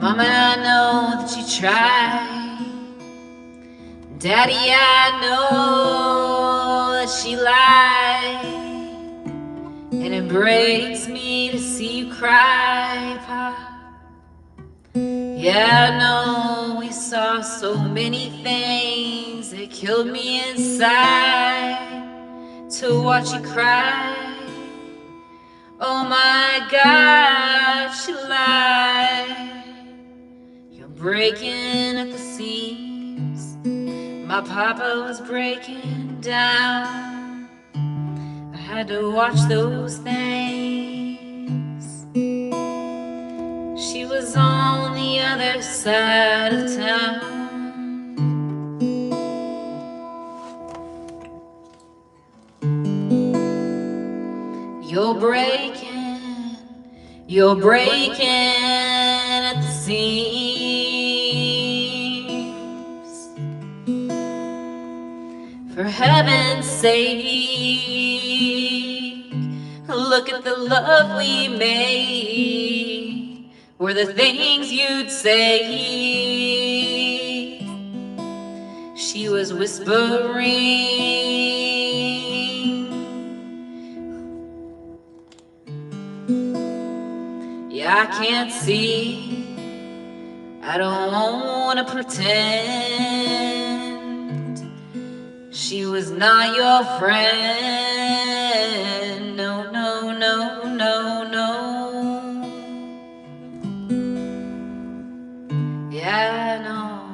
Speaker 4: Mama, I know that you tried. Daddy, I know that she lied. And it breaks me to see you cry, Pop. Yeah, I know we saw so many things that killed me inside to watch you cry. Oh my God, she lied. breaking at the seams. My papa was breaking down. I had to watch those things. She was on the other side of town. You're breaking at the seams. For heaven's sake, look at the love we made. Were the things you'd say. She was whispering. Yeah, I can't see. I don't wanna pretend. She was not your friend. No, no, no, no, no. Yeah, I know.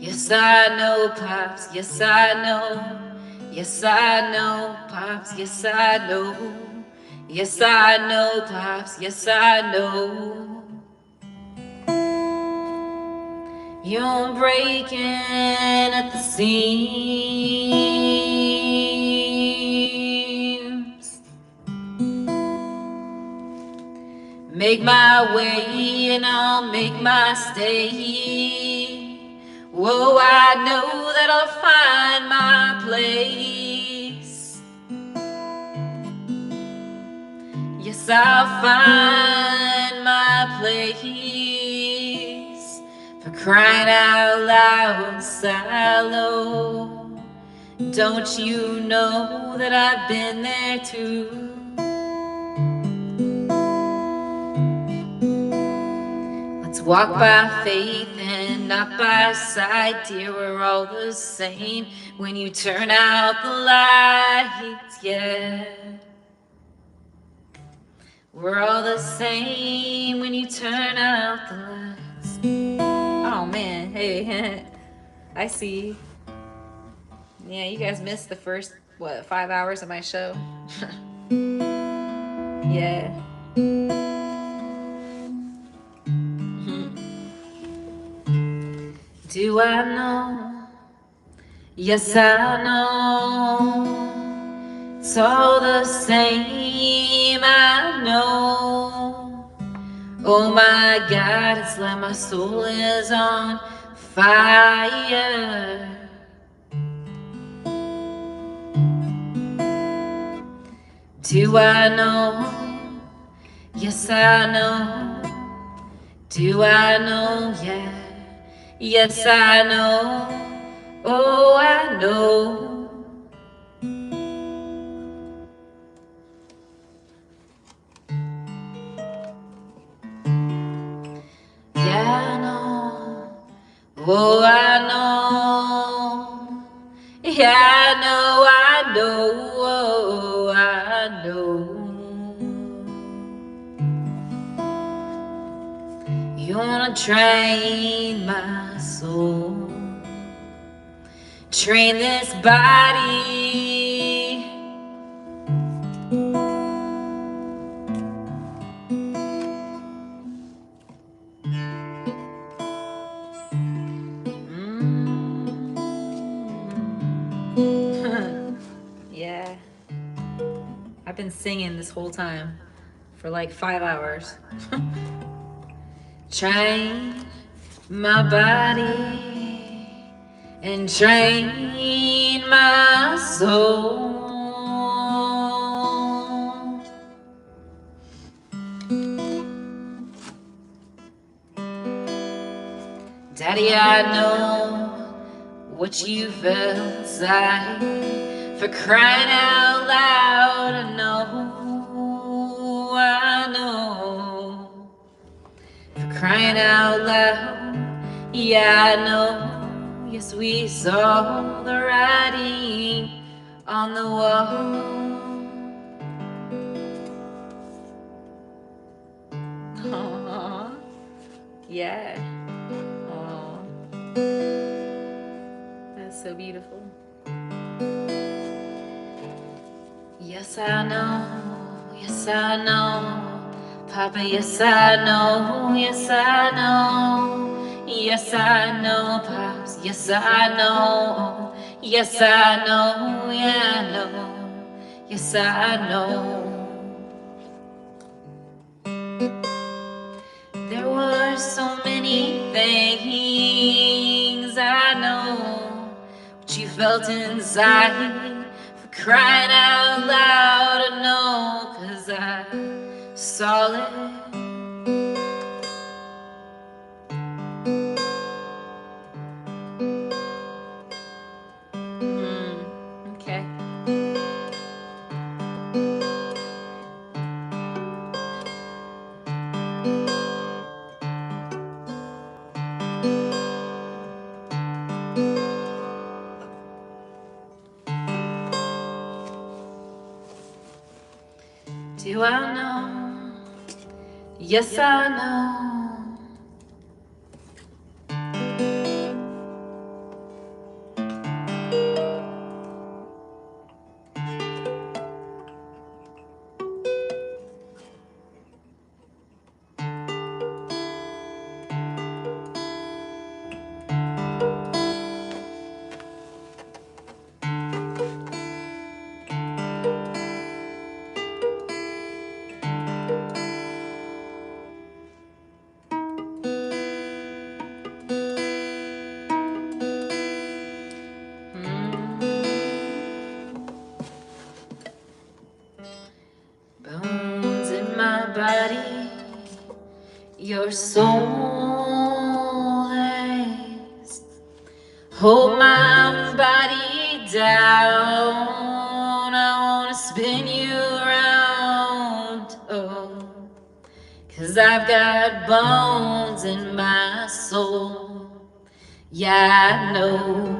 Speaker 4: Yes, I know, Pops. Yes, I know. Yes, I know, Pops. Yes, I know. Yes, I know, Pops. Yes, I know. You're breaking at the seams. Make my way and I'll make my stay. Whoa, I know that I'll find my place. Yes, I'll find my place. For crying out loud, Silo. Don't you know that I've been there too? Let's walk by faith and not by sight, dear. We're all the same when you turn out the lights, yeah. We're all the same when you turn out the lights. Oh man, hey, I see. Yeah, you guys missed the first, 5 hours of my show? Yeah. Do I know? Yes, I know. It's all the same, I know. Oh my God, it's like my soul is on fire. Do I know? Yes, I know. Do I know? Yeah. Yes, I know. Oh, I know. Yeah, I know. Oh, I know. Yeah, I know, I know. Oh, I know. You wanna train my soul, train this body. Yeah, I've been singing this whole time for like 5 hours. Train my body and train my soul. Daddy, I know what you felt inside. For crying out loud, I know, I know. For crying out loud, yeah, I know. Yes, we saw the writing on the wall. Aww. Yeah. so beautiful. Yes, I know, yes, I know, Papa, yes, I know, yes, I know, yes, I know, Pops, yes, I know, yes, I know, yeah, I know, yes, I know. There were so many things I know, what you felt inside, for crying out loud, I know, 'cause I saw it. Okay. Do I know? Yes, I know. Bones in my body, your soul is. Hold my body down, I wanna spin you around, oh, 'cause I've got bones in my soul. Yeah, I know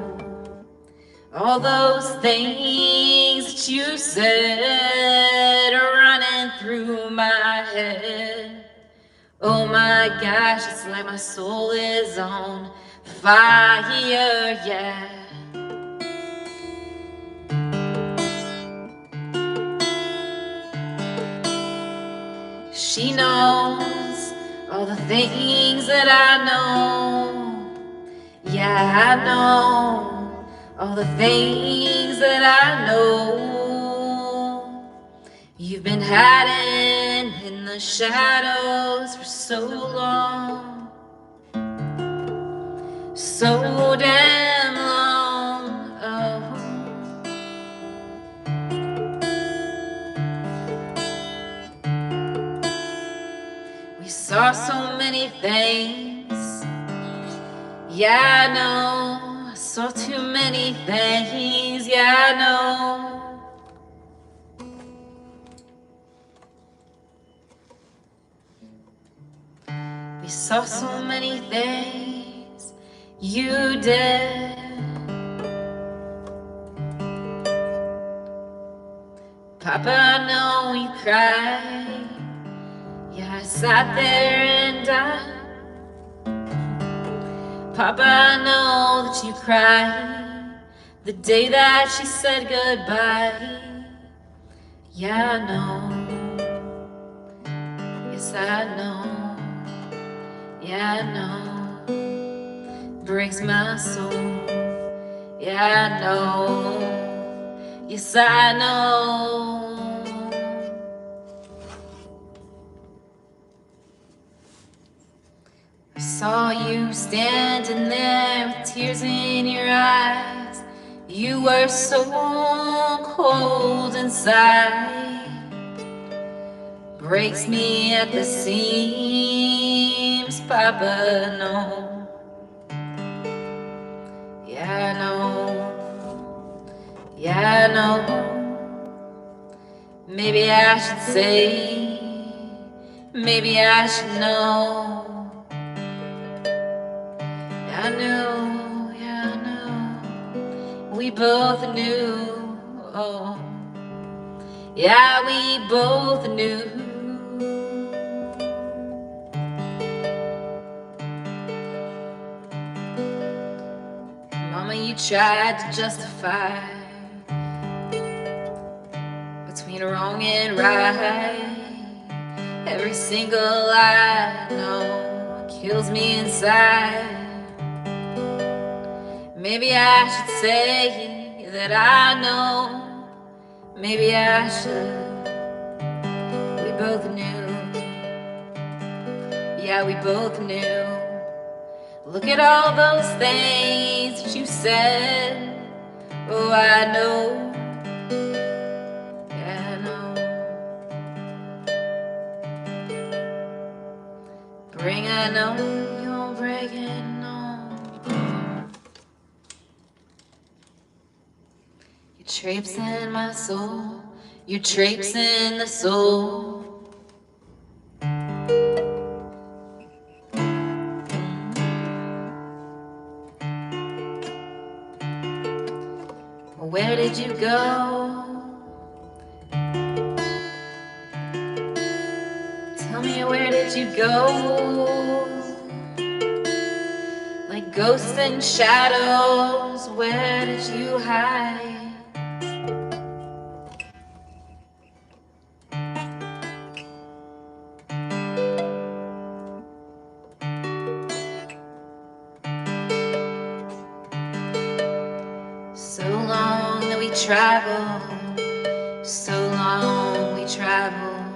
Speaker 4: all those things that you said are running through my head. Oh my gosh, it's like my soul is on fire, yeah. She knows all the things that I know. Yeah, I know all the things that I know. You've been hiding in the shadows for so long, so damn long. Oh. We saw so many things. Yeah, I know. I saw too many things. Yeah, I know. We saw so many things. You did. Papa, I know you cried. Yeah, I sat there and Papa, I know that you cried the day that she said goodbye. Yeah, I know. Yes, I know. Yeah, I know. Breaks my soul. Yeah, I know. Yes, I know. I saw you standing there with tears in your eyes. You were so cold inside. Breaks me at the seams, Papa, no. Yeah, I know. Yeah, I know. Maybe I should say, maybe I should know. I knew, yeah, I knew. We both knew, oh. Yeah, we both knew. Mama, you tried to justify between wrong and right. Every single lie I know kills me inside. Maybe I should say that I know. Maybe I should. We both knew. Yeah, we both knew. Look at all those things that you said. Oh, I know. Yeah, I know. Bring I know, you won't break it, no. You're traipsing my soul. You're traipsing the soul. Where did you go? Tell me, where did you go? Like ghosts and shadows, where did you hide? So long that we traveled, so long we traveled,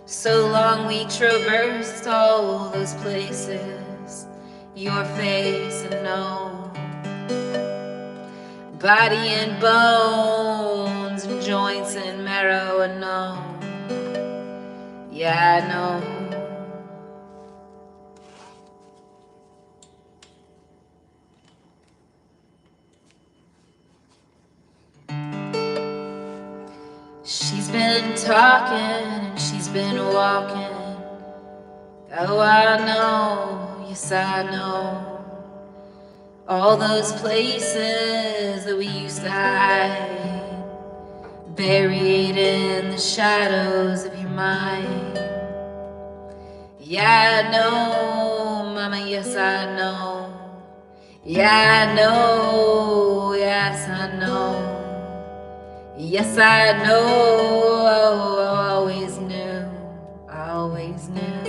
Speaker 4: so long we traversed all those places, your face and no, body and bones and joints and marrow and no, yeah I know. She's been talking and she's been walking. Oh, I know, yes I know. All those places that we used to hide, buried in the shadows of your mind. Yeah, I know, mama, yes I know. Yeah, I know, yes I know. Yes, I know, I always knew, I always knew.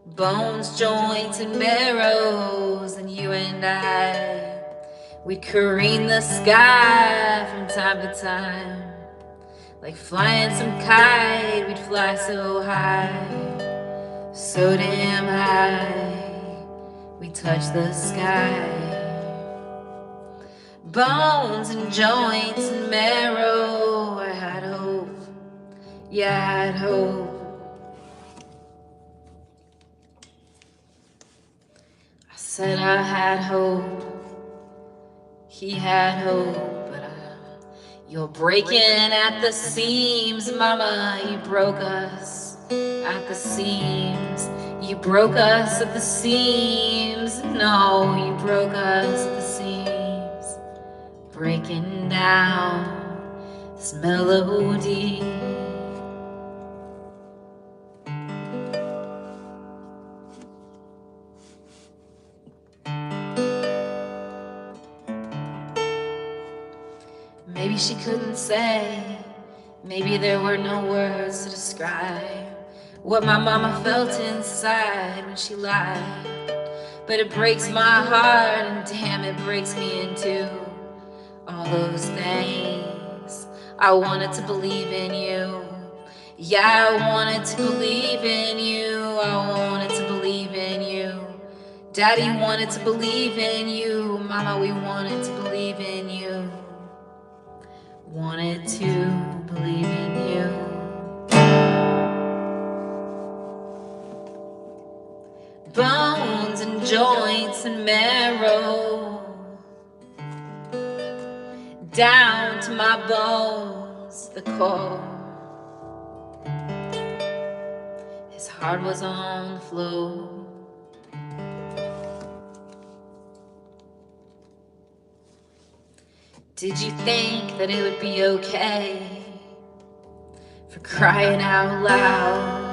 Speaker 4: Bones, joints, and marrows, and you and I, we'd careen the sky from time to time. Like flying some kite, we'd fly so high, so damn high, we touch the sky. Bones and joints and marrow, I had hope, yeah I had hope. I said I had hope, he had hope, but you're breaking at the seams, mama, you broke us at the seams. You broke us at the seams, no, you broke us at the seams. Breaking down this melody. Maybe she couldn't say, maybe there were no words to describe what my mama felt inside when she lied. But it breaks my heart, and damn, it breaks me in two. All those things I wanted to believe in you. Yeah, I wanted to believe in you. I wanted to believe in you. Daddy wanted to believe in you. Mama, we wanted to believe in you. Wanted to believe in you. Bones and joints and marrow, down to my bones, the core. His heart was on the floor. Did you think that it would be okay for crying out loud?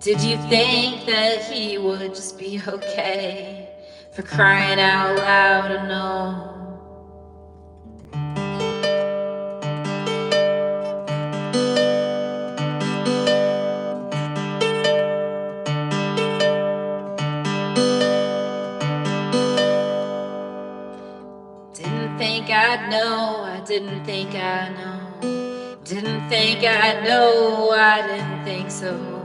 Speaker 4: Did you think that he would just be okay for crying out loud, I know. Didn't think I'd know, I didn't think I know. Didn't think I'd know, I didn't think so.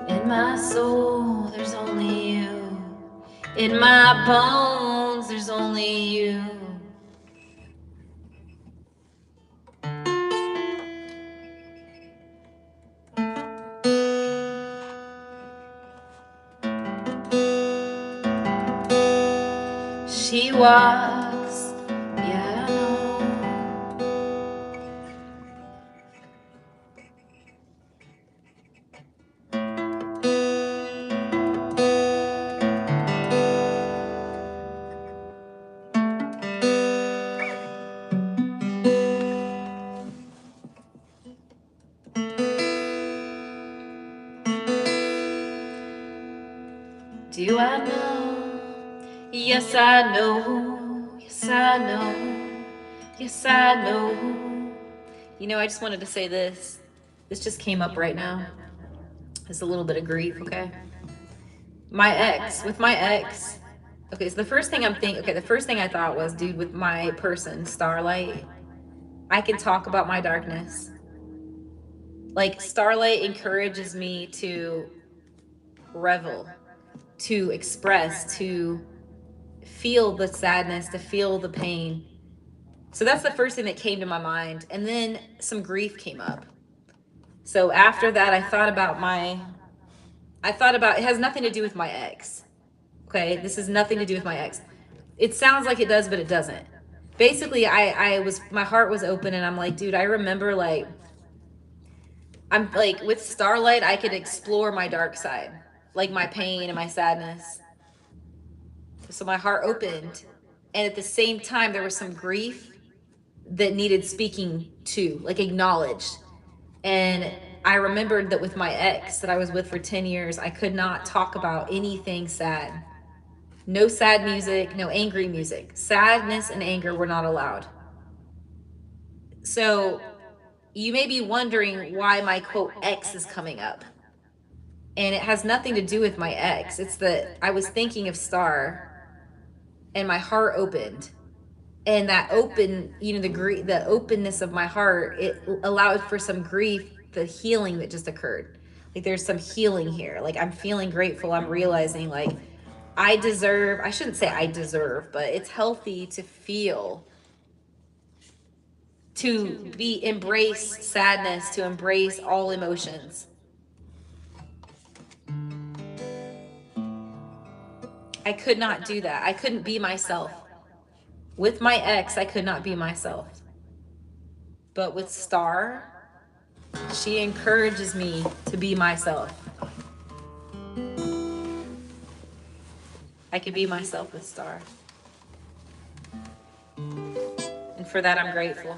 Speaker 4: In my soul, there's only you. In my bones, there's only you. She walks, yeah, I know. Do I know? Yes, I know. Yes, I know. Yes, I know. You know, I just wanted to say this. This just came up right now. It's a little bit of grief, okay? With my ex. Okay, so the first thing the first thing I thought was, dude, with my person, Starlight, I can talk about my darkness. Like, Starlight encourages me to revel, to express, to feel the sadness, to feel the pain. So that's the first thing that came to my mind. And then some grief came up. So after that, I thought about it has nothing to do with my ex. Okay, this has nothing to do with my ex. It sounds like it does, but it doesn't. Basically, my heart was open, and I'm like, dude, I remember, like, I'm like, with Starlight, I could explore my dark side, like my pain and my sadness. So my heart opened, and at the same time, there was some grief that needed speaking to, like, acknowledged. And I remembered that with my ex that I was with for 10 years, I could not talk about anything sad. No sad music, no angry music. Sadness and anger were not allowed. So you may be wondering why my quote ex is coming up. And it has nothing to do with my ex. It's that I was thinking of Star and my heart opened. And that the openness of my heart, it allowed for some grief, the healing that just occurred. Like, there's some healing here. Like, I'm feeling grateful. I'm realizing, like, I shouldn't say I deserve, but it's healthy to feel, to embrace sadness, to embrace all emotions. I could not do that. I couldn't be myself. With my ex, I could not be myself. But with Star, she encourages me to be myself. I could be myself with Star. And for that, I'm grateful.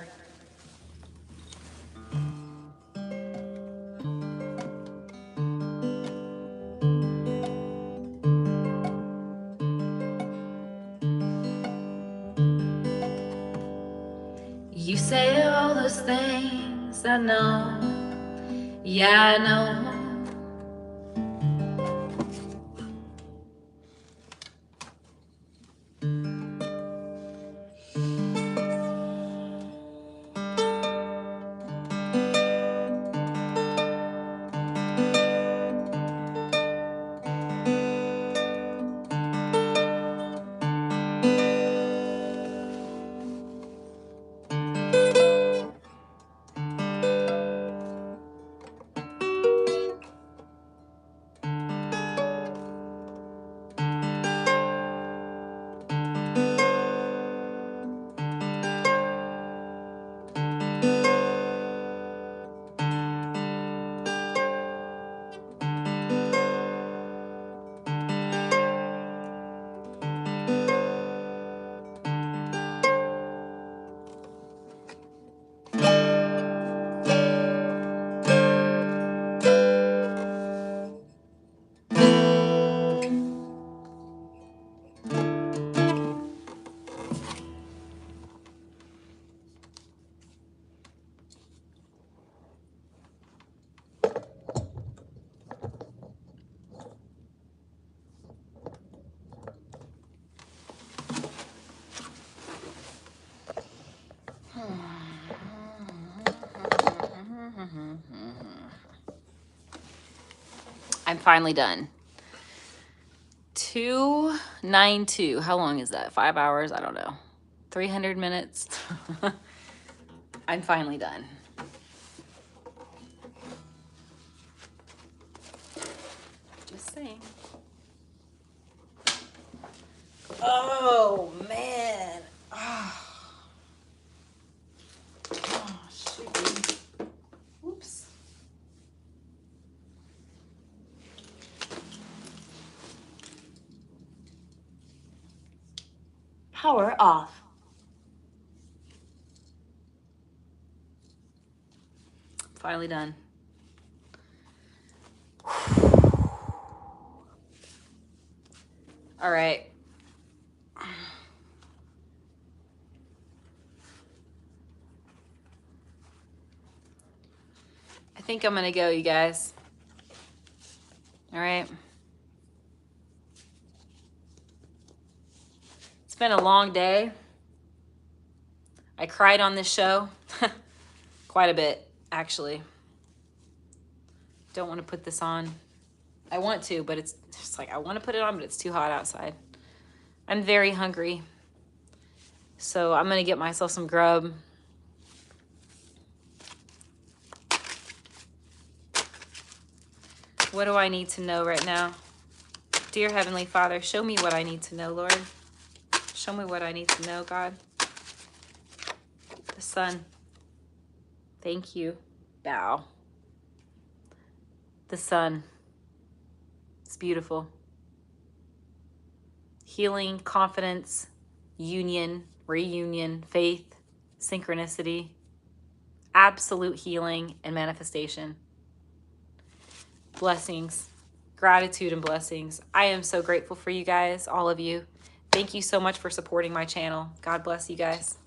Speaker 4: You say all those things, I know. Yeah, I know. I'm finally done. 292. How long is that? 5 hours? I don't know. 300 minutes. I'm finally done. Just saying. Oh, man. Oh, shoot. Oops.
Speaker 3: Power off.
Speaker 4: Finally done. All right. I think I'm gonna go, you guys. All right. It's been a long day. I cried on this show. Quite a bit, actually. Don't want to put this on. I want to, but it's just like I want to put it on, but it's too hot outside. I'm very hungry. So I'm gonna get myself some grub. What do I need to know right now? Dear Heavenly Father, show me what I need to know, Lord. Show me what I need to know, God. The sun. Thank you. Bow. The sun. It's beautiful. Healing, confidence, union, reunion, faith, synchronicity, absolute healing and manifestation. Blessings, gratitude and blessings. I am so grateful for you guys, all of you. Thank you so much for supporting my channel. God bless you guys.